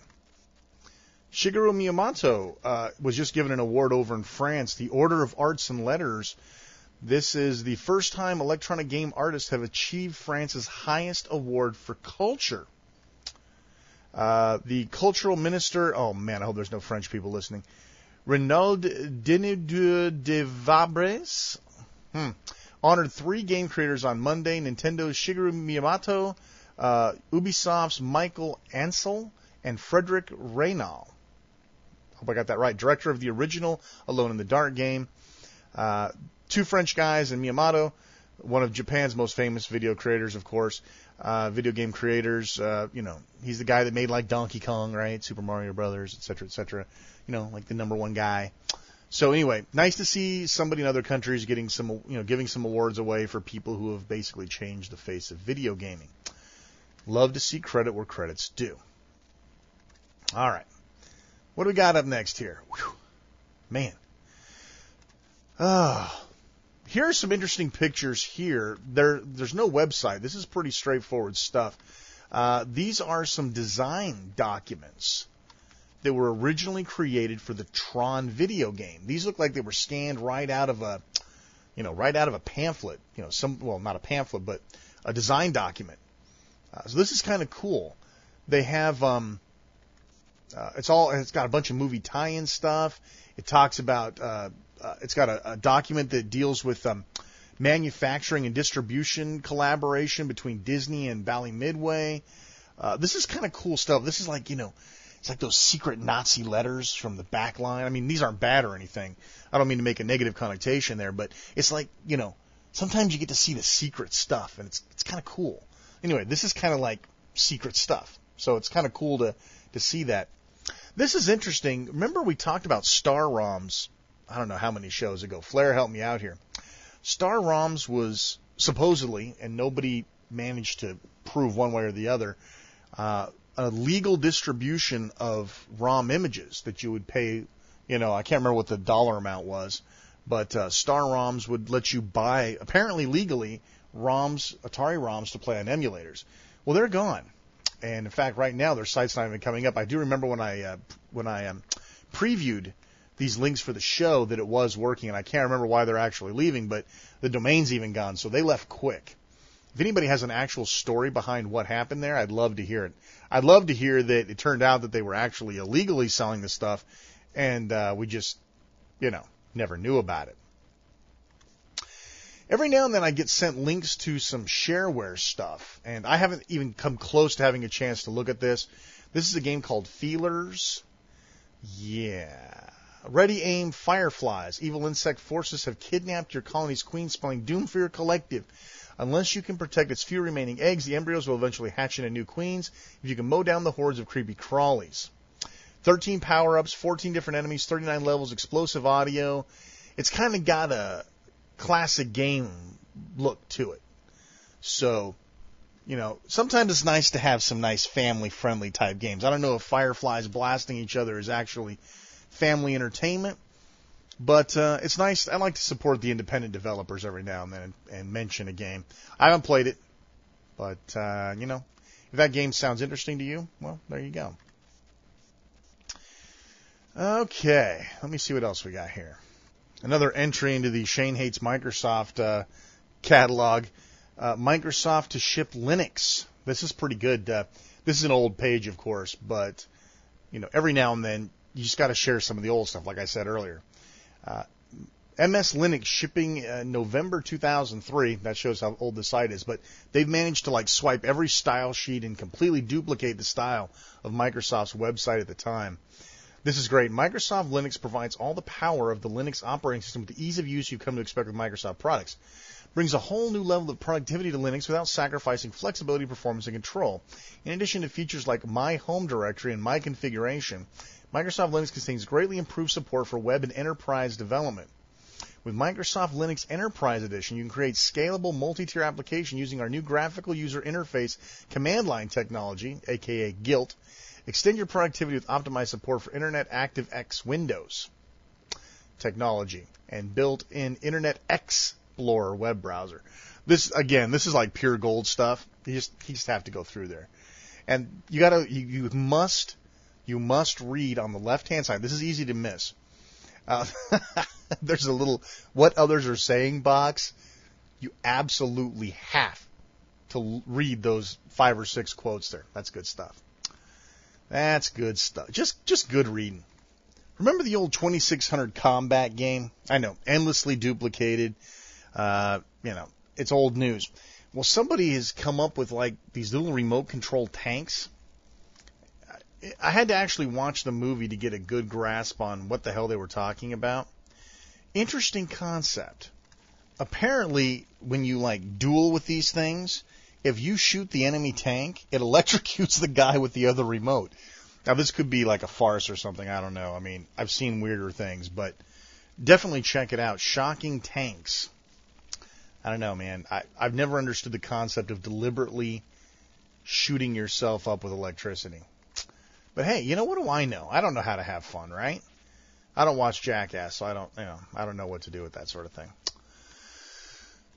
Shigeru Miyamoto was just given an award over in France, the Order of Arts and Letters. This is the first time electronic game artists have achieved France's highest award for culture. The cultural minister, oh man, I hope there's no French people listening, Renaud Deneude de Vabres, honored 3 game creators on Monday. Nintendo's Shigeru Miyamoto, Ubisoft's Michael Ansel and Frederick Reynal. Hope I got that right. Director of the original Alone in the Dark game. Two French guys and Miyamoto, one of Japan's most famous video creators, of course. Video game creators, he's the guy that made like Donkey Kong, right? Super Mario Brothers, etc., etc. Like the number one guy. So anyway, nice to see somebody in other countries getting some, giving some awards away for people who have basically changed the face of video gaming. Love to see credit where credit's due. All right. What do we got up next here? Whew. Man. Here are some interesting pictures here. There's no website. This is pretty straightforward stuff. These are some design documents that were originally created for the Tron video game. These look like they were scanned right out of a pamphlet. Not a pamphlet, but a design document. So this is kind of cool. They have it's got a bunch of movie tie-in stuff. It talks about it's got a document that deals with manufacturing and distribution collaboration between Disney and Bally Midway. This is kind of cool stuff. This is like, it's like those secret Nazi letters from the back line. I mean, these aren't bad or anything. I don't mean to make a negative connotation there, but it's like, sometimes you get to see the secret stuff, and it's kind of cool. Anyway, this is kind of like secret stuff. So it's kind of cool to see that. This is interesting. Remember we talked about Star ROMs, I don't know how many shows ago. Flair helped me out here. Star ROMs was supposedly, and nobody managed to prove one way or the other, a legal distribution of ROM images that you would pay, I can't remember what the dollar amount was, but Star ROMs would let you buy, apparently legally, Atari ROMs to play on emulators. Well, they're gone. And in fact, right now their site's not even coming up. I do remember when I previewed these links for the show that it was working, and I can't remember why they're actually leaving, but the domain's even gone, so they left quick. If anybody has an actual story behind what happened there, I'd love to hear it. I'd love to hear that it turned out that they were actually illegally selling the stuff, and we just, never knew about it. Every now and then I get sent links to some shareware stuff, and I haven't even come close to having a chance to look at this. This is a game called Feelers. Yeah. Ready, aim, fireflies. Evil insect forces have kidnapped your colony's queen, spelling doom for your collective. Unless you can protect its few remaining eggs, the embryos will eventually hatch into new queens if you can mow down the hordes of creepy crawlies. 13 power-ups, 14 different enemies, 39 levels, explosive audio. It's kind of got a classic game look to it. So, sometimes it's nice to have some nice family-friendly type games. I don't know if fireflies blasting each other is actually family entertainment, but it's nice. I like to support the independent developers every now and then and mention a game. I haven't played it, but, if that game sounds interesting to you, well, there you go. Okay, let me see what else we got here. Another entry into the Shane Hates Microsoft catalog. Microsoft to ship Linux. This is pretty good. This is an old page, of course, but every now and then you just got to share some of the old stuff, like I said earlier. MS Linux shipping November 2003. That shows how old the site is, but they've managed to swipe every style sheet and completely duplicate the style of Microsoft's website at the time. This is great. Microsoft Linux provides all the power of the Linux operating system with the ease of use you've come to expect with Microsoft products. Brings a whole new level of productivity to Linux without sacrificing flexibility, performance, and control. In addition to features like My Home Directory and My Configuration, Microsoft Linux contains greatly improved support for web and enterprise development. With Microsoft Linux Enterprise Edition, you can create scalable multi-tier application using our new graphical user interface command line technology, aka GILT. Extend your productivity with optimized support for Internet ActiveX Windows technology and built-in Internet Explorer web browser. This is like pure gold stuff. You just have to go through there, and you must read on the left-hand side. This is easy to miss. There's a little what others are saying box. You absolutely have to read those 5 or 6 quotes there. That's good stuff. That's good stuff. Just good reading. Remember the old 2600 combat game? I know, endlessly duplicated. It's old news. Well, somebody has come up with like these little remote control tanks. I had to actually watch the movie to get a good grasp on what the hell they were talking about. Interesting concept. Apparently, when you like duel with these things, if you shoot the enemy tank, it electrocutes the guy with the other remote. Now, this could be like a farce or something. I don't know. I mean, I've seen weirder things, but definitely check it out. Shocking tanks. I don't know, man. I've never understood the concept of deliberately shooting yourself up with electricity. But hey, you know, what do I know? I don't know how to have fun, right? I don't watch Jackass, so I don't know what to do with that sort of thing.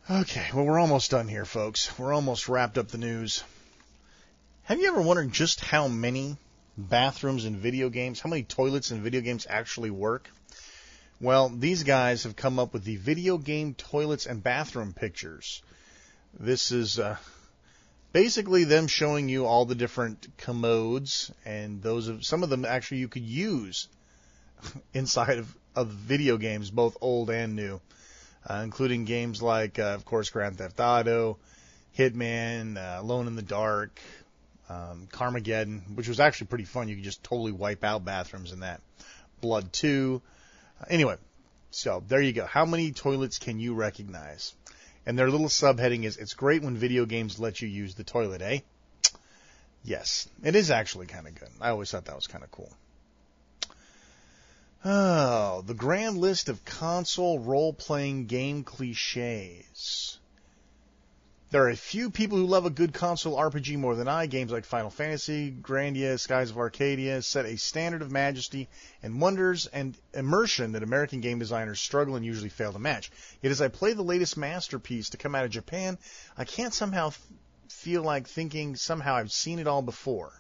Okay, well, we're almost done here, folks. We're almost wrapped up the news. Have you ever wondered just how many bathrooms in video games, how many toilets in video games actually work? Well, these guys have come up with the video game toilets and bathroom pictures. This is basically them showing you all the different commodes, and some of them actually you could use inside of video games, both old and new, including games like, of course, Grand Theft Auto, Hitman, Alone in the Dark, Carmageddon, which was actually pretty fun. You could just totally wipe out bathrooms in that. Blood 2. Anyway, so there you go. How many toilets can you recognize? And their little subheading is, it's great when video games let you use the toilet, eh? Yes, it is actually kind of good. I always thought that was kind of cool. Oh, the grand list of console role-playing game cliches. There are a few people who love a good console RPG more than I. Games like Final Fantasy, Grandia, Skies of Arcadia set a standard of majesty and wonders and immersion that American game designers struggle and usually fail to match. Yet as I play the latest masterpiece to come out of Japan, I can't somehow feel like thinking somehow I've seen it all before.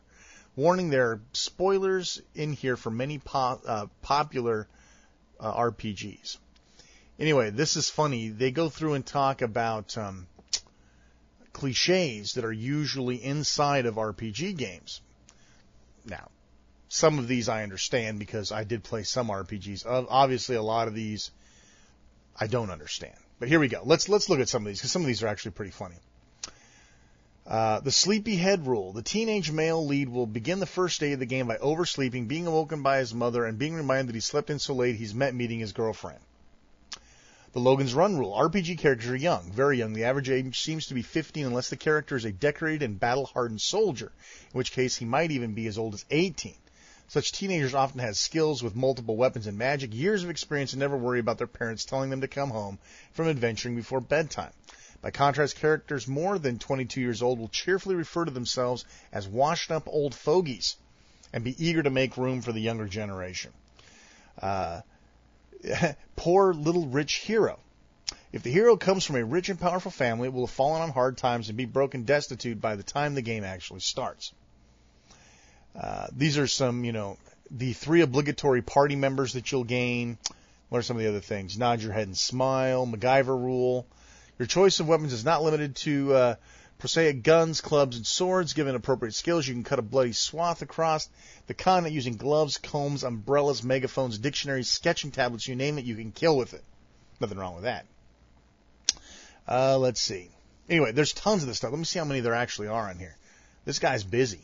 Warning, there are spoilers in here for many popular RPGs. Anyway, this is funny. They go through and talk about cliches that are usually inside of RPG games. Now, some of these I understand because I did play some RPGs. Obviously, a lot of these I don't understand. But here we go. Let's look at some of these, because some of these are actually pretty funny. The sleepyhead rule. The teenage male lead will begin the first day of the game by oversleeping, being awoken by his mother, and being reminded that he slept in so late he's meeting his girlfriend. The Logan's Run rule. RPG characters are young, very young. The average age seems to be 15 unless the character is a decorated and battle-hardened soldier, in which case he might even be as old as 18. Such teenagers often have skills with multiple weapons and magic, years of experience, and never worry about their parents telling them to come home from adventuring before bedtime. By contrast, characters more than 22 years old will cheerfully refer to themselves as washed-up old fogies and be eager to make room for the younger generation. Poor little rich hero. If the hero comes from a rich and powerful family, it will have fallen on hard times and be broken destitute by the time the game actually starts. These are some, the 3 obligatory party members that you'll gain. What are some of the other things? Nod your head and smile. MacGyver rule. Your choice of weapons is not limited to prosaic guns, clubs, and swords. Given appropriate skills, you can cut a bloody swath across the continent using gloves, combs, umbrellas, megaphones, dictionaries, sketching tablets, you name it, you can kill with it. Nothing wrong with that. Let's see. Anyway, there's tons of this stuff. Let me see how many there actually are on here. This guy's busy.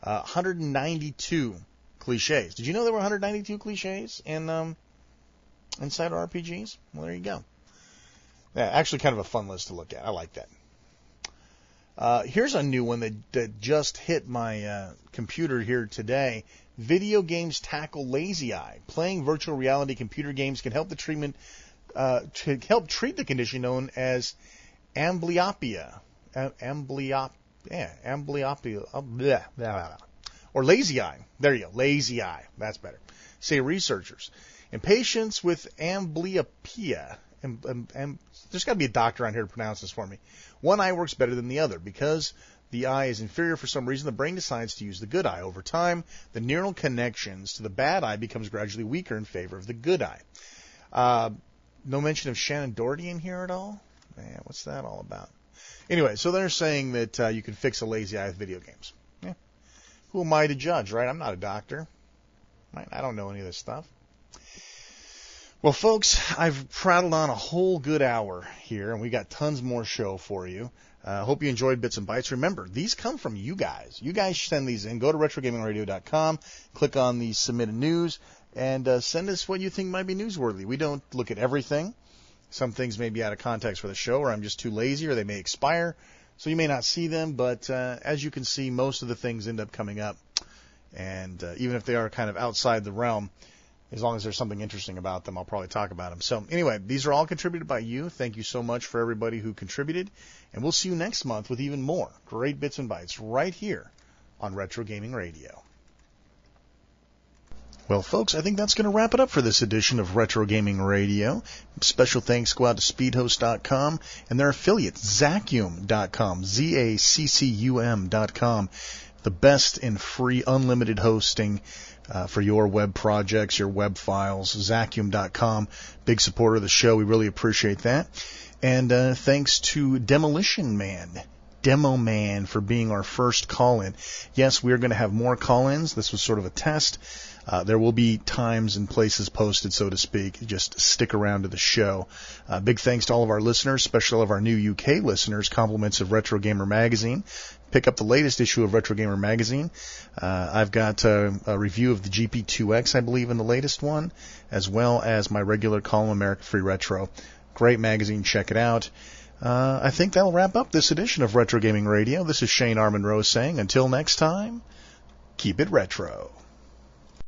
192 cliches. Did you know there were 192 cliches in inside RPGs? Well, there you go. Yeah, actually kind of a fun list to look at. I like that. Here's a new one that just hit my computer here today. Video games tackle lazy eye. Playing virtual reality computer games can help treat the condition known as amblyopia. Amblyopia. Or lazy eye. There you go. Lazy eye. That's better. Say researchers. In patients with amblyopia, there's got to be a doctor on here to pronounce this for me. One eye works better than the other. Because the eye is inferior for some reason, the brain decides to use the good eye. Over time, the neural connections to the bad eye becomes gradually weaker in favor of the good eye. No mention of Shannon Doherty in here at all? Man, what's that all about? Anyway, so they're saying that you can fix a lazy eye with video games. Yeah. Who am I to judge, right? I'm not a doctor. Right? I don't know any of this stuff. Well, folks, I've prattled on a whole good hour here, and we got tons more show for you. Hope you enjoyed Bits and Bytes. Remember, these come from you guys. You guys send these in. Go to RetroGamingRadio.com, click on the Submitted News, and send us what you think might be newsworthy. We don't look at everything. Some things may be out of context for the show, or I'm just too lazy, or they may expire, so you may not see them. But as you can see, most of the things end up coming up. And even if they are kind of outside the realm, as long as there's something interesting about them, I'll probably talk about them. So anyway, these are all contributed by you. Thank you so much for everybody who contributed. And we'll see you next month with even more great Bits and Bytes right here on Retro Gaming Radio. Well, folks, I think that's going to wrap it up for this edition of Retro Gaming Radio. Special thanks go out to speedhost.com and their affiliate, Zaccum.com, Zaccum.com. The best in free, unlimited hosting for your web projects, your web files, Zaccum.com. Big supporter of the show. We really appreciate that. And thanks to Demolition Man, Demo Man, for being our first call-in. Yes, we're going to have more call-ins. This was sort of a test. There will be times and places posted, so to speak. Just stick around to the show. Big thanks to all of our listeners, especially all of our new UK listeners. Compliments of Retro Gamer Magazine. Pick up the latest issue of Retro Gamer Magazine. I've got a review of the GP2X, I believe, in the latest one, as well as my regular column, America Free Retro. Great magazine. Check it out. I think that'll wrap up this edition of Retro Gaming Radio. This is Shane Armonroe saying, until next time, keep it retro.